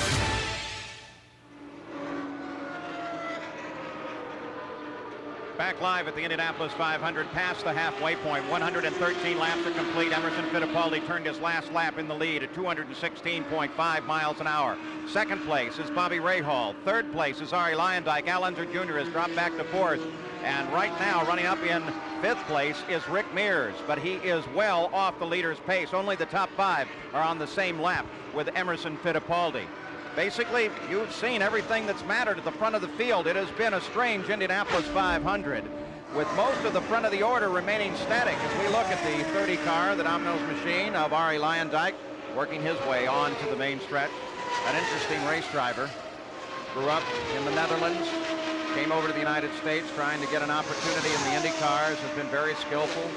Back live at the Indianapolis 500, past the halfway point. 113 laps are complete. Emerson Fittipaldi turned his last lap in the lead at 216.5 miles an hour. Second place is Bobby Rahal. Third place is Arie Luyendyk. Al Unser Jr. has dropped back to fourth. And right now, running up in fifth place is Rick Mears, but he is well off the leader's pace. Only the top five are on the same lap with Emerson Fittipaldi. Basically, you've seen everything that's mattered at the front of the field. It has been a strange Indianapolis 500, with most of the front of the order remaining static as we look at the 30 car, the Domino's machine of Arie Luyendyk, working his way on to the main stretch. An interesting race driver. Grew up in the Netherlands, came over to the United States trying to get an opportunity in the Indy cars, has been very skillful,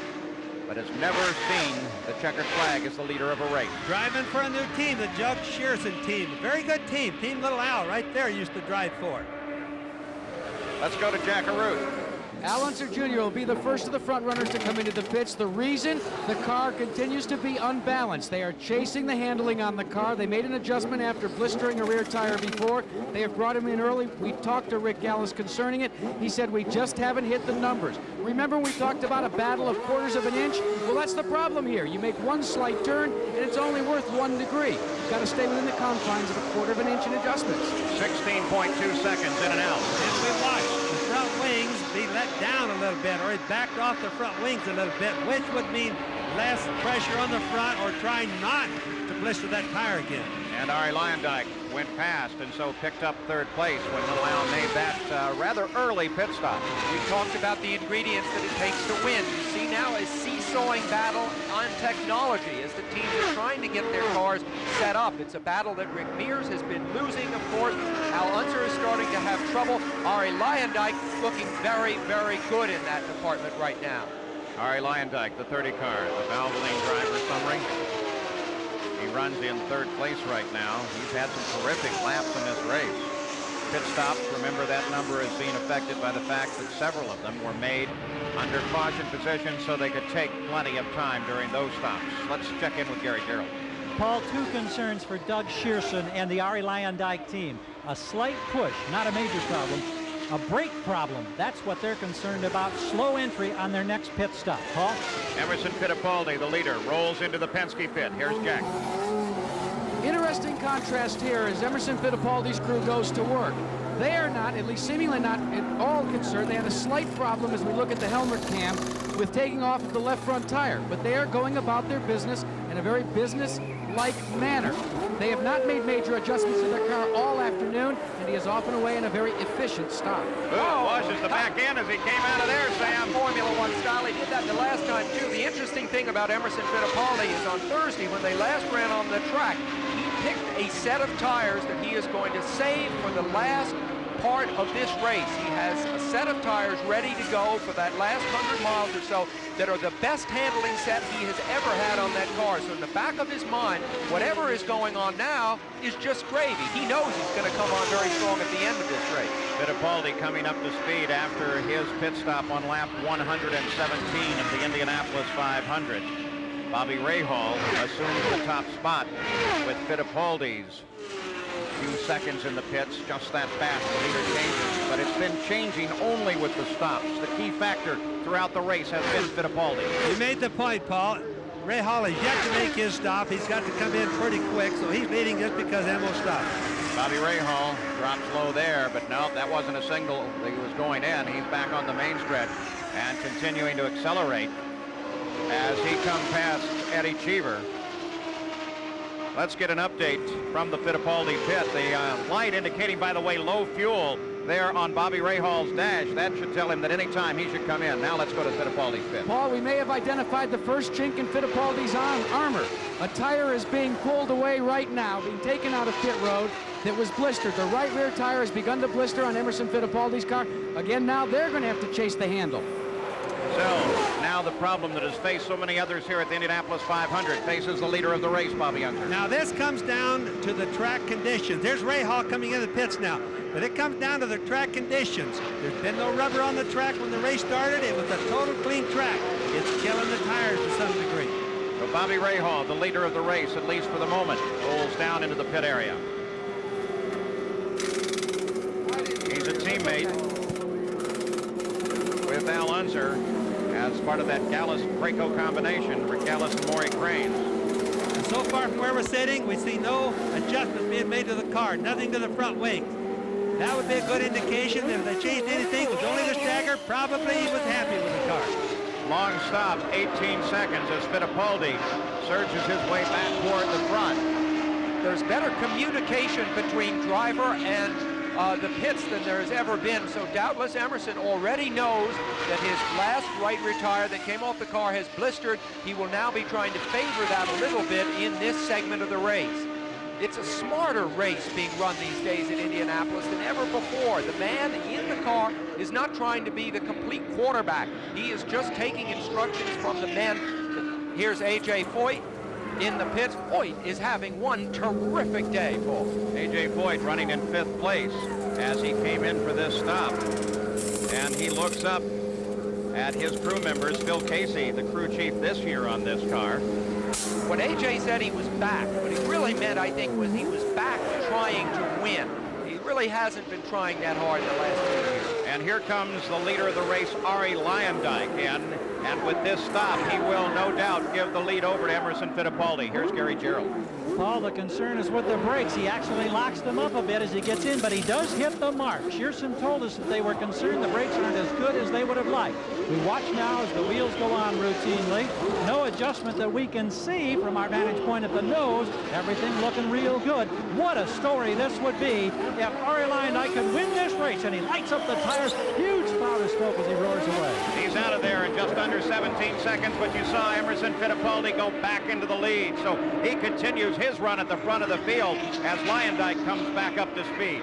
but has never seen the checkered flag as the leader of a race. Driving for a new team, the Doug Shearson team. Very good team. Team Little Al right there used to drive for. Let's go to Jack Harroun. Al Unser Jr. will be the first of the front runners to come into the pits. The reason, the car continues to be unbalanced. They are chasing the handling on the car. They made an adjustment after blistering a rear tire before. They have brought him in early. We talked to Rick Gallis concerning it. He said, we just haven't hit the numbers. Remember we talked about a battle of quarters of an inch? Well, that's the problem here. You make one slight turn, and it's only worth 1 degree. You've got to stay within the confines of a quarter of an inch in adjustments. 16.2 seconds in and out. And we watched the front wings be let down a little bit, or he backed off the front wings a little bit, which would mean less pressure on the front, or trying not to blister that tire again. And Arie Luyendyk went past and so picked up third place when Little Al made that rather early pit stop. We talked about the ingredients that it takes to win. You see now a seesawing battle on technology as the teams are trying to get their cars set up. It's a battle that Rick Mears has been losing, of course. Al Unser is starting to have trouble. Arie Luyendyk looking very, very good in that department right now. Arie Luyendyk, the 30 car, the Valvoline driver summary. He runs in third place right now. He's had some terrific laps in this race. Pit stops, remember that number is being affected by the fact that several of them were made under caution positions so they could take plenty of time during those stops. Let's check in with Gary Gerald. Paul, two concerns for Doug Shearson and the Arie Luyendyk team. A slight push, not a major problem. A brake problem, that's what they're concerned about. Slow entry on their next pit stop. Paul? Emerson Fittipaldi, the leader, rolls into the Penske pit. Here's Jack. Interesting contrast here as Emerson Fittipaldi's crew goes to work. They are not, at least seemingly not at all concerned. They had a slight problem as we look at the helmet cam with taking off the left front tire, but they are going about their business in a very business-like manner. They have not made major adjustments to their car all afternoon, and he is off and away in a very efficient stop. Washes the back end as he came out of there, Sam. Formula One style. He did that the last time, too. The interesting thing about Emerson Fittipaldi is on Thursday, when they last ran on the track, he picked a set of tires that he is going to save for the last part of this race. He has a set of tires ready to go for that last 100 miles or so that are the best handling set he has ever had on that car. So in the back of his mind, whatever is going on now is just gravy. He knows he's going to come on very strong at the end of this race. Fittipaldi coming up to speed after his pit stop on lap 117 of the Indianapolis 500. Bobby Rahal assumes the top spot with Fittipaldi's few seconds in the pits, just that fast. The leader changes, but it's been changing only with the stops. The key factor throughout the race has been Fittipaldi. You made the point, Paul. Rahal is yet to make his stop. He's got to come in pretty quick, so he's leading just because Emo stopped. Bobby Rahal drops low there, but no, that wasn't a signal that he was going in. He's back on the main stretch and continuing to accelerate as he comes past Eddie Cheever. Let's get an update from the Fittipaldi pit. The light indicating, by the way, low fuel there on Bobby Rahal's dash. That should tell him that any time he should come in. Now let's go to Fittipaldi's pit. Paul, we may have identified the first chink in Fittipaldi's armor. A tire is being pulled away right now, being taken out of pit road that was blistered. The right rear tire has begun to blister on Emerson Fittipaldi's car. Again, now they're going to have to chase the handle. So now the problem that has faced so many others here at the Indianapolis 500 faces the leader of the race, Bobby Unser. Now this comes down to the track conditions. There's Rahal coming in the pits now, but it comes down to the track conditions. There's been no rubber on the track when the race started. It was a total clean track. It's killing the tires to some degree. So Bobby Rahal, the leader of the race, at least for the moment, rolls down into the pit area. He's a teammate with Al Unser as part of that Gallus-Braco combination, Rick Gallus and Maury Cranes. And so far from where we're sitting, we see no adjustment being made to the car, nothing to the front wings. That would be a good indication that if they changed anything, it was only the stagger. Probably he was happy with the car. Long stop, 18 seconds as Fittipaldi surges his way back toward the front. There's better communication between driver and the pits than there has ever been. So doubtless Emerson already knows that his last right retire that came off the car has blistered. He will now be trying to favor that a little bit in this segment of the race. It's a smarter race being run these days in Indianapolis than ever before. The man in the car is not trying to be the complete quarterback. He is just taking instructions from the men. Here's A.J. Foyt in the pits. Foyt is having one terrific day, Paul. A.J. Foyt running in 5th place as he came in for this stop. And he looks up at his crew members. Phil Casey, the crew chief this year on this car. When A.J. said he was back, what he really meant, I think, was he was back trying to win. He really hasn't been trying that hard in the last 2 years. And here comes the leader of the race, Arie Luyendyk, in. And with this stop, he will no doubt give the lead over to Emerson Fittipaldi. Here's Gary Gerald. Paul, the concern is with the brakes. He actually locks them up a bit as he gets in, but he does hit the mark. Shearson told us that they were concerned the brakes aren't as good as they would have liked. We watch now as the wheels go on routinely. No adjustment that we can see from our vantage point at the nose. Everything looking real good. What a story this would be if Arie Luyendyk could win this race, and he lights up the tires. Huge cloud of smoke as he roars away. He's out of there in just under 17 seconds, but you saw Emerson Fittipaldi go back into the lead. So he continues his run at the front of the field as Luyendyk comes back up to speed.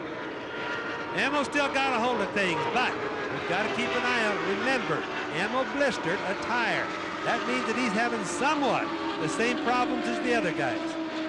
Ammo still got a hold of things, but we've got to keep an eye on it. Remember, Ammo blistered a tire. That means that he's having somewhat the same problems as the other guys.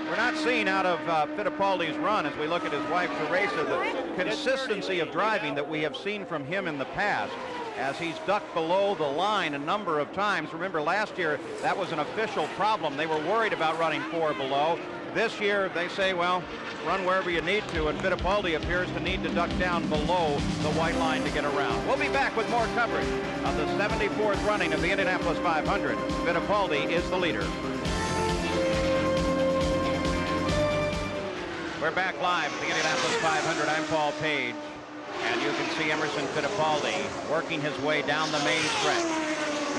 We're not seeing out of Fittipaldi's run as we look at his wife Teresa the consistency of driving that we have seen from him in the past, as he's ducked below the line a number of times. Remember, last year that was an official problem. They were worried about running 4 below. This year they say, well, run wherever you need to, and Fittipaldi appears to need to duck down below the white line to get around. We'll be back with more coverage of the 74th running of the Indianapolis 500. Fittipaldi is the leader. We're back live at the Indianapolis 500. I'm Paul Page. And you can see Emerson Fittipaldi working his way down the main stretch.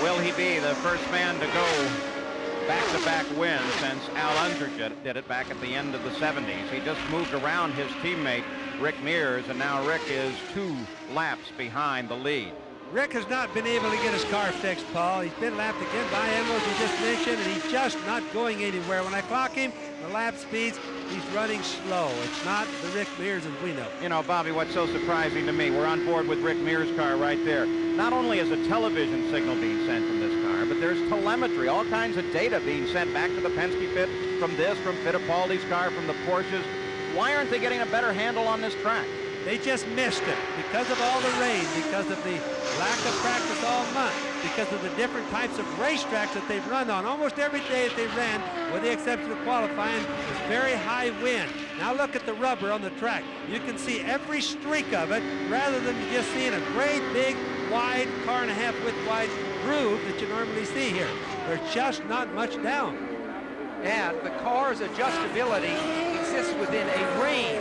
Will he be the first man to go back-to-back wins since Al Unser did it back at the end of the 70s? He just moved around his teammate, Rick Mears, and now Rick is 2 laps behind the lead. Rick has not been able to get his car fixed, Paul. He's been lapped again by Ammo, as you just mentioned, and he's just not going anywhere. When I clock him, the lap speeds, he's running slow. It's not the Rick Mears as we know. You know, Bobby, what's so surprising to me, we're on board with Rick Mears' car right there. Not only is a television signal being sent from this car, but there's telemetry, all kinds of data being sent back to the Penske pit from this, from Fittipaldi's car, from the Porsches. Why aren't they getting a better handle on this track? They just missed it because of all the rain, because of the lack of practice all month, because of the different types of racetracks that they've run on. Almost every day that they ran, with the exception of qualifying, was very high wind. Now look at the rubber on the track. You can see every streak of it rather than just seeing a great big wide, 1.5 width wide groove that you normally see here. There's just not much down. And the car's adjustability exists within a range.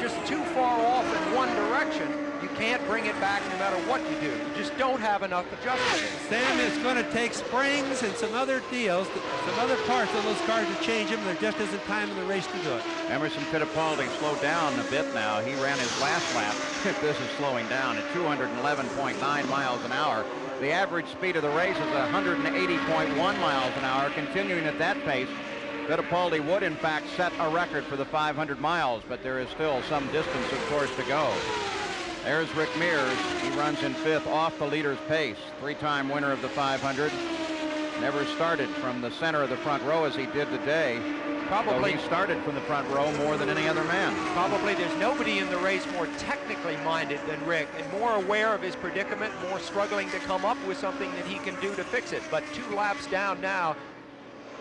Just too far off in one direction, you can't bring it back no matter what you do. You just don't have enough adjustment. Sam, is going to take springs and some other deals, some other parts on those cars to change them. There just isn't time in the race to do it. Emerson Fittipaldi slowed down a bit now. He ran his last lap. This is slowing down at 211.9 miles an hour. The average speed of the race is 180.1 miles an hour. Continuing at that pace, Fittipaldi would, in fact, set a record for the 500 miles, but there is still some distance, of course, to go. There's Rick Mears. He runs in 5th off the leader's pace. 3-time winner of the 500. Never started from the center of the front row as he did today. Probably he started from the front row more than any other man. Probably there's nobody in the race more technically minded than Rick, and more aware of his predicament, more struggling to come up with something that he can do to fix it. But 2 laps down now,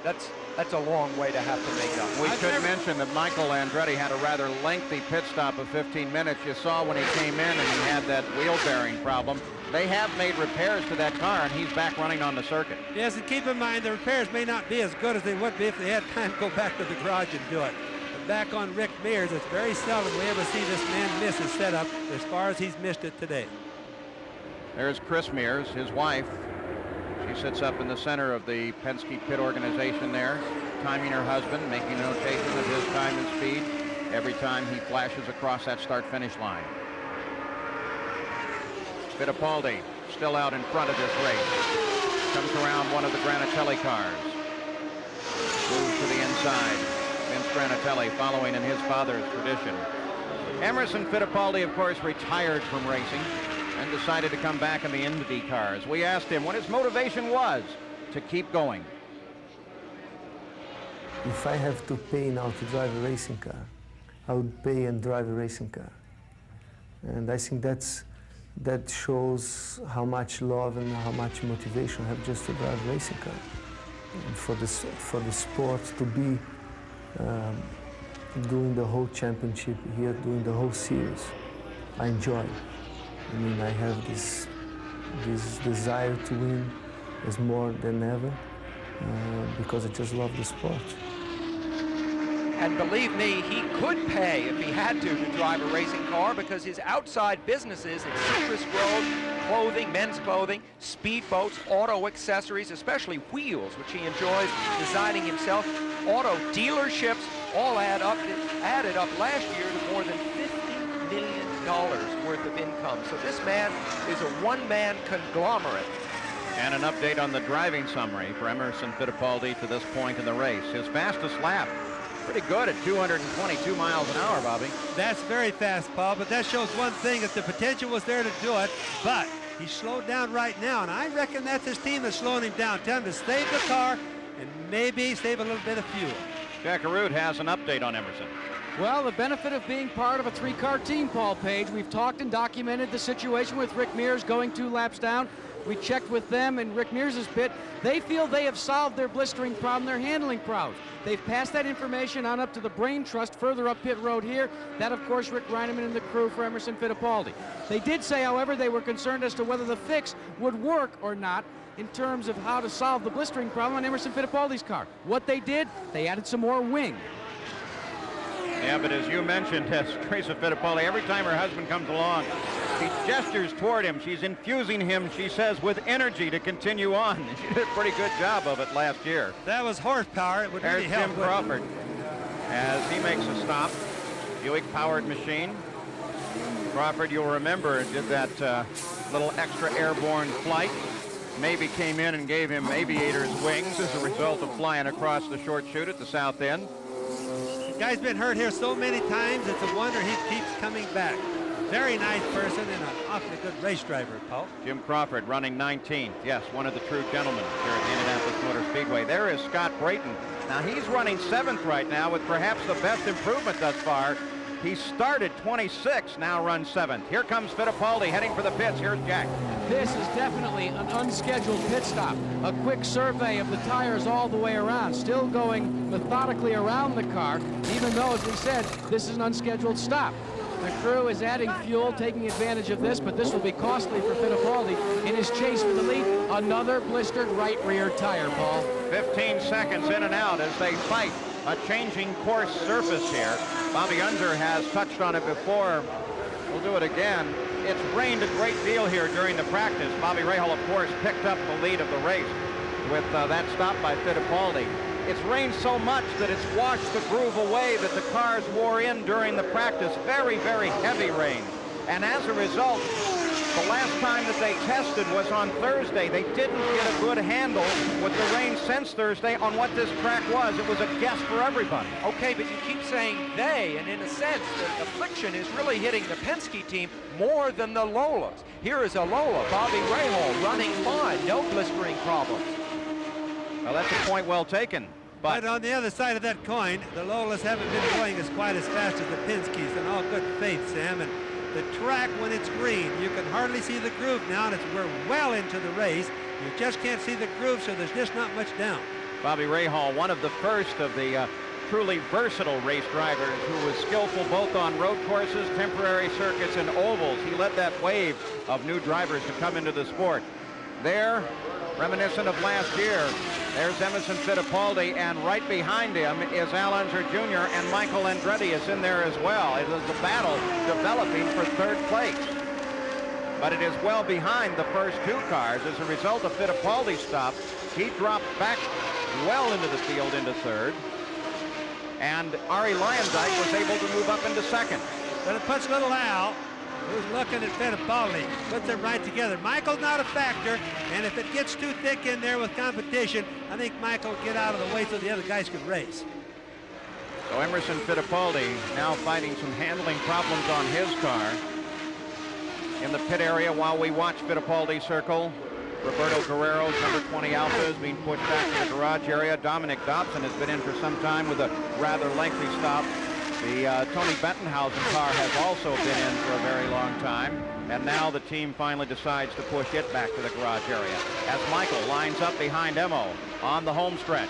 that's a long way to have to make up. We should mention that Michael Andretti had a rather lengthy pit stop of 15 minutes. You saw when he came in and he had that wheel bearing problem. They have made repairs to that car, and he's back running on the circuit. Yes, and keep in mind the repairs may not be as good as they would be if they had time to go back to the garage and do it. But back on Rick Mears, it's very seldom we ever see this man miss his setup as far as he's missed it today. There's Chris Mears, his wife. She sits up in the center of the Penske pit organization there, timing her husband, making a notation of his time and speed every time he flashes across that start-finish line. Fittipaldi still out in front of this race. Comes around one of the Granatelli cars. Moves to the inside. Vince Granatelli following in his father's tradition. Emerson Fittipaldi, of course, retired from racing and decided to come back in the Indy cars. We asked him what his motivation was to keep going. If I have to pay now to drive a racing car, I would pay and drive a racing car. And I think that shows how much love and how much motivation I have just to drive a racing car. And for the sport to be doing the whole championship here, doing the whole series, I enjoy it. I mean, I have this desire to win as more than ever because I just love the sport. And believe me, he could pay if he had to drive a racing car because his outside businesses in Citrus Road, clothing, men's clothing, speedboats, auto accessories, especially wheels, which he enjoys designing himself, auto dealerships, all added up last year to more than $50 million worth of income. So this man is a one-man conglomerate. And an update on the driving summary for Emerson Fittipaldi to this point in the race. His fastest lap, pretty good at 222 miles an hour, Bobby. That's very fast, Paul, but that shows one thing, that the potential was there to do it, but he's slowed down right now, and I reckon that's his team that's slowing him down. Tell him to save the car and maybe save a little bit of fuel. Jack Harroun has an update on Emerson. Well, the benefit of being part of a three-car team, Paul Page. We've talked and documented the situation with Rick Mears going 2 laps down. We checked with them in Rick Mears' pit. They feel they have solved their blistering problem, their handling problems. They've passed that information on up to the Brain Trust further up pit road here. That, of course, Rick Reineman and the crew for Emerson Fittipaldi. They did say, however, they were concerned as to whether the fix would work or not in terms of how to solve the blistering problem on Emerson Fittipaldi's car. What they did, they added some more wing. Yeah, but as you mentioned, Teresa Fittipaldi, every time her husband comes along, she gestures toward him. She's infusing him, she says, with energy to continue on. She did a pretty good job of it last year. That was horsepower. It would really help. There's Jim Crawford as he makes a stop. Buick-powered machine. Crawford, you'll remember, did that little extra airborne flight. Maybe came in and gave him aviator's wings as a result of flying across the short chute at the south end. Guy's been hurt here so many times, it's a wonder he keeps coming back. Very nice person and an awfully good race driver, Paul. Jim Crawford running 19th. Yes, one of the true gentlemen here at the Indianapolis Motor Speedway. There is Scott Brayton. Now he's running 7th right now with perhaps the best improvement thus far. He started 26, now runs 7th. Here comes Fittipaldi heading for the pits. Here's Jack. This is definitely an unscheduled pit stop. A quick survey of the tires all the way around. Still going methodically around the car, even though, as we said, this is an unscheduled stop. The crew is adding fuel, taking advantage of this, but this will be costly for Fittipaldi in his chase for the lead. Another blistered right rear tire, Paul. 15 seconds in and out as they fight a changing course surface here. Bobby Unser has touched on it before. We'll do it again. It's rained a great deal here during the practice. Bobby Rahal, of course, picked up the lead of the race with that stop by Fittipaldi. It's rained so much that it's washed the groove away that the cars wore in during the practice. Very, very heavy rain. And as a result, the last time that they tested was on Thursday. They didn't get a good handle with the rain since Thursday on what this track was. It was a guess for everybody. Okay, but you keep saying they, and in a sense, the affliction is really hitting the Penske team more than the Lolas. Here is a Lola, Bobby Rahal, running fine, no blistering problems. Well, that's a point well taken. But on the other side of that coin, the Lolas haven't been going as quite as fast as the Penskes, in all good faith, Sam. And the track, when it's green, you can hardly see the groove now, and we're well into the race. You just can't see the groove, so there's just not much down. Bobby Rahal, one of the first of the truly versatile race drivers who was skillful both on road courses, temporary circuits, and ovals. He led that wave of new drivers to come into the sport. There, reminiscent of last year, there's Emerson Fittipaldi, and right behind him is Al Unser Jr., and Michael Andretti is in there as well. It is a battle developing for third place. But it is well behind the first two cars. As a result of Fittipaldi's stop, he dropped back well into the field into third. And Arie Luyendyk was able to move up into second. But it puts little Al, who's looking at Fittipaldi, puts them right together. Michael's not a factor, and if it gets too thick in there with competition, I think Michael will get out of the way so the other guys can race. So Emerson Fittipaldi now fighting some handling problems on his car. In the pit area while we watch Fittipaldi circle, Roberto Guerrero's number 20 Alfa is being pushed back to the garage area. Dominic Dobson has been in for some time with a rather lengthy stop. The Tony Bentonhausen car has also been in for a very long time. And now the team finally decides to push it back to the garage area as Michael lines up behind Emo on the home stretch.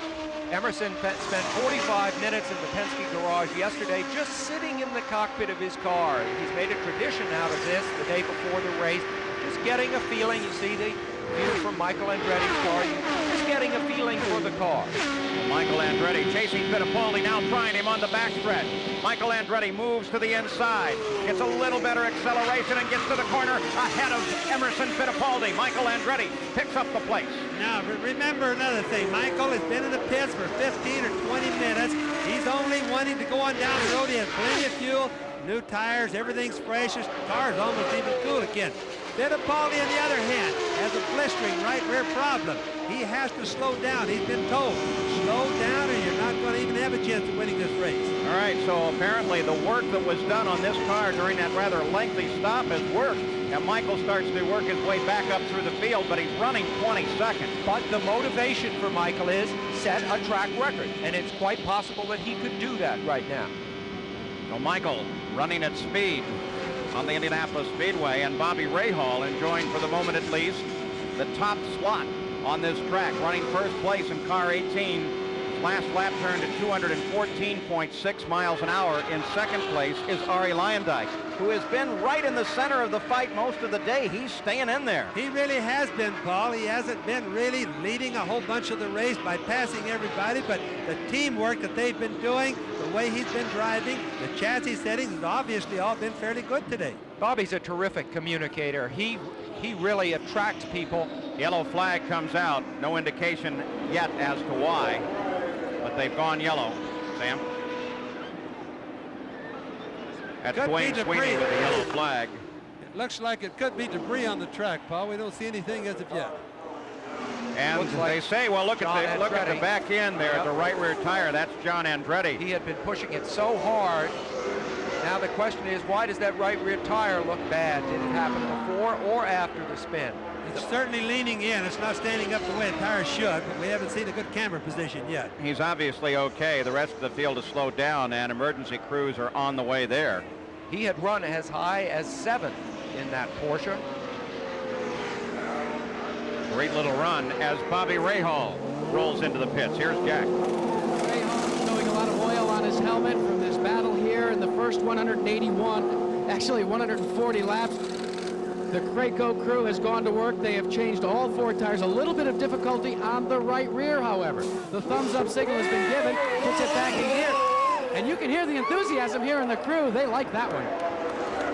Emerson spent 45 minutes in the Penske garage yesterday just sitting in the cockpit of his car. He's made a tradition out of this the day before the race, just getting a feeling. You see the view from Michael Andretti's car, just getting a feeling for the car. Michael Andretti chasing Fittipaldi, now trying him on the backstretch. Michael Andretti moves to the inside, gets a little better acceleration and gets to the corner ahead of Emerson Fittipaldi. Michael Andretti picks up the place. Now remember another thing, Michael has been in the pits for 15 or 20 minutes. He's only wanting to go on down the road. He has plenty of fuel, new tires, everything's fresh. His car's almost even cool again. Fittipaldi, on the other hand, has a blistering right rear problem. He has to slow down. He's been told, slow down or you're not going to even have a chance of winning this race. All right, so apparently the work that was done on this car during that rather lengthy stop has worked. And Michael starts to work his way back up through the field, but he's running 22nd. But the motivation for Michael is set a track record, and it's quite possible that he could do that right now. So Michael running at speed on the Indianapolis Speedway, and Bobby Rahal enjoying, for the moment at least, the top slot on this track, running first place in car 18. His last lap turned to 214.6 miles an hour. In second place is Arie Luyendyk, who has been right in the center of the fight most of the day. He's staying in there. He really has been, Paul. He hasn't been really leading a whole bunch of the race by passing everybody, but the teamwork that they've been doing, the way he's been driving, the chassis settings has obviously all been fairly good today. Bobby's a terrific communicator. He really attracts people. Yellow flag comes out. No indication yet as to why, but they've gone yellow. Sam? That's Dwayne Sweeney with the yellow flag. It looks like it could be debris on the track, Paul. We don't see anything as of yet. And they say, well, look at the back end there at the right rear tire. That's John Andretti. He had been pushing it so hard. Now the question is, why does that right rear tire look bad? Did it happen before or after the spin? It's certainly leaning in. It's not standing up the way a tire should, but we haven't seen a good camera position yet. He's obviously okay. The rest of the field has slowed down, and emergency crews are on the way there. He had run as high as 7th in that Porsche. Great little run as Bobby Rahal rolls into the pits. Here's Jack. Rahal showing a lot of oil on his helmet from this battle here in the first 181, actually 140 laps. The Craco crew has gone to work. They have changed all 4 tires. A little bit of difficulty on the right rear, however. The thumbs up signal has been given. Puts it back in gear. And you can hear the enthusiasm here in the crew. They like that one.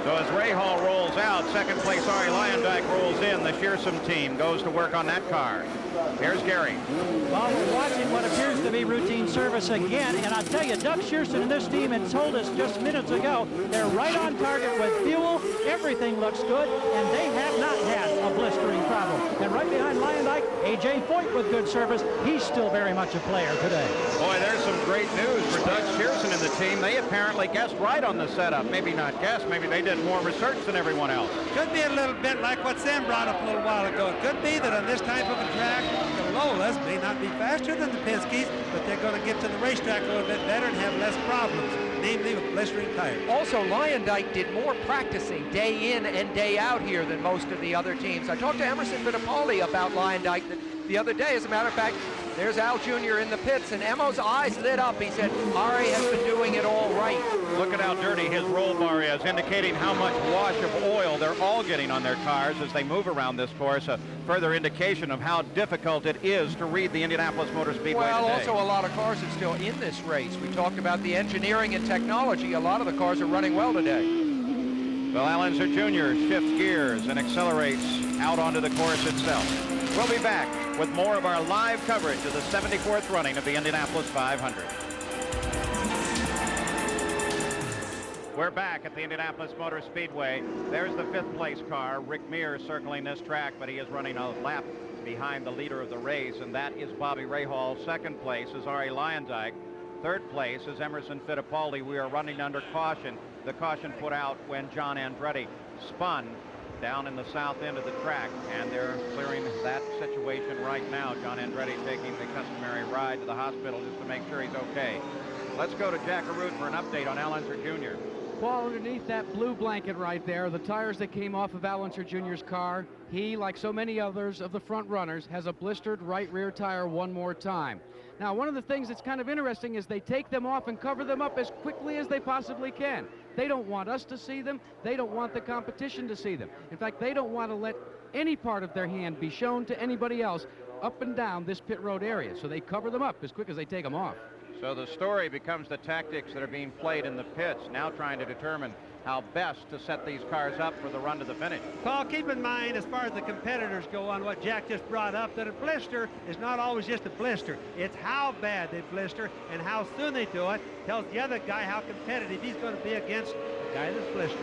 So as Rahal rolls out, second place Arie Luyendyk rolls in. The Shearson team goes to work on that car. Here's Gary. Well, we're watching what appears to be routine service again, and I'll tell you, Doug Shearson and this team had told us just minutes ago they're right on target with fuel. Everything looks good, and they have not had a blistering problem. And right behind Luyendyk, A.J. Foyt with good service. He's still very much a player today. Boy, there's some great news for Doug Shearson and the team. They apparently guessed right on the setup. Maybe not guessed, maybe they did more research than everyone else. Could be a little bit like what Sam brought up a little while ago. It could be that on this type of a track, the Lolas may not be faster than the Penske's, but they're going to get to the racetrack a little bit better and have less problems, namely with blistering tires. Also, Luyendyk did more practicing day in and day out here than most of the other teams. I talked to Emerson Fittipaldi about Luyendyk, that the other day. As a matter of fact, there's Al Jr. in the pits, and Emo's eyes lit up. He said, Arie has been doing it all right. Look at how dirty his roll bar is, indicating how much wash of oil they're all getting on their cars as they move around this course. A further indication of how difficult it is to read the Indianapolis Motor Speedway Well, today. also a lot of cars are still in this race. We talked about the engineering and technology. A lot of the cars are running well today. Well, Al Unser Jr. shifts gears and accelerates out onto the course itself. We'll be back with more of our live coverage of the 74th running of the Indianapolis 500. We're back at the Indianapolis Motor Speedway. There's the 5th place car, Rick Mears, circling this track, but he is running a lap behind the leader of the race, and that is Bobby Rahal. 2nd place is Arie Luyendyk. 3rd place is Emerson Fittipaldi. We are running under caution. The caution put out when John Andretti spun down in the south end of the track, and they're clearing that situation right now. John Andretti taking the customary ride to the hospital just to make sure he's okay. Let's go to Jack Harroun for an update on Al Unser Jr. Paul, underneath that blue blanket right there, the tires that came off of Al Unser Jr.'s car, he, like so many others of the front runners, has a blistered right rear tire one more time. Now, one of the things that's kind of interesting is they take them off and cover them up as quickly as they possibly can. They don't want us to see them. They don't want the competition to see them. In fact, they don't want to let any part of their hand be shown to anybody else up and down this pit road area. So they cover them up as quick as they take them off. So the story becomes the tactics that are being played in the pits, now trying to determine how best to set these cars up for the run to the finish. Paul, keep in mind, as far as the competitors go on what Jack just brought up, that a blister is not always just a blister. It's how bad they blister and how soon they do it tells the other guy how competitive he's going to be against the guy that's blistered.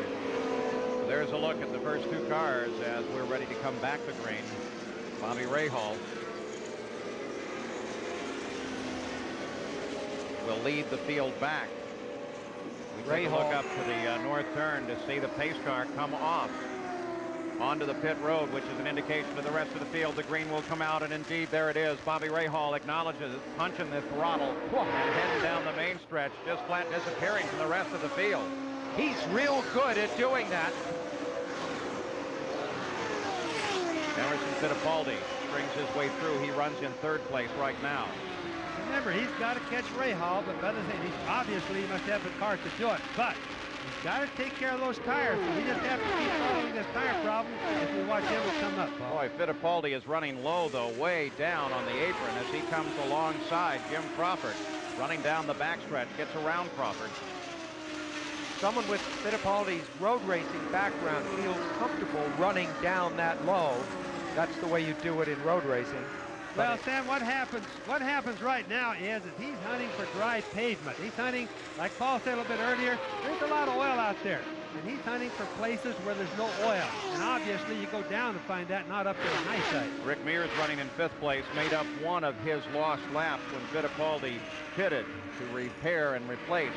There's a look at the first 2 cars as we're ready to come back to green. Bobby Rahal will lead the field back. We take a look up to the north turn to see the pace car come off onto the pit road, which is an indication to the rest of the field the green will come out, and indeed there it is. Bobby Rahal acknowledges punching this throttle and heading down the main stretch, just flat disappearing from the rest of the field. He's real good at doing that. Emerson Fittipaldi strings his way through. He runs in 3rd place right now. Remember, he's got to catch Rahal, but by the same, obviously he must have the car to do it. But he's got to take care of those tires. So we just have to keep following this tire problem as we watch him come up. Paul. Boy, Fittipaldi is running low, though, way down on the apron as he comes alongside Jim Crawford, running down the backstretch, gets around Crawford. Someone with Fittipaldi's road racing background feels comfortable running down that low. That's the way you do it in road racing. Well, Sam, what happens right now is that he's hunting for dry pavement. He's hunting, like Paul said a little bit earlier, there's a lot of oil out there. And he's hunting for places where there's no oil. And obviously you go down to find that, not up there on high side. Rick Mears running in 5th place, made up one of his lost laps when Fittipaldi pitted to repair and replace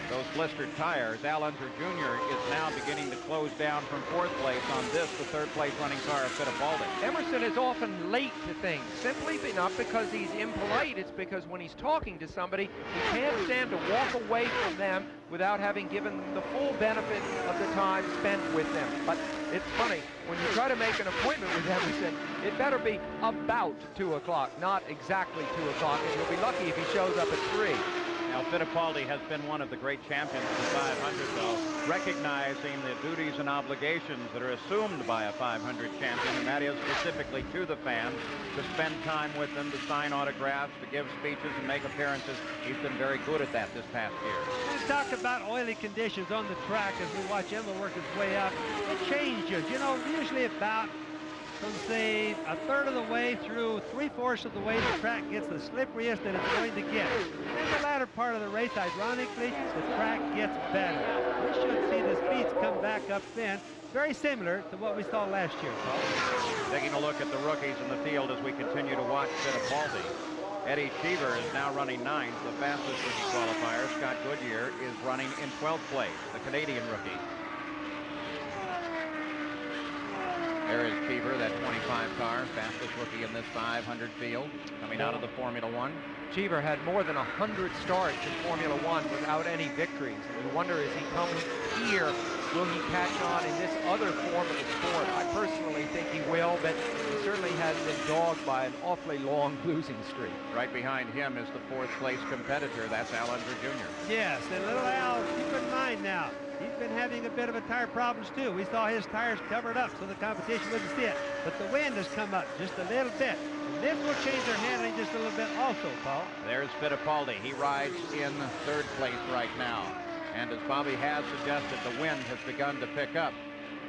those blistered tires. Al Unser Jr. is now beginning to close down from 4th place on this, the 3rd place running car of Fittipaldi. Emerson is often late to things, simply not because he's impolite. It's because when he's talking to somebody, he can't stand to walk away from them without having given them the full benefit of the time spent with them. But it's funny, when you try to make an appointment with Emerson, it better be about 2 o'clock, not exactly 2 o'clock, and you'll be lucky if he shows up at 3. Now, Fittipaldi has been one of the great champions of the 500, though, recognizing the duties and obligations that are assumed by a 500 champion, and that is specifically to the fans, to spend time with them, to sign autographs, to give speeches and make appearances. He's been very good at that this past year. Let's talk about oily conditions on the track as we watch Emma work his way up. It changes, you know, usually about from, say, a third of the way through 3/4 of the way the track gets the slipperiest that it's going to get. In the latter part of the race, ironically, the track gets better. We should see the speeds come back up then, very similar to what we saw last year, Paul. Taking a look at the rookies in the field as we continue to watch Fittipaldi. Eddie Cheever is now running 9th, the fastest rookie qualifier. Scott Goodyear is running in 12th place, the Canadian rookie. There is Cheever, that 25 car, fastest rookie in this 500 field, coming out of the Formula One. Cheever had more than 100 starts in Formula One without any victories. And you wonder, as he comes here will he catch on in this other form of the sport? I personally think he will, but he certainly has been dogged by an awfully long losing streak. Right behind him is the fourth place competitor. That's Al Unser Jr. Yes, and little Al, keep in mind now, he's been having a bit of a tire problems too. We saw his tires covered up so the competition wouldn't see it. But the wind has come up just a little bit. And this will change their handling just a little bit also, Paul. There's Fittipaldi. He rides in third place right now. And as Bobby has suggested, the wind has begun to pick up.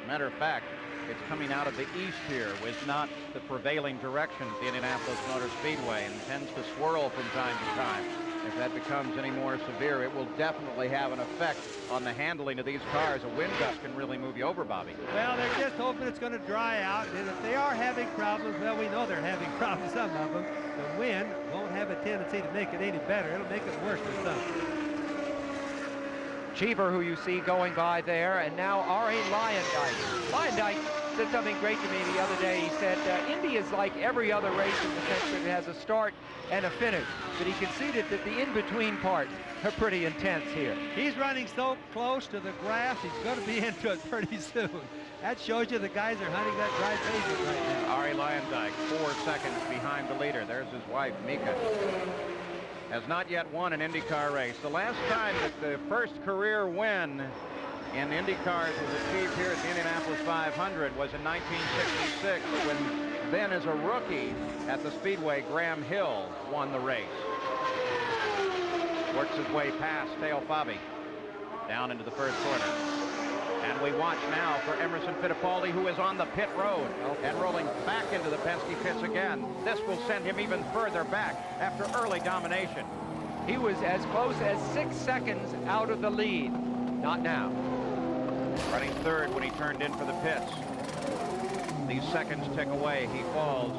Matter of fact, it's coming out of the east here, was not the prevailing direction at the Indianapolis Motor Speedway, and tends to swirl from time to time. If that becomes any more severe, it will definitely have an effect on the handling of these cars. A wind gust can really move you over, Bobby. Well, they're just hoping it's going to dry out, and if they are having problems, well, we know they're having problems, some of them. The wind won't have a tendency to make it any better. It'll make it worse for some. Cheever, who you see going by there, and now Arie Luyendyk. Luyendyk said something great to me the other day. He said, Indy is like every other race in the sense that it has a start and a finish. But he conceded that the in-between parts are pretty intense here. He's running so close to the grass, he's going to be into it pretty soon. That shows you the guys are hunting that dry pavement right now. Arie Luyendyk, 4 seconds behind the leader. There's his wife, Mika. Has not yet won an IndyCar race. The last time that the first career win in IndyCars was achieved here at the Indianapolis 500 was in 1966 when then as a rookie at the Speedway, Graham Hill won the race. Works his way past Teo Fabi down into the first corner. And we watch now for Emerson Fittipaldi, who is on the pit road and rolling back into the Penske pits again. This will send him even further back after early domination. He was as close as 6 seconds out of the lead. Not now. Running third when he turned in for the pits. These seconds tick away. He falls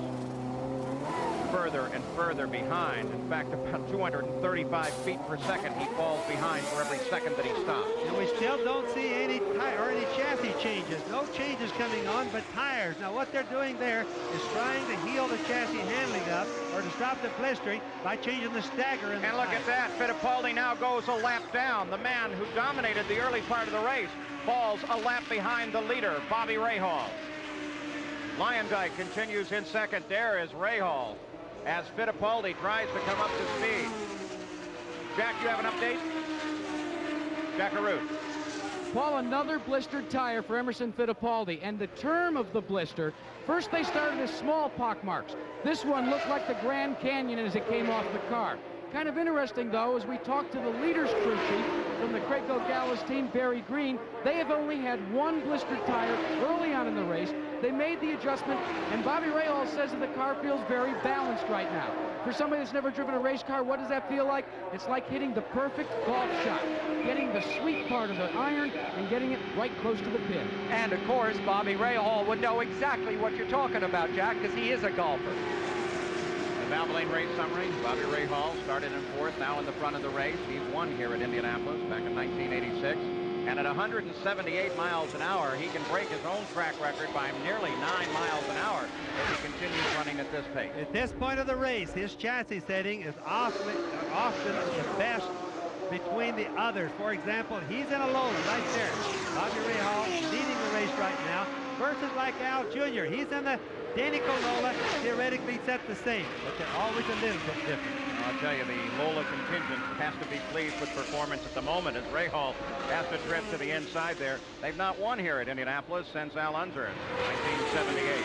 further and further behind. In fact, about 235 feet per second he falls behind for every second that he stops. And we still don't see any tire or any chassis changes. No changes coming on, but tires. Now what they're doing there is trying to heal the chassis handling up or to stop the blistering by changing the stagger in the And look at that, Fittipaldi now goes a lap down. The man who dominated the early part of the race falls a lap behind the leader, Bobby Rahal. Luyendyk continues in second. There is Rahal as Fittipaldi tries to come up to speed. Jack, you have an update? Jack Harroun. Paul, another blistered tire for Emerson Fittipaldi, and the term of the blister, first they started as small pockmarks. This one looked like the Grand Canyon as it came off the car. Kind of interesting, though, as we talked to the leader's crew chief from the Craig O'Gallus team, Barry Green, they have only had one blistered tire early on in the race. They made the adjustment, and Bobby Rahal says that the car feels very balanced right now. For somebody that's never driven a race car, what does that feel like? It's like hitting the perfect golf shot, getting the sweet part of the iron and getting it right close to the pin. And, of course, Bobby Rahal would know exactly what you're talking about, Jack, because he is a golfer. The Valvoline race summary. Bobby Rahal started in fourth, now in the front of the race. He's won here at Indianapolis back in 1986. And at 178 miles an hour, he can break his own track record by nearly 9 miles an hour if he continues running at this pace. At this point of the race, his chassis setting is often the best between the others. For example, he's in a Lola right there. Bobby Rahal leading the race right now versus like Al Jr. He's in the identical Lola, theoretically set the same, but they're always a little bit different. I'll tell you, the Lola contingent has to be pleased with performance at the moment as Rahal has to trip to the inside there. They've not won here at Indianapolis since Al Unser in 1978.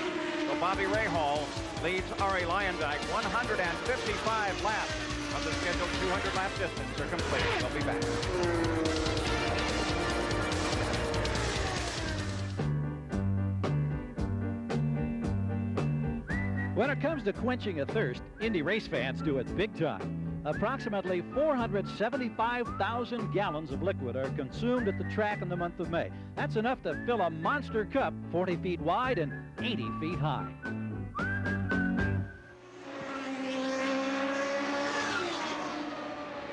So Bobby Rahal leads Arie Luyendyk 155 laps of the scheduled 200 lap distance are complete. We'll be back. When it comes to quenching a thirst, Indy race fans do it big time. Approximately 475,000 gallons of liquid are consumed at the track in the month of May. That's enough to fill a monster cup 40 feet wide and 80 feet high.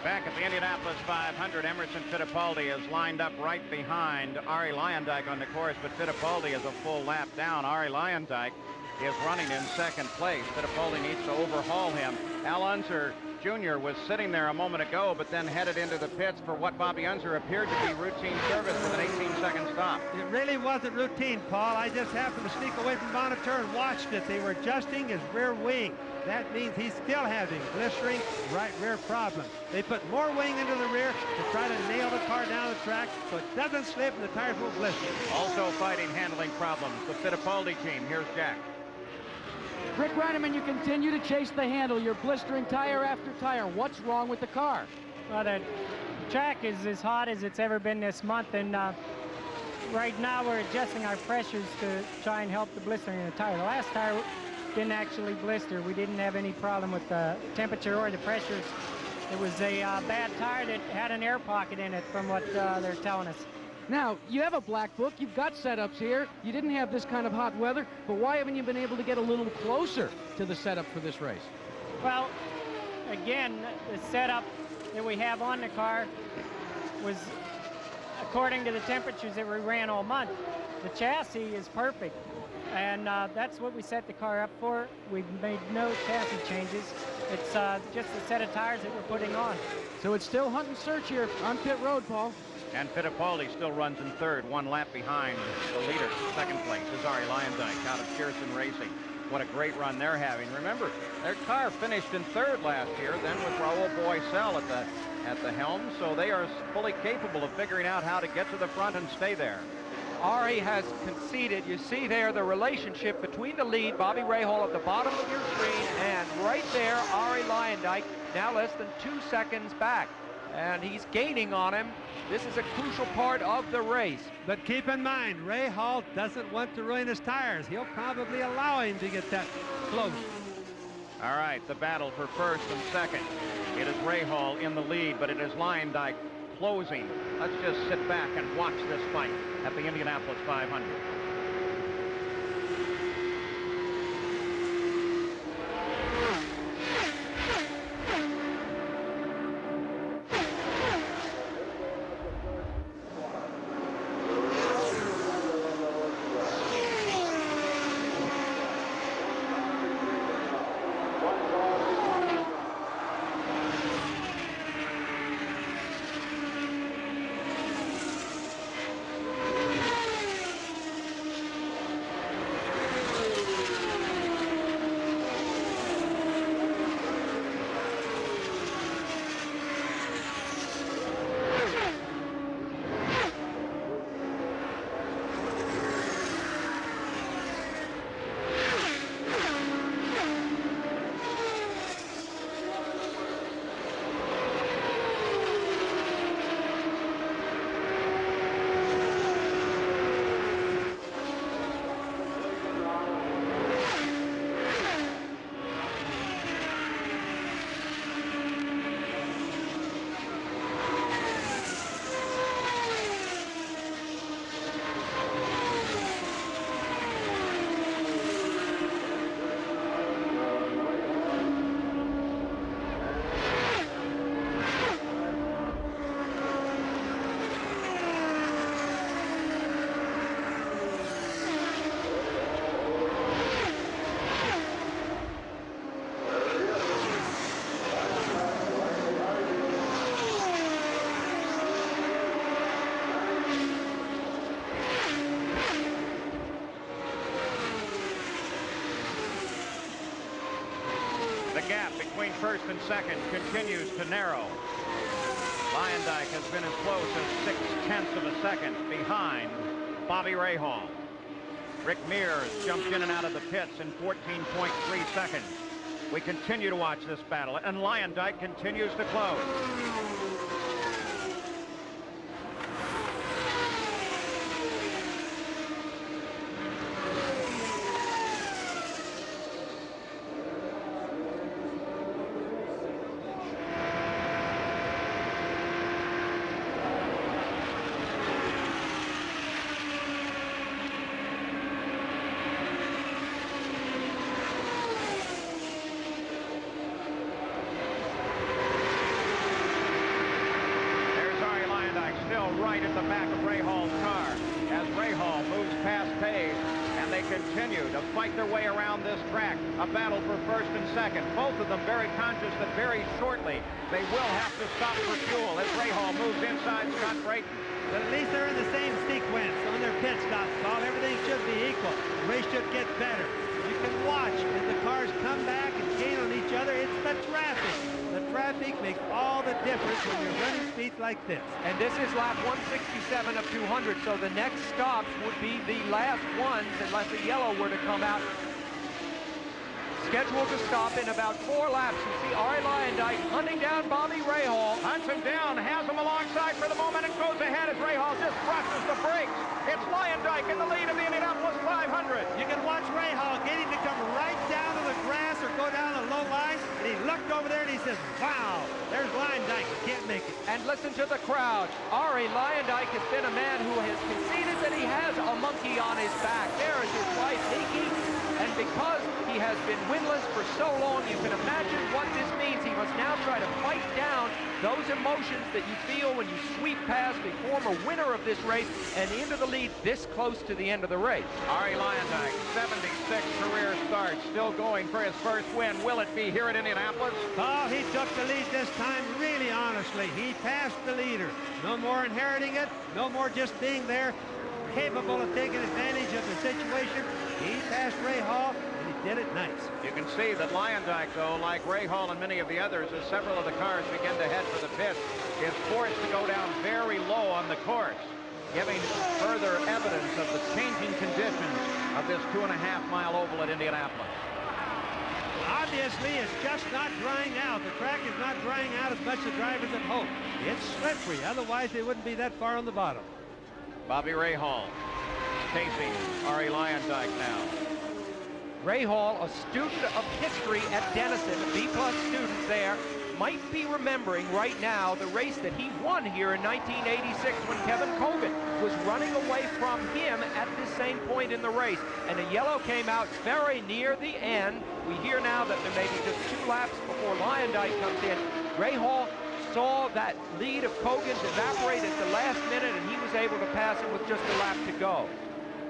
Back at the Indianapolis 500, Emerson Fittipaldi is lined up right behind Arie Luyendyk on the course, but Fittipaldi is a full lap down. Arie Luyendyk is running in second place. Fittipaldi needs to overhaul him. Al Unser Jr. was sitting there a moment ago, but then headed into the pits for what Bobby Unser appeared to be routine service with an 18-second stop. stop. It really wasn't routine, Paul. I just happened to sneak away from the monitor and watched it. They were adjusting his rear wing. That means he's still having blistering right rear problems. They put more wing into the rear to try to nail the car down the track so it doesn't slip and the tires won't blister. Also fighting handling problems, the Fittipaldi team. Here's Jack. Rick Reineman, you continue to chase the handle. You're blistering tire after tire. What's wrong with the car? Well, the track is as hot as it's ever been this month, and right now we're adjusting our pressures to try and help the blistering in the tire. The last tire didn't actually blister. We didn't have any problem with the temperature or the pressures. It was a bad tire that had an air pocket in it, from what they're telling us. Now, you have a black book, you've got setups here. You didn't have this kind of hot weather, but why haven't you been able to get a little closer to the setup for this race? Well, again, the setup that we have on the car was according to the temperatures that we ran all month. The chassis is perfect, and that's what we set the car up for. We've made no chassis changes. It's just a set of tires that we're putting on. So it's still hunt and search here on pit road, Paul. And Fittipaldi still runs in third, one lap behind the leader. Second place is Arie Luyendyk out of Pearson Racing. What a great run they're having. Remember, their car finished in third last year, then with Raul Boisel at the helm, so they are fully capable of figuring out how to get to the front and stay there. Arie has conceded. You see there the relationship between the lead, Bobby Rahal at the bottom of your screen, and right there, Arie Luyendyk, now less than 2 seconds back. And he's gaining on him. This is a crucial part of the race. But keep in mind, Rahal doesn't want to ruin his tires. He'll probably allow him to get that close. All right, the battle for first and second. It is Rahal in the lead, but it is Luyendyk closing. Let's just sit back and watch this fight at the Indianapolis 500. Between first and second continues to narrow. Luyendyk has been as close as 0.6 of a second behind Bobby Rahal. Rick Mears jumped in and out of the pits in 14.3 seconds. We continue to watch this battle, and Luyendyk continues to close. Right at the back of Rahal's car as Rahal moves past Page, and they continue to fight their way around this track. A battle for first and second. Both of them very conscious that very shortly they will have to stop for fuel as Rahal moves inside Scott Brayton. But at least they're in the same sequence. On their race should get better. You can watch as the cars come back and gain on each other. It's the traffic. The traffic makes all the difference when you're running speeds like this. And this is lap 167 of 200, so the next stops would be the last ones unless a yellow were to come out. Scheduled to stop in about 4 laps. You see Arie Luyendyk hunting down Bobby Rahal. Hunts him down, has him alongside for the moment, and goes ahead as Rahal just crosses the brakes. It's Luyendyk in the lead of the Indianapolis 500. You can watch Rahal getting to come right down to the grass or go down the low line, and he looked over there and he says, wow, there's Luyendyk, can't make it. And listen to the crowd. Arie Luyendyk has been a man who has conceded that he has a monkey on his back. There is his wife, Nikki. And because he has been winless for so long, you can imagine what this means. He must now try to fight down those emotions that you feel when you sweep past the former winner of this race and into the lead this close to the end of the race. Arie Luyendyk, 76 career starts, still going for his first win. Will it be here at Indianapolis? Oh, he took the lead this time really honestly. He passed the leader. No more inheriting it, no more just being there, capable of taking advantage of the situation. He passed Rahal, and he did it nice. You can see that Luyendyk, though, like Rahal and many of the others, as several of the cars begin to head for the pits, is forced to go down very low on the course, giving further evidence of the changing conditions of this 2.5-mile oval at Indianapolis. Obviously, it's just not drying out. The track is not drying out as much as drivers had hoped. It's slippery, otherwise they wouldn't be that far on the bottom. Bobby Rahal chasing Arie Luyendyk now. Rahal, a student of history at Denison, a B-plus student there, might be remembering right now the race that he won here in 1986 when Kevin Cogan was running away from him at the same point in the race. And a yellow came out very near the end. We hear now that there may be just 2 laps before Luyendyk comes in. Rahal saw that lead of Cogan's evaporate at the last minute, and he was able to pass him with just a lap to go.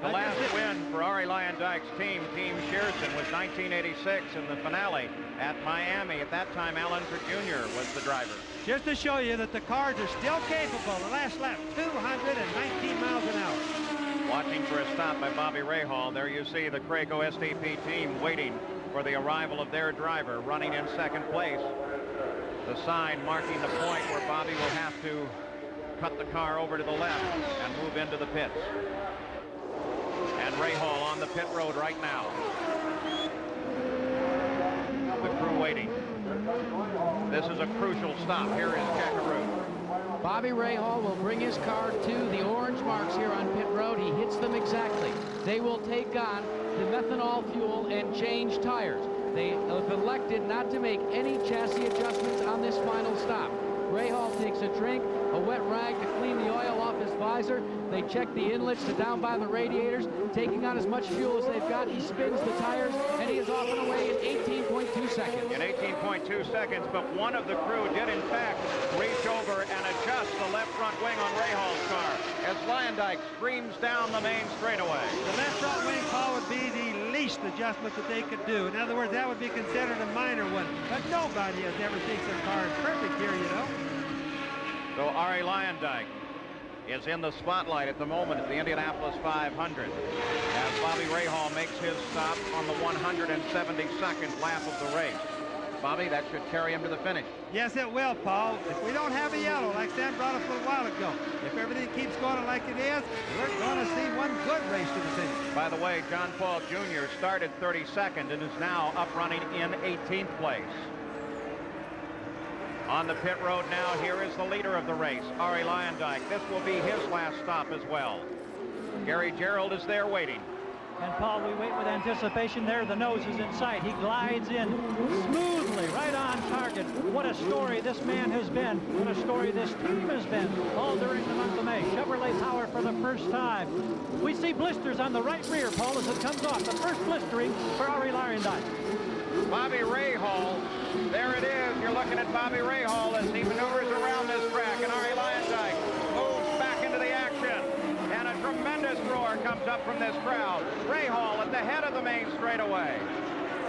The last win for Arie Luyendyk's team, Team Shearson, was 1986 in the finale at Miami. At that time, Al Unser Jr. was the driver. Just to show you that the cars are still capable. The last lap, 219 miles an hour. Watching for a stop by Bobby Rahal. There you see the Craco STP team waiting for the arrival of their driver, running in second place. The sign marking the point where Bobby will have to cut the car over to the left and move into the pits. And Rahal on the pit road right now. The crew waiting. This is a crucial stop. Here is Keckeroot. Bobby Rahal will bring his car to the orange marks here on pit road. He hits them exactly. They will take on the methanol fuel and change tires. They have elected not to make any chassis adjustments on this final stop. Rahal takes a drink, a wet rag to clean the oil off his visor. They check the inlets to down by the radiators, taking on as much fuel as they've got. He spins the tires, and he is off and away in 18.2 seconds. In 18.2 seconds, but one of the crew did, in fact, reach over and adjust the left front wing on Rahal's car as Luyendyk screams down the main straightaway. The left front wing, Paul, would be the least adjustment that they could do. In other words, that would be considered a minor one. But nobody has ever fixed their car perfect here, you know. So Arie Luyendyk is in the spotlight at the moment at the Indianapolis 500 as Bobby Rahal makes his stop on the 172nd lap of the race. Bobby, that should carry him to the finish. Yes, it will, Paul. If we don't have a yellow like Sam brought us a little while ago, if everything keeps going like it is, we're going to see one good race to the finish. By the way, John Paul Jr. started 32nd and is now up running in 18th place. On the pit road now, here is the leader of the race, Arie Luyendyk. This will be his last stop as well. Gary Gerould is there waiting. And Paul, we wait with anticipation there. The nose is in sight. He glides in smoothly, right on target. What a story this man has been. What a story this team has been all during the month of May. Chevrolet power for the first time. We see blisters on the right rear, Paul, as it comes off. The first blistering for Arie Luyendyk. Bobby Rahal, there it is. You're looking at Bobby Rahal as he maneuvers around this track, and Arie Luyendyk moves back into the action. And a tremendous roar comes up from this crowd. Rahal at the head of the main straightaway.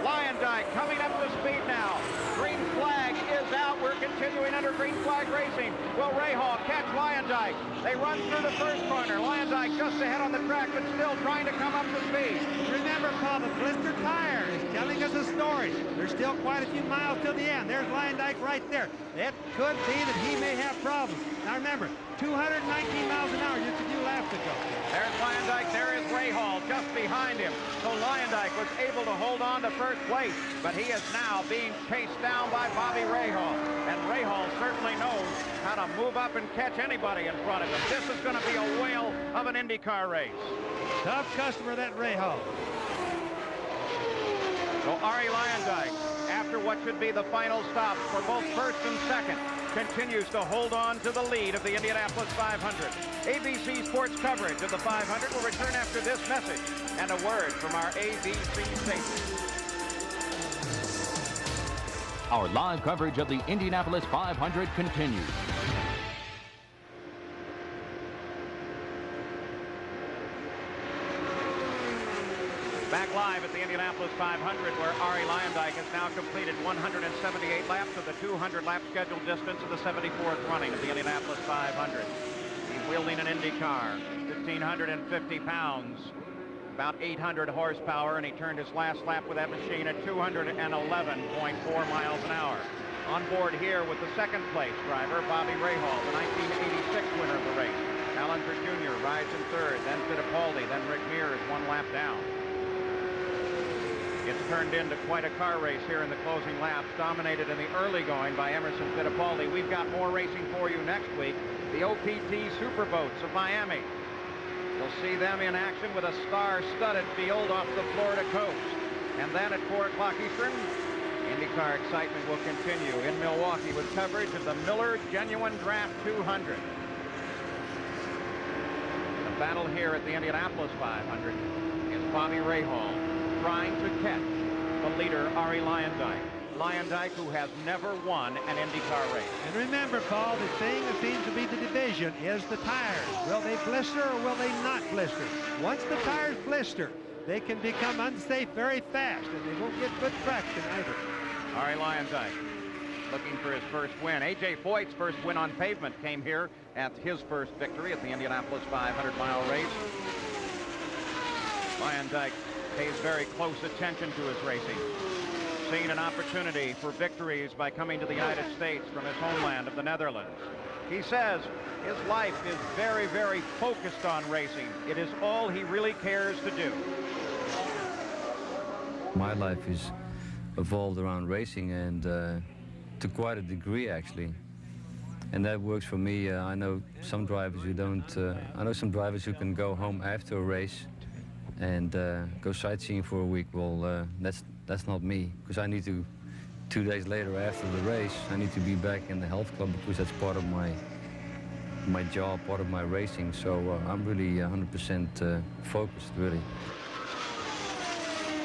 Luyendyk coming up to speed now. Green flag is out. We're continuing under green flag racing. Will Rahal catch Luyendyk? They run through the first corner. Luyendyk just ahead on the track. but still trying to come up to speed. Remember, Paul, the blister tire is telling us a story. There's still quite a few miles till the end. There's Luyendyk right there. It could be that he may have problems. Now remember, 219 miles an hour just a few laps ago. There's Luyendyk. There is Rahal just behind him. So Luyendyk was able to hold on to first place, but he is now being chased down by Bobby Rahal. And Rahal certainly knows how to move up and catch anybody in front of him. This is going to be a whale of an IndyCar race. Tough customer, that Rahal. So Arie Luyendyk, after what should be the final stop for both first and second, continues to hold on to the lead of the Indianapolis 500. ABC Sports coverage of the 500 will return after this message and a word from our ABC station. Our live coverage of the Indianapolis 500 continues. Back live at the Indianapolis 500, where Arie Luyendyk has now completed 178 laps of the 200-lap scheduled distance of the 74th running of the Indianapolis 500. He's wielding an Indy car, 1,550 pounds, about 800 horsepower, and he turned his last lap with that machine at 211.4 miles an hour. On board here with the second-place driver, Bobby Rahal, the 1986 winner of the race. Allinger Jr. rides in third, then Fittipaldi, then Rick Mears one lap down. It's turned into quite a car race here in the closing laps, dominated in the early going by Emerson Fittipaldi. We've got more racing for you next week. The OPT Superboats of Miami. You'll see them in action with a star-studded field off the Florida coast. And then at 4 o'clock Eastern, IndyCar excitement will continue in Milwaukee with coverage of the Miller Genuine Draft 200. The battle here at the Indianapolis 500 is Bobby Rahal trying to catch the leader, Arie Luyendyk. Luyendyk, who has never won an IndyCar race. And remember, Paul, the thing that seems to be the division is the tires. Will they blister or will they not blister? Once the tires blister, they can become unsafe very fast, and they won't get good traction either. Arie Luyendyk looking for his first win. A.J. Foyt's first win on pavement came here at his first victory at the Indianapolis 500-mile race. Luyendyk pays very close attention to his racing, seeing an opportunity for victories by coming to the United States from his homeland of the Netherlands. He says his life is very, very focused on racing. It is all he really cares to do. My life is evolved around racing, and to quite a degree, actually. And that works for me. I know some drivers who don't. I know some drivers who can go home after a race and go sightseeing for a week. Well, that's not me, because I need to, 2 days later after the race, I need to be back in the health club, because that's part of my job, part of my racing. So I'm really 100% focused, really.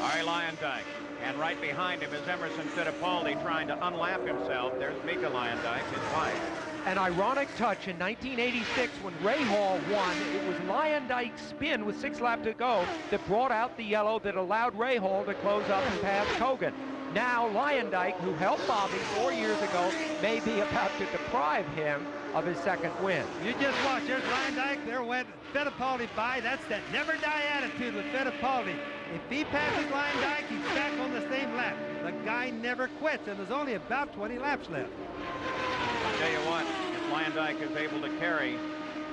Arie Luyendyk, and right behind him is Emerson Fittipaldi trying to unlap himself. There's Mika Luyendyk, his wife. An ironic touch in 1986 when Rahal won. It was Luyendyk's spin with 6 laps to go that brought out the yellow that allowed Rahal to close up and pass Kogan. Now Luyendyk, who helped Bobby 4 years ago, may be about to deprive him of his second win. You just watch. There's Luyendyk. There went Fittipaldi by. That's that never-die attitude with Fittipaldi. If he passes Luyendyk, he's back on the same lap. The guy never quits, and there's only about 20 laps left. I'll tell you what, if Luyendyk is able to carry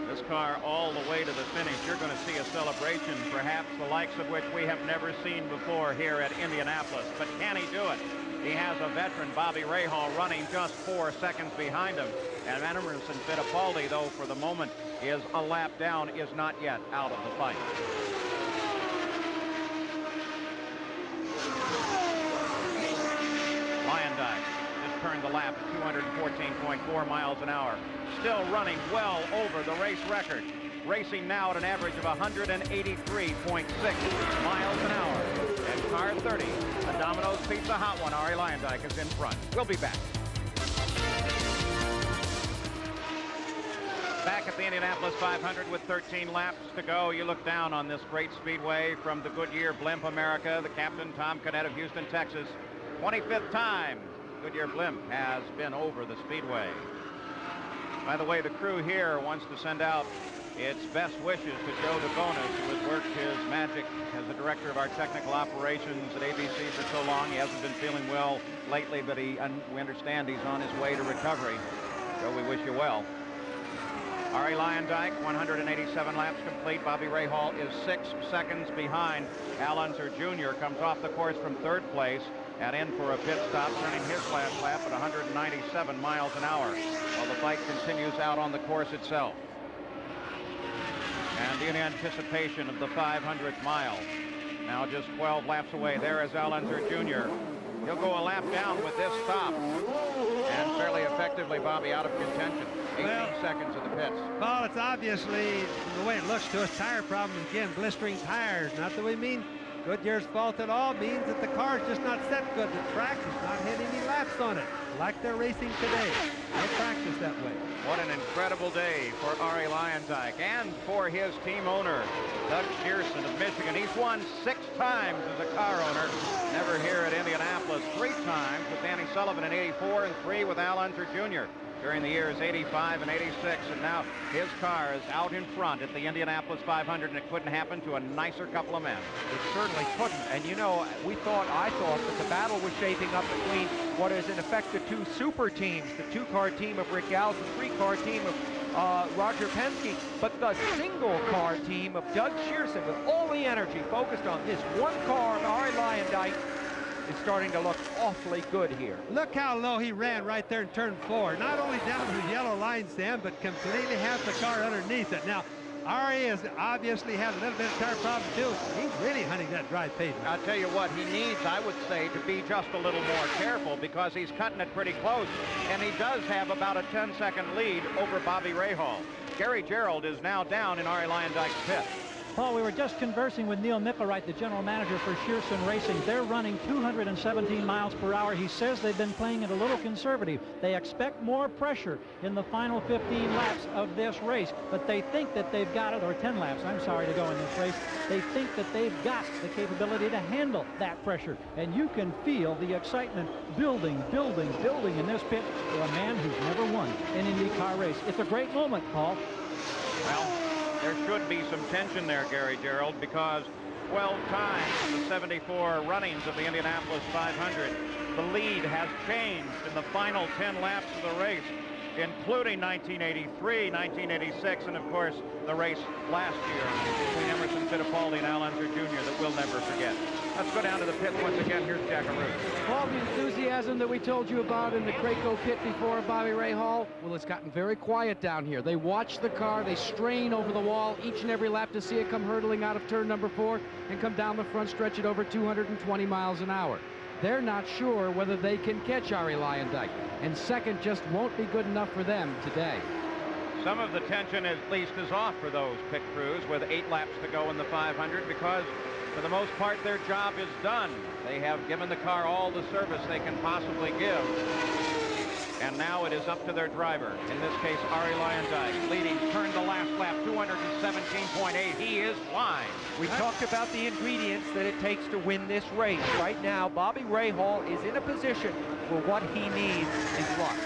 this car all the way to the finish, you're going to see a celebration, perhaps the likes of which we have never seen before here at Indianapolis. But can he do it? He has a veteran, Bobby Rahal, running just 4 seconds behind him. And Emerson Fittipaldi, though, for the moment, is a lap down, is not yet out of the fight. Luyendyk just turned the lap at 214.4 miles an hour. Still running well over the race record. Racing now at an average of 183.6 miles an hour. And car 30, the Domino's Pizza Hot One, Arie Luyendyk is in front. We'll be back. Back at the Indianapolis 500 with 13 laps to go. You look down on this great speedway from the Goodyear Blimp America. The captain, Tom Canet of Houston, Texas. 25th time Goodyear Blimp has been over the speedway. By the way, the crew here wants to send out It's best wishes to Joe DeBonis, who has worked his magic as the director of our technical operations at ABC for so long. He hasn't been feeling well lately, but we understand he's on his way to recovery. Joe, we wish you well. Arie Luyendyk, 187 laps complete. Bobby Rahal is 6 seconds behind. Al Unser Jr. comes off the course from 3rd place and in for a pit stop, turning his last lap at 197 miles an hour, while the fight continues out on the course itself. And in anticipation of the 500th mile, now just 12 laps away, there is Al Unser Jr. He'll go a lap down with this stop, and fairly effectively, Bobby, out of contention. 18 seconds of the pits. Well, it's obviously, the way it looks to us, tire problems again, blistering tires. Not that we mean Goodyear's fault at all, means that the car's just not set good. The track is not hitting any laps on it, like they're racing today. They practice that way. What an incredible day for Arie Luyendyk and for his team owner, Doug Shearson of Michigan. He's won 6 times as a car owner. Never here at Indianapolis. 3 times with Danny Sullivan in '84 and 3 with Al Unser Jr. during the years '85 and '86. And now his car is out in front at the Indianapolis 500, and it couldn't happen to a nicer couple of men. It certainly couldn't. And you know, I thought that the battle was shaping up between what is in effect the 2 super teams, the 2-car team of Rick Gals, the 3-car team of Roger Penske, but the single-car team of Doug Shearson, with all the energy focused on this one car of Arie Luyendyk, is starting to look awfully good here. Look how low he ran right there in turn 4. Not only down to the yellow line stand, but completely has the car underneath it. Now, Arie has obviously had a little bit of tire problem too. He's really hunting that dry pavement. I'll tell you what, he needs, I would say, to be just a little more careful, because he's cutting it pretty close, and he does have about a 10-second lead over Bobby Rahal. Gary Gerould is now down in Arie Luyendyk's pit. Paul, we were just conversing with Neil Mickelwright, the general manager for Shearson Racing. They're running 217 miles per hour. He says they've been playing it a little conservative. They expect more pressure in the final 15 laps of this race, but they think that they've got it, or 10 laps, I'm sorry, to go in this race. They think that they've got the capability to handle that pressure, and you can feel the excitement building in this pit for a man who's never won an IndyCar race. It's a great moment, Paul. Well, there should be some tension there, Gary Gerould, because 12 times in the 74 runnings of the Indianapolis 500, the lead has changed in the final 10 laps of the race, including 1983, 1986, and of course the race last year between Emerson Fittipaldi and Al Unser Jr. that we'll never forget. Let's go down to the pit once again. Here's Jack Harroun. All the enthusiasm that we told you about in the Craco pit before Bobby Rahal, well, it's gotten very quiet down here. They watch the car, they strain over the wall each and every lap to see it come hurtling out of turn number 4 and come down the front stretch at over 220 miles an hour. They're not sure whether they can catch Arie Luyendyk, and second just won't be good enough for them today. Some of the tension at least is off for those pit crews with 8 laps to go in the 500, because for the most part their job is done. They have given the car all the service they can possibly give. And now it is up to their driver, in this case Arie Luyendyk, leading, turned the last lap, 217.8. He is flying. We talked about the ingredients that it takes to win this race. Right now, Bobby Rahal is in a position where what he needs is luck.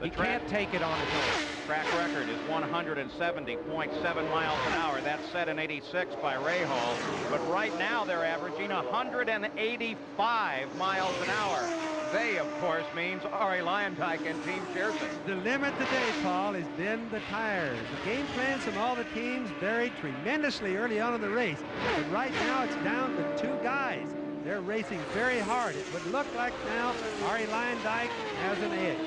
He can't take it on his own. Track record is 170.7 miles an hour. That's set in '86 by Rahal. But right now they're averaging 185 miles an hour. They, of course, means Arie Luyendyk and Team Shearson. The limit today, Paul, has been the tires. The game plans from all the teams varied tremendously early on in the race. But right now it's down to 2 guys. They're racing very hard. It would look like now Arie Luyendyk has an edge.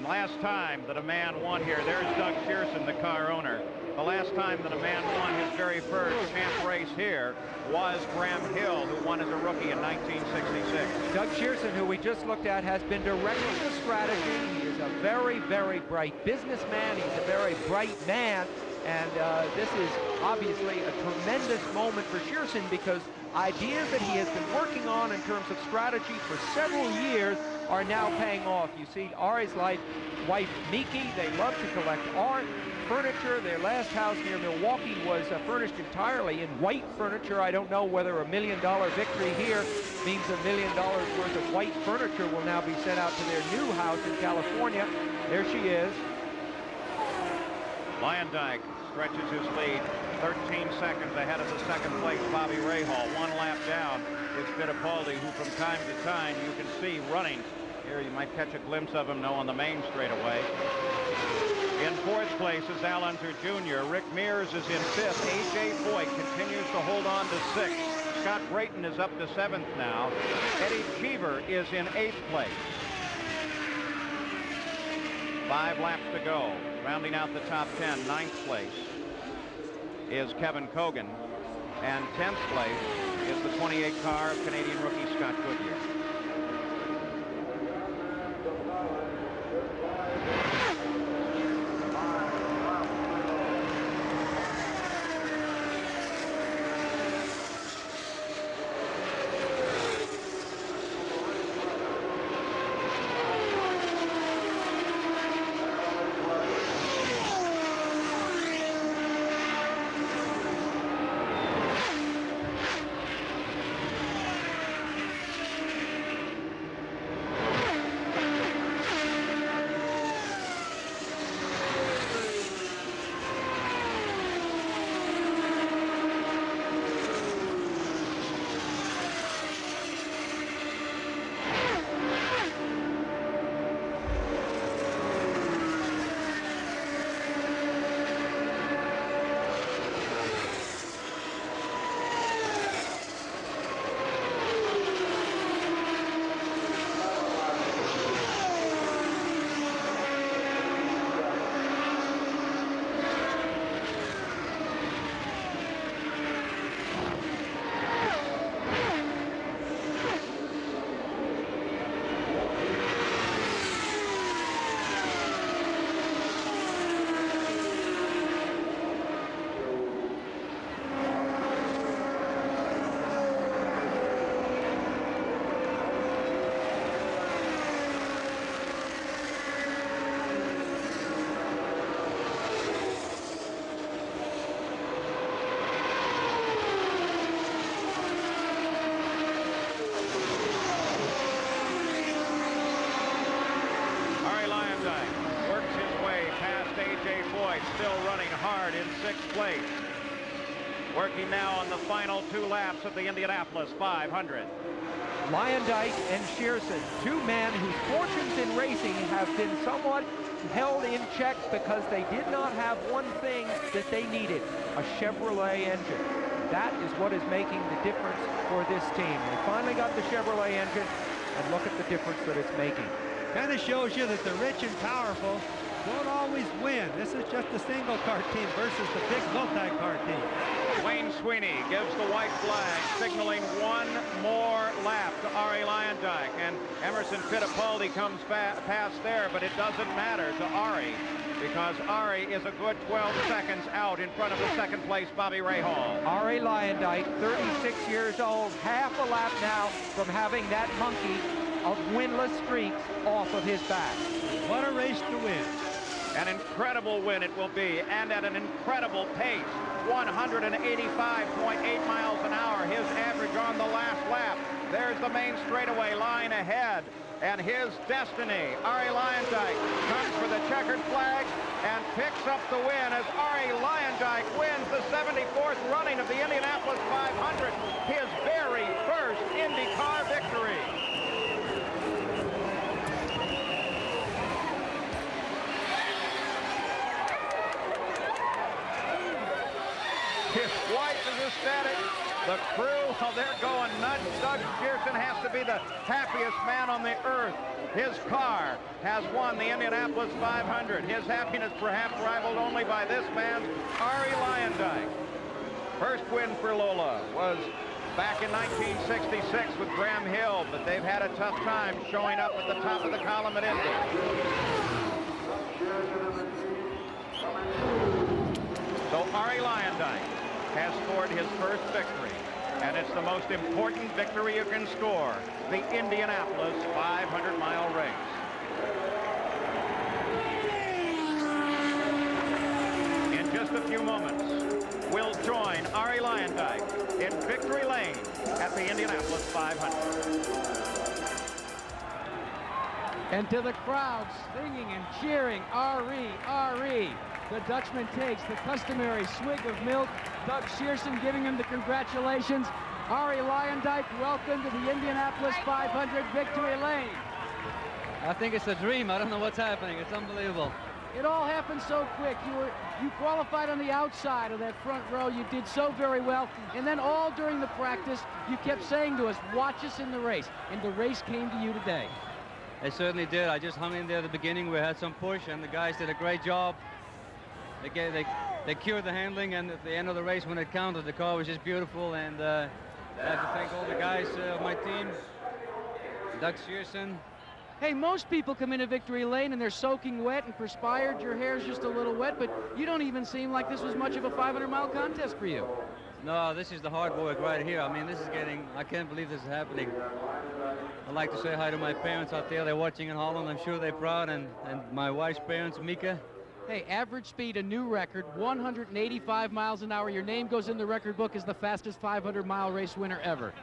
Last time that a man won here, there's Doug Shearson, the car owner. The last time that a man won his very first champ race here was Graham Hill, who won as a rookie in 1966. Doug Shearson, who we just looked at, has been directing the strategy. He is a very, very bright businessman. He's a very bright man. And this is obviously a tremendous moment for Shearson, because ideas that he has been working on in terms of strategy for several years are now paying off. You see Arie's wife, Miki, they love to collect art, furniture. Their last house near Milwaukee was furnished entirely in white furniture. I don't know whether a $1 million victory here means $1 million worth of white furniture will now be sent out to their new house in California. There she is. Luyendyk stretches his lead 13 seconds ahead of the second place Bobby Rahal. 1 lap down is Fittipaldi, who from time to time you can see running. Here you might catch a glimpse of him on the main straightaway. In 4th place is Al Unser Jr. Rick Mears is in 5th. A.J. Foyt continues to hold on to 6th. Scott Brayton is up to 7th now. Eddie Cheever is in 8th place. 5 laps to go. Rounding out the top 10, 9th place is Kevin Cogan. And 10th place is the 28 car of Canadian rookie Scott Goodyear. Working now on the final 2 laps of the Indianapolis 500. Luyendyk and Shearson, 2 men whose fortunes in racing have been somewhat held in check because they did not have one thing that they needed, a Chevrolet engine. That is what is making the difference for this team. They finally got the Chevrolet engine, and look at the difference that it's making. Kind of shows you that the rich and powerful don't always win. This is just a single car team versus the big multi-car team. Wayne Sweeney gives the white flag, signaling 1 more lap to Arie Luyendyk, and Emerson Fittipaldi comes past there, but it doesn't matter to Arie because Arie is a good 12 seconds out in front of the second place Bobby Rahal. Arie Luyendyk, 36 years old, half a lap now from having that monkey of winless streaks off of his back. What a race to win. An incredible win it will be, and at an incredible pace. 185.8 miles an hour, his average on the last lap. There's the main straightaway line ahead, and his destiny. Arie Luyendyk comes for the checkered flag and picks up the win as Arie Luyendyk wins the 74th running of the Indianapolis 500, his very first IndyCar victory. His wife is ecstatic. The crew, oh, they're going nuts. Doug Shearson has to be the happiest man on the earth. His car has won the Indianapolis 500. His happiness perhaps rivaled only by this man's, Arie Luyendyk. First win for Lola was back in 1966 with Graham Hill, but they've had a tough time showing up at the top of the column at Indy. So Arie Luyendyk has scored his first victory, and it's the most important victory you can score, the Indianapolis 500-mile race. In just a few moments, we'll join Arie Luyendyk in victory lane at the Indianapolis 500. And to the crowd singing and cheering, Arie, Arie. the Dutchman takes the customary swig of milk. Doug Shearson giving him the congratulations. Arie Luyendyk, welcome to the Indianapolis 500 victory lane. I think it's a dream. I don't know what's happening. It's unbelievable. It all happened so quick. You qualified on the outside of that front row. You did so very well. And then all during the practice, you kept saying to us, watch us in the race. And the race came to you today. It certainly did. I just hung in there at the beginning. We had some push, and the guys did a great job. They cured the handling, and at the end of the race, when it counted, the car was just beautiful. And I have to thank all the guys of my team, Doug Shearson. Hey, most people come into victory lane and they're soaking wet and perspired. Your hair's just a little wet, but you don't even seem like this was much of a 500-mile contest for you. No, this is the hard work right here. I mean, this is getting, I can't believe this is happening. I'd like to say hi to my parents out there. They're watching in Holland. I'm sure they're proud. And my wife's parents, Mika. Hey, average speed, a new record, 185 miles an hour. Your name goes in the record book as the fastest 500-mile race winner ever.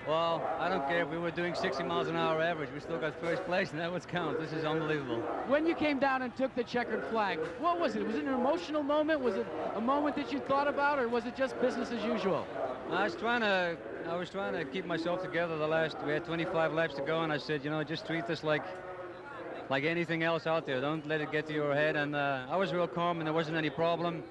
Well, I don't care if we were doing 60 miles an hour average. We still got first place, and that was counts. This is unbelievable. When you came down and took the checkered flag, what was it? Was it an emotional moment? Was it a moment that you thought about, or was it just business as usual? I was trying to keep myself together. We had 25 laps to go, and I said, you know, just treat this like anything else out there. Don't let it get to your head. And I was real calm, and there wasn't any problem.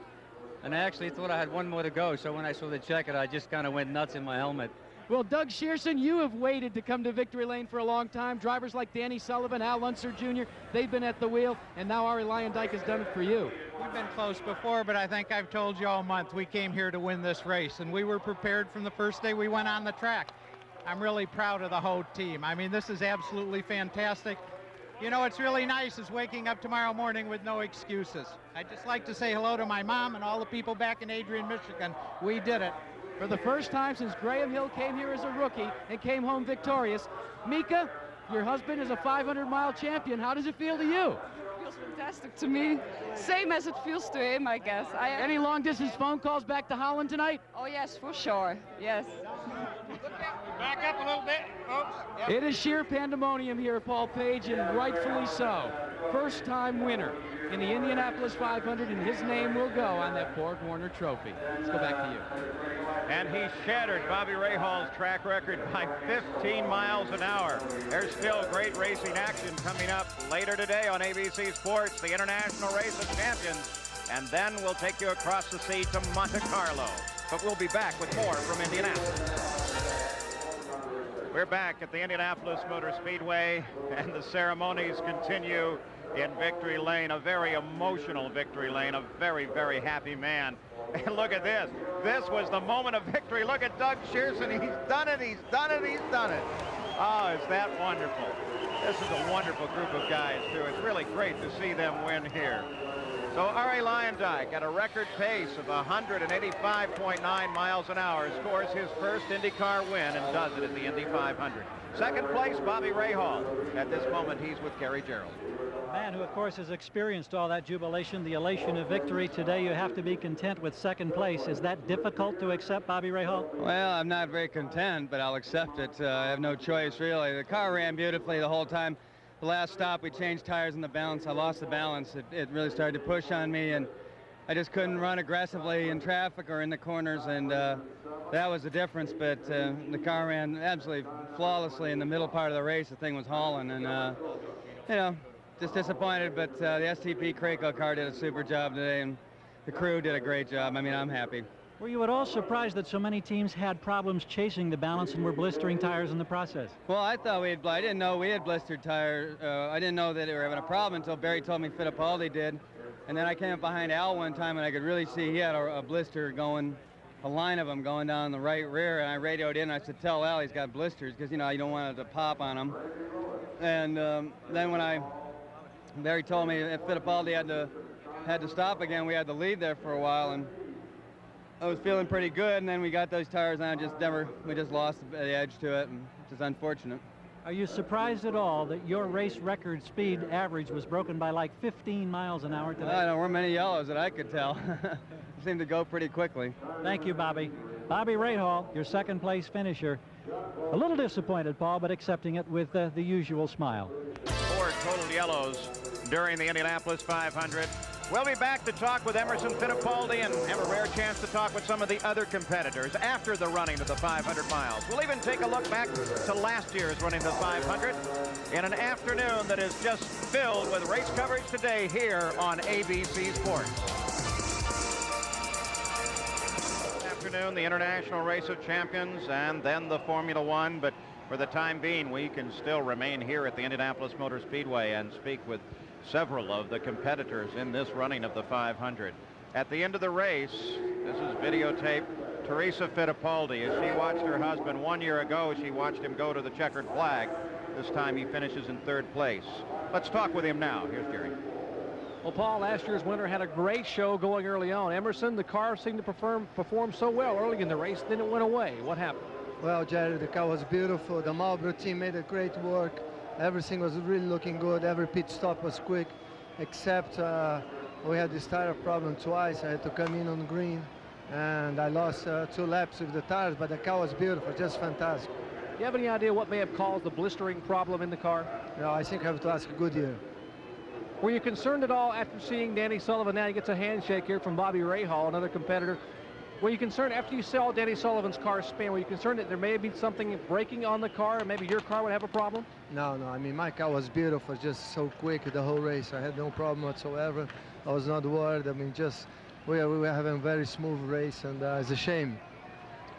And I actually thought I had one more to go. So when I saw the checkered, I just kind of went nuts in my helmet. Well, Doug Shearson, you have waited to come to victory lane for a long time. Drivers like Danny Sullivan, Al Unser Jr., they've been at the wheel, and now Arie Luyendyk has done it for you. We've been close before, but I think I've told you all month we came here to win this race, and we were prepared from the first day we went on the track. I'm really proud of the whole team. I mean, this is absolutely fantastic. You know, it's really nice is waking up tomorrow morning with no excuses. I'd just like to say hello to my mom and all the people back in Adrian, Michigan. We did it. For the first time since Graham Hill came here as a rookie and came home victorious. Mika, your husband is a 500-mile champion. How does it feel to you? It feels fantastic to me. Same as it feels to him, I guess. Any long-distance phone calls back to Holland tonight? Oh, yes, for sure. Yes. Back up a little bit, folks. Yep. It is sheer pandemonium here at Paul Page, and rightfully so. First-time winner in the Indianapolis 500, and his name will go on that Ford Warner trophy. Let's go back to you. And he shattered Bobby Rahal's track record by 15 miles an hour. There's still great racing action coming up later today on ABC Sports, the International Race of Champions. And then we'll take you across the sea to Monte Carlo. But we'll be back with more from Indianapolis. We're back at the Indianapolis Motor Speedway, and the ceremonies continue in victory lane, a very emotional victory lane, a very, very happy man. And look at this. This was the moment of victory. Look at Doug Shearson. He's done it, he's done it, he's done it. Oh, is that wonderful. This is a wonderful group of guys, too. It's really great to see them win here. So Arie Luyendyk at a record pace of 185.9 miles an hour scores his first IndyCar win and does it at the Indy 500. Second place, Bobby Rahal. At this moment, he's with Gary Gerald. A man who, of course, has experienced all that jubilation, the elation of victory. Today, you have to be content with second place. Is that difficult to accept, Bobby Rahal? Well, I'm not very content, but I'll accept it. I have no choice, really. The car ran beautifully the whole time. The last stop, we changed tires in the balance. I lost the balance. It really started to push on me, and I just couldn't run aggressively in traffic or in the corners, and that was the difference. But the car ran absolutely flawlessly in the middle part of the race. The thing was hauling, and, you know, just disappointed, but the STP Craco car did a super job today, and the crew did a great job. I mean, I'm happy. Were you at all surprised that so many teams had problems chasing the balance and were blistering tires in the process? Well, I thought I didn't know we had blistered tires. I didn't know that they were having a problem until Barry told me Fittipaldi did. And then I came up behind Al one time, and I could really see he had a blister going, a line of them going down the right rear. And I radioed in, and I said, tell Al he's got blisters, because, you know, you don't want it to pop on him. And then when Barry told me if Fittipaldi had to stop again, we had to leave there for a while, and I was feeling pretty good, and then we got those tires, and we just lost the edge to it, and it's just unfortunate. Are you surprised at all that your race record speed average was broken by like 15 miles an hour today? There weren't many yellows that I could tell. It seemed to go pretty quickly. Thank you, Bobby. Bobby Rahal, your second place finisher. A little disappointed, Paul, but accepting it with the usual smile. 4 total yellows during the Indianapolis 500. We'll be back to talk with Emerson Fittipaldi and have a rare chance to talk with some of the other competitors after the running of the 500 miles. We'll even take a look back to last year's running the 500 in an afternoon that is just filled with race coverage today here on ABC Sports. Afternoon, the International Race of Champions and then the Formula One, but for the time being, we can still remain here at the Indianapolis Motor Speedway and speak with several of the competitors in this running of the 500. At the end of the race, this is videotape, Teresa Fittipaldi, as she watched her husband 1 year ago, she watched him go to the checkered flag. This time he finishes in third place. Let's talk with him now. Here's Jerry. Well, Paul, last year's winner had a great show going early on. Emerson, the car seemed to perform so well early in the race, then it went away. What happened? Well, Jerry, the car was beautiful. The Marlboro team made a great work. Everything was really looking good. Every pit stop was quick, except we had this tire problem twice. I had to come in on green, and I lost 2 laps with the tires, but the car was beautiful, just fantastic. Do you have any idea what may have caused the blistering problem in the car? No, I think I have to ask Goodyear. Were you concerned at all after seeing Danny Sullivan? Now he gets a handshake here from Bobby Rahal, another competitor. Were you concerned after you saw Danny Sullivan's car spin? Were you concerned that there may be something breaking on the car, and maybe your car would have a problem? No. I mean, my car was beautiful, just so quick the whole race. I had no problem whatsoever. I was not worried. I mean, just we were having a very smooth race, and it's a shame.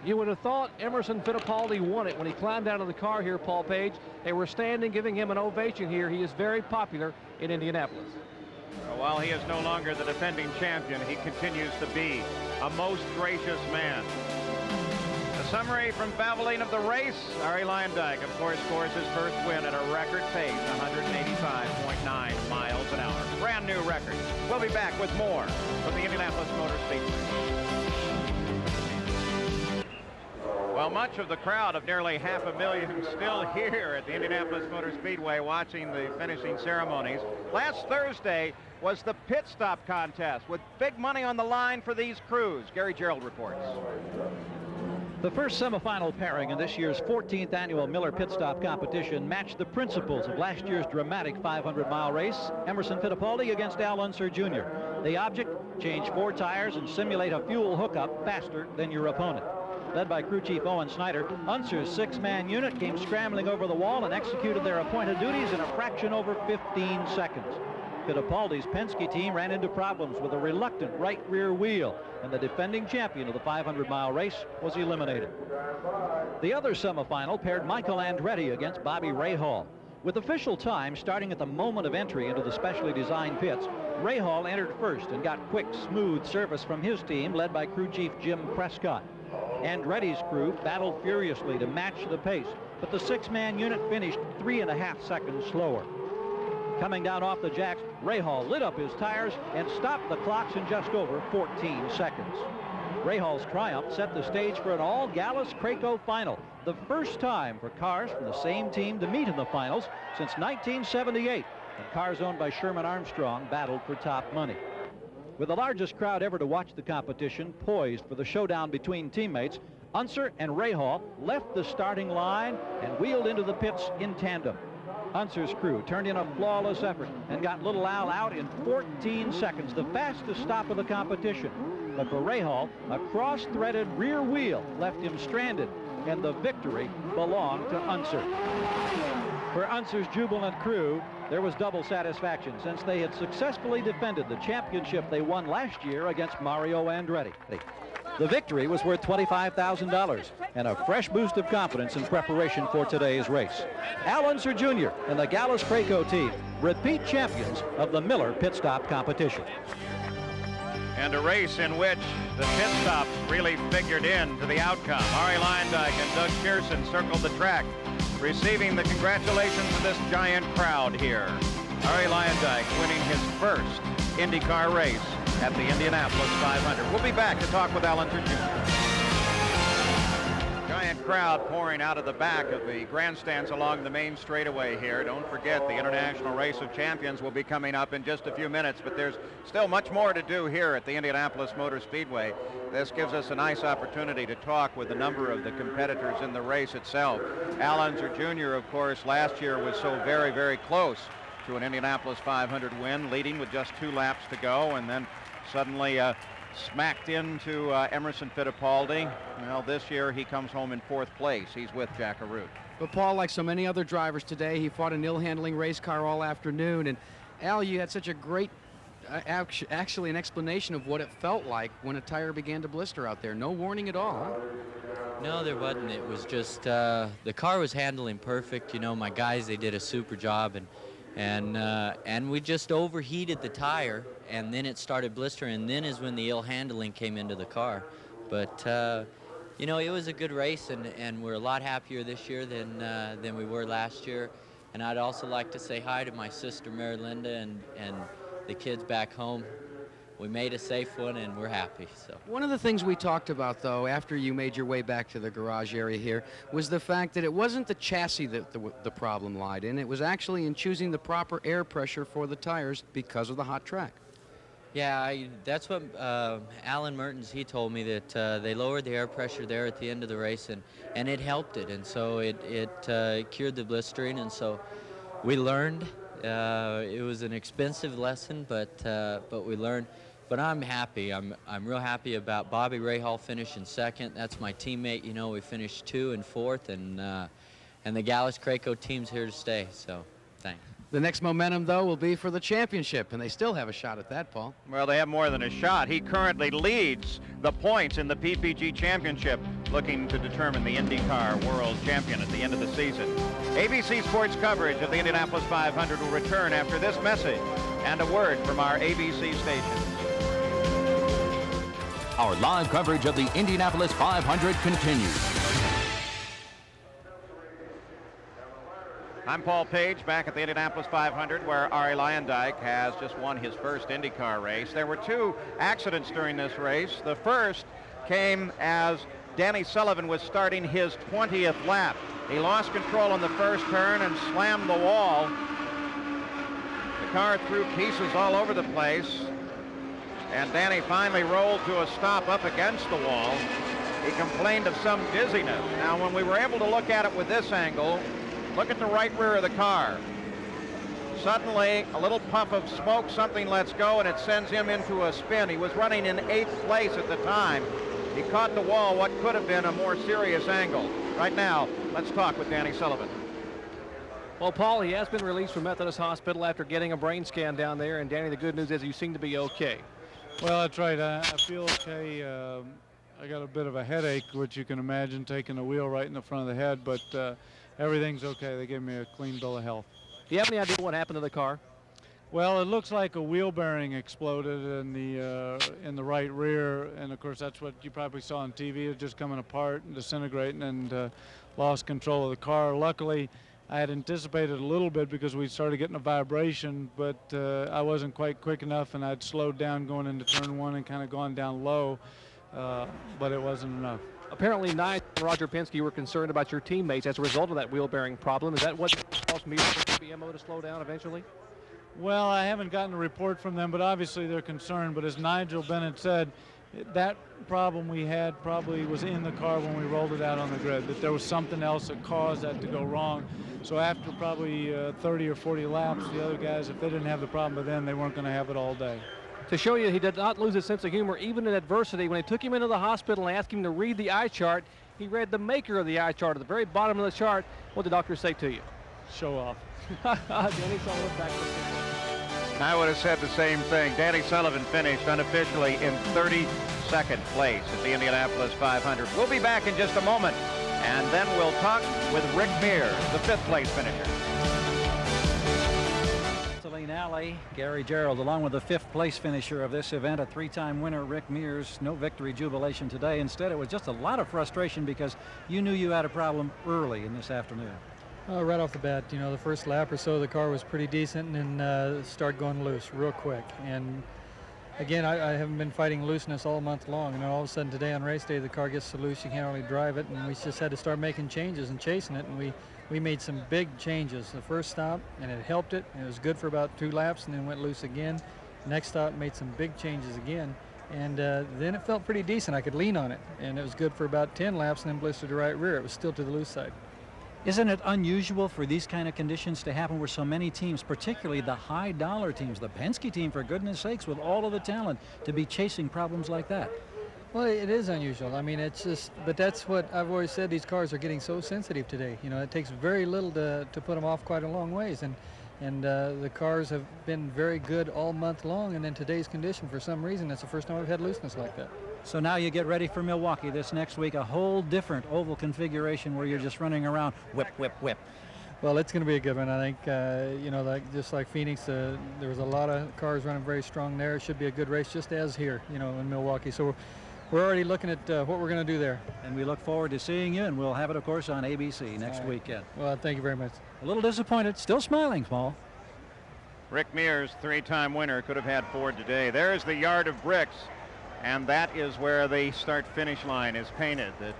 You would have thought Emerson Fittipaldi won it when he climbed out of the car here, Paul Page. They were standing, giving him an ovation here. He is very popular in Indianapolis. While he is no longer the defending champion, he continues to be a most gracious man. A summary from Valvoline of the race. Arie Luyendyk, of course, scores his first win at a record pace, 185.9 miles an hour. Brand new record. We'll be back with more from the Indianapolis Motor Speedway. Well, much of the crowd of nearly 500,000 still here at the Indianapolis Motor Speedway watching the finishing ceremonies. Last Thursday was the pit stop contest with big money on the line for these crews. Gary Gerald reports. The first semifinal pairing in this year's 14th annual Miller Pit Stop competition matched the principles of last year's dramatic 500-mile race, Emerson Fittipaldi against Al Unser Jr. The object, change 4 tires and simulate a fuel hookup faster than your opponent. Led by crew chief Owen Snyder, Unser's 6-man unit came scrambling over the wall and executed their appointed duties in a fraction over 15 seconds. Fittipaldi's Penske team ran into problems with a reluctant right rear wheel, and the defending champion of the 500-mile race was eliminated. The other semifinal paired Michael Andretti against Bobby Rahal. With official time starting at the moment of entry into the specially designed pits, Rahal entered first and got quick, smooth service from his team, led by crew chief Jim Prescott. Andretti's crew battled furiously to match the pace, but the 6-man unit finished 3.5 seconds slower. Coming down off the jacks, Rahal lit up his tires and stopped the clocks in just over 14 seconds. Rahal's triumph set the stage for an all-Gallus-Craco final, the first time for cars from the same team to meet in the finals since 1978, when cars owned by Sherman Armstrong battled for top money. With the largest crowd ever to watch the competition poised for the showdown between teammates, Unser and Rahal left the starting line and wheeled into the pits in tandem. Unser's crew turned in a flawless effort and got Little Al out in 14 seconds, the fastest stop of the competition. But for Rahal, a cross-threaded rear wheel left him stranded, and the victory belonged to Unser. For Unser's jubilant crew, there was double satisfaction since they had successfully defended the championship they won last year against Mario Andretti. The victory was worth $25,000 and a fresh boost of confidence in preparation for today's race. Al Unser Jr. and the Gallus-Craco team, repeat champions of the Miller Pit Stop competition. And a race in which the pit stops really figured into the outcome. Arie Luyendyk and Doug Pearson circled the track, receiving the congratulations of this giant crowd here. Arie Luyendyk winning his first IndyCar race at the Indianapolis 500. We'll be back to talk with Al Unser Jr. Giant crowd pouring out of the back of the grandstands along the main straightaway here. Don't forget, the International Race of Champions will be coming up in just a few minutes, but there's still much more to do here at the Indianapolis Motor Speedway. This gives us a nice opportunity to talk with a number of the competitors in the race itself. Al Unser Jr., of course, last year was so very, very close to an Indianapolis 500 win, leading with just 2 laps to go, and then suddenly smacked into Emerson Fittipaldi. Well, this year he comes home in 4th place. He's with Jack Arute. But Paul, like so many other drivers today, he fought an ill-handling race car all afternoon. And Al, you had such a great, actually an explanation of what it felt like when a tire began to blister out there. No warning at all, huh? No, there wasn't. It was just the car was handling perfect. You know, my guys, they did a super job, and we just overheated the tire, and then it started blistering, and then is when the ill handling came into the car. But you know, it was a good race, and we're a lot happier this year than we were last year. And I'd also like to say hi to my sister Mary Linda and the kids back home. We made a safe one, and we're happy. So one of the things we talked about, though, after you made your way back to the garage area here, was the fact that it wasn't the chassis that the problem lied in. It was actually in choosing the proper air pressure for the tires because of the hot track. Yeah, that's what Alan Mertens, he told me that they lowered the air pressure there at the end of the race, and it helped it, and so it cured the blistering, and so we learned. It was an expensive lesson, but we learned. But I'm happy. I'm real happy about Bobby Rahal finishing 2nd. That's my teammate. You know, we finished 2 and 4th, and the Gallus-Craco team's here to stay. So, thanks. The next momentum, though, will be for the championship, and they still have a shot at that, Paul. Well, they have more than a shot. He currently leads the points in the PPG Championship, looking to determine the IndyCar World Champion at the end of the season. ABC Sports coverage of the Indianapolis 500 will return after this message and a word from our ABC station. Our live coverage of the Indianapolis 500 continues. I'm Paul Page, back at the Indianapolis 500, where Arie Luyendyk has just won his first IndyCar race. There were 2 accidents during this race. The first came as Danny Sullivan was starting his 20th lap. He lost control on the first turn and slammed the wall. The car threw pieces all over the place, and Danny finally rolled to a stop up against the wall. He complained of some dizziness. Now, when we were able to look at it with this angle, look at the right rear of the car. Suddenly, a little puff of smoke, something lets go, and it sends him into a spin. He was running in 8th place at the time. He caught the wall, what could have been a more serious angle. Right now, let's talk with Danny Sullivan. Well, Paul, he has been released from Methodist Hospital after getting a brain scan down there, and Danny, the good news is you seem to be okay. Well, that's right. I feel okay. I got a bit of a headache, which you can imagine, taking the wheel right in the front of the head, but everything's okay. They gave me a clean bill of health. Do you have any idea what happened to the car? Well, it looks like a wheel bearing exploded in the right rear, and of course that's what you probably saw on TV. It was just coming apart and disintegrating, and lost control of the car. Luckily, I had anticipated a little bit because we started getting a vibration, but I wasn't quite quick enough, and I'd slowed down going into turn 1 and kind of gone down low, but it wasn't enough. Apparently, Nye and Roger Penske were concerned about your teammates as a result of that wheel bearing problem. Is that what caused me for BMO to slow down eventually? Well, I haven't gotten a report from them, but obviously they're concerned. But as Nigel Bennett said, that problem we had probably was in the car when we rolled it out on the grid, that there was something else that caused that to go wrong. So after probably 30 or 40 laps, the other guys, if they didn't have the problem with them, they weren't going to have it all day. To show you he did not lose his sense of humor, even in adversity. When they took him into the hospital and asked him to read the eye chart, he read the maker of the eye chart at the very bottom of the chart. What did the doctor say to you? Show off. Danny Sullivan back to the I would have said the same thing. Danny Sullivan finished unofficially in 32nd place at the Indianapolis 500. We'll be back in just a moment, and then we'll talk with Rick Mears, the 5th place finisher. Alley, Gary Gerald, along with the 5th place finisher of this event, a 3-time winner, Rick Mears. No victory jubilation today. Instead, it was just a lot of frustration because you knew you had a problem early in this afternoon. Right off the bat, you know, the first lap or so, the car was pretty decent, and then started going loose real quick. And again, I haven't been fighting looseness all month long, and all of a sudden today on race day, the car gets so loose you can't really drive it, and we just had to start making changes and chasing it, and we made some big changes. The first stop, and it helped it. It was good for about 2 laps, and then went loose again. Next stop, made some big changes again, and then it felt pretty decent. I could lean on it, and it was good for about 10 laps, and then blistered the right rear. It was still to the loose side. Isn't it unusual for these kind of conditions to happen where so many teams, particularly the high dollar teams, the Penske team, for goodness sakes, with all of the talent, to be chasing problems like that? Well, it is unusual. I mean, it's just, but that's what I've always said. These cars are getting so sensitive today. You know, it takes very little to put them off quite a long ways. And the cars have been very good all month long. And in today's condition, for some reason, that's the first time we've had looseness like that. So now you get ready for Milwaukee this next week, a whole different oval configuration where you're just running around, whip, whip, whip. Well, it's going to be a good one. I think, you know, just like Phoenix, there was a lot of cars running very strong there. It should be a good race, just as here, you know, in Milwaukee. So we're already looking at what we're going to do there. And we look forward to seeing you, and we'll have it, of course, on ABC next weekend. Well, thank you very much. A little disappointed, still smiling, Paul. Rick Mears, three-time winner, could have had Ford today. There's the yard of bricks, and that is where the start-finish line is painted that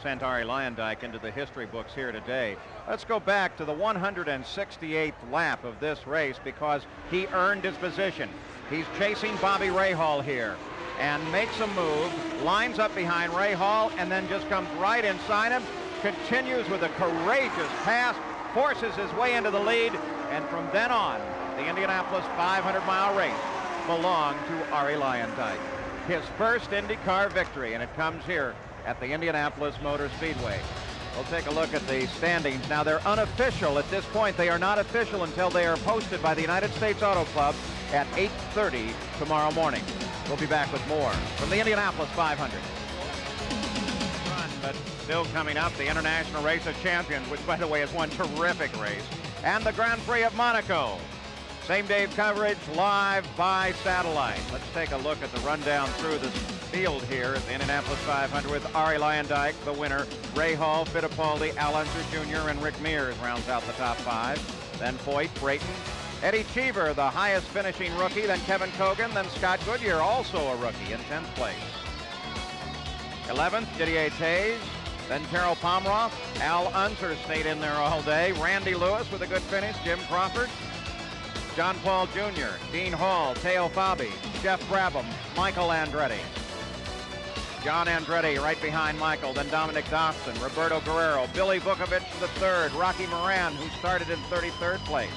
sent Arie Luyendyk into the history books here today. Let's go back to the 168th lap of this race because he earned his position. He's chasing Bobby Rahal here and makes a move, lines up behind Rahal, and then just comes right inside him, continues with a courageous pass, forces his way into the lead, and from then on, the Indianapolis 500-mile race belonged to Arie Luyendyk. His first IndyCar victory, and it comes here at the Indianapolis Motor Speedway. We'll take a look at the standings. Now, they're unofficial at this point. They are not official until they are posted by the United States Auto Club at 8:30 tomorrow morning. We'll be back with more from the Indianapolis 500. But still coming up, the International Race of Champions, which, by the way, is one terrific race, and the Grand Prix of Monaco. Same-day coverage live by satellite. Let's take a look at the rundown through the field here at the Indianapolis 500 with Arie Luyendyk, the winner. Rahal, Fittipaldi, Al Unser Jr., and Rick Mears rounds out the top five. Then Foyt, Brayton, Eddie Cheever, the highest finishing rookie, then Kevin Kogan, then Scott Goodyear, also a rookie in 10th place. 11th, Didier Taze, then Terrell Pomeroy. Al Unser stayed in there all day. Randy Lewis with a good finish, Jim Crawford, John Paul Jr., Dean Hall, Teo Fabi, Jeff Brabham, Michael Andretti. John Andretti right behind Michael, then Dominic Dawson, Roberto Guerrero, Billy Vukovich III, Rocky Moran, who started in 33rd place.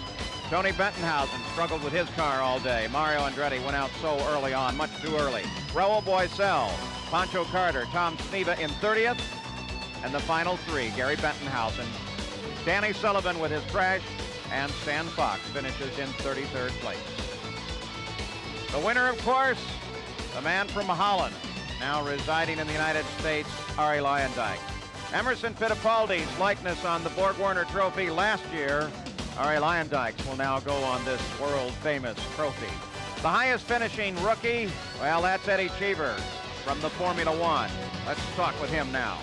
Tony Bentonhausen struggled with his car all day. Mario Andretti went out so early on, much too early. Raul Boesel, Pancho Carter, Tom Sneva in 30th, and the final three, Gary Bentonhausen, Danny Sullivan with his crash, and Stan Fox finishes in 33rd place. The winner, of course, the man from Holland, now residing in the United States, Arie Luyendyk. Emerson Fittipaldi's likeness on the Borg-Warner Trophy last year. Arie Luyendyk's will now go on this world-famous trophy. The highest finishing rookie, well, that's Eddie Cheever from the Formula One. Let's talk with him now.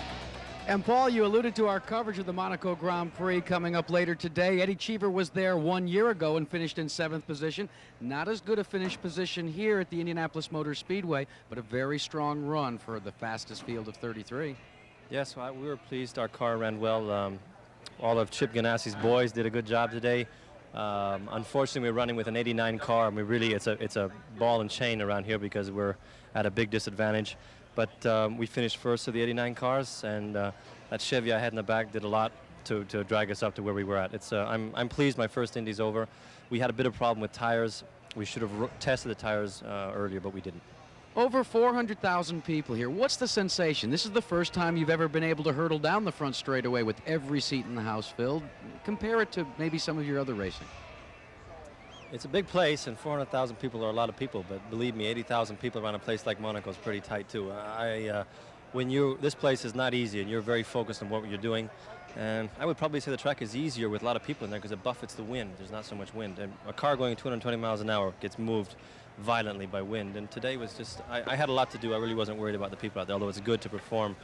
And Paul, you alluded to our coverage of the Monaco Grand Prix coming up later today. Eddie Cheever was there 1 year ago and finished in 7th position. Not as good a finish position here at the Indianapolis Motor Speedway, but a very strong run for the fastest field of 33. Yes, well, we were pleased. Our car ran well. All of Chip Ganassi's boys did a good job today. Unfortunately, we're running with an 89 car, and it's a ball and chain around here because we're at a big disadvantage. But we finished first of the 89 cars, and that Chevy I had in the back did a lot to drag us up to where we were at. I'm pleased my first Indy's over. We had a bit of a problem with tires. We should have tested the tires earlier, but we didn't. Over 400,000 people here. What's the sensation? This is the first time you've ever been able to hurtle down the front straightaway with every seat in the house filled. Compare it to maybe some of your other racing. It's a big place, and 400,000 people are a lot of people, but believe me, 80,000 people around a place like Monaco is pretty tight too. This place is not easy, and you're very focused on what you're doing. And I would probably say the track is easier with a lot of people in there because it buffets the wind. There's not so much wind. And a car going 220 miles an hour gets moved violently by wind. And today was just, I had a lot to do. I really wasn't worried about the people out there, although it's good to perform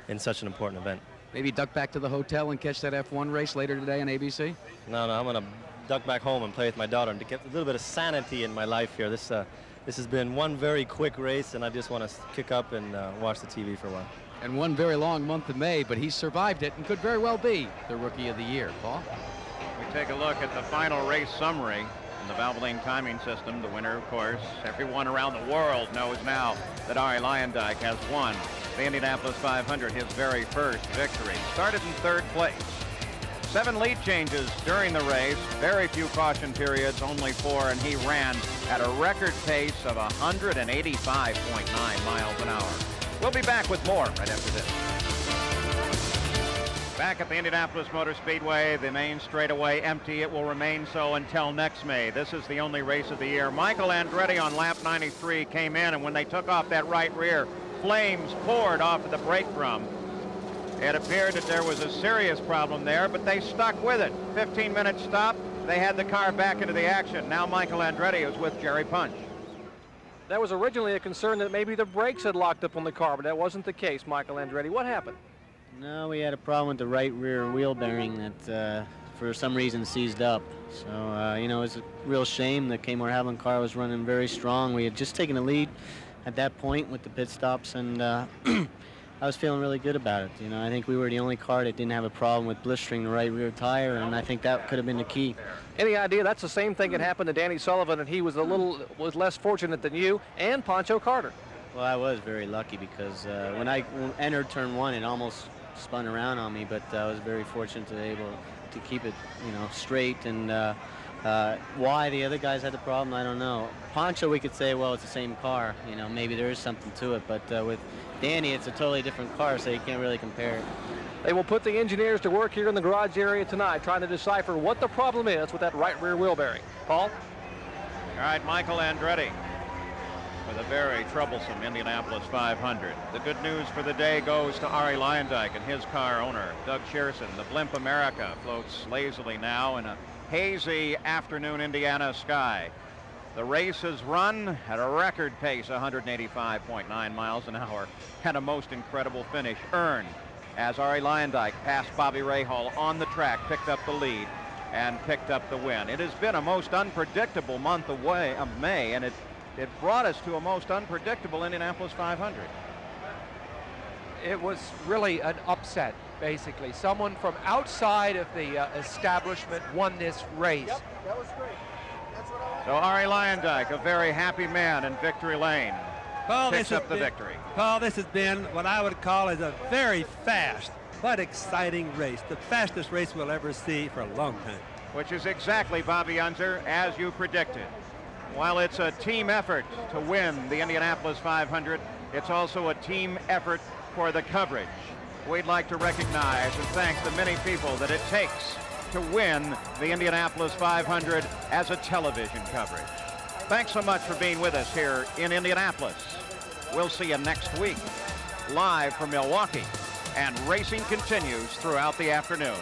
in such an important event. Maybe duck back to the hotel and catch that F1 race later today on ABC? No, I'm going to duck back home and play with my daughter and to get a little bit of sanity in my life here. This has been one very quick race, and I just want to kick up and watch the TV for a while. And one very long month of May, but he survived it and could very well be the Rookie of the Year. Paul? We take a look at the final race summary in the Valvoline timing system. The winner, of course, everyone around the world knows now that Arie Luyendyk has won the Indianapolis 500, his very first victory. Started in 3rd place. 7 lead changes during the race, very few caution periods, only 4, and he ran at a record pace of 185.9 miles an hour. We'll be back with more right after this. Back at the Indianapolis Motor Speedway, the main straightaway empty. It will remain so until next May. This is the only race of the year. Michael Andretti on lap 93 came in, and when they took off that right rear, flames poured off of the brake drum. It appeared that there was a serious problem there, but they stuck with it. 15-minute stop. They had the car back into the action. Now Michael Andretti is with Jerry Punch. There was originally a concern that maybe the brakes had locked up on the car, but that wasn't the case, Michael Andretti. What happened? No, we had a problem with the right rear wheel bearing that for some reason seized up. So, you know, it was a real shame. The Kmart Havoline car was running very strong. We had just taken the lead at that point with the pit stops, and I was feeling really good about it. You know, I think we were the only car that didn't have a problem with blistering the right rear tire, and I think that could have been the key. Any idea that's the same thing that happened to Danny Sullivan, and he was was less fortunate than you and Pancho Carter? Well, I was very lucky because when I entered turn 1, it almost spun around on me, but I was very fortunate to be able to keep it, you know, straight. And why the other guys had the problem, I don't know. Pancho, we could say, well, it's the same car. You know, maybe there is something to it, but with Danny, it's a totally different car, so you can't really compare it. They will put the engineers to work here in the garage area tonight, trying to decipher what the problem is with that right rear wheel bearing. Paul? All right, Michael Andretti with a very troublesome Indianapolis 500. The good news for the day goes to Arie Luyendyk and his car owner, Doug Shearson. The Blimp America floats lazily now in a hazy afternoon Indiana sky. The race has run at a record pace, 185.9 miles an hour, and a most incredible finish earned as Arie Luyendyk passed Bobby Rahal on the track, picked up the lead, and picked up the win. It has been a most unpredictable month of May, and it brought us to a most unpredictable Indianapolis 500. It was really an upset, basically. Someone from outside of the establishment won this race. Yep, that was great. So Arie Luyendyk, a very happy man in victory lane, picks up the victory. Paul, this has been what I would call is a very fast but exciting race. The fastest race we'll ever see for a long time. Which is exactly, Bobby Unser, as you predicted. While it's a team effort to win the Indianapolis 500, it's also a team effort for the coverage. We'd like to recognize and thank the many people that it takes to win the Indianapolis 500 as a television coverage. Thanks so much for being with us here in Indianapolis. We'll see you next week, live from Milwaukee, and racing continues throughout the afternoon.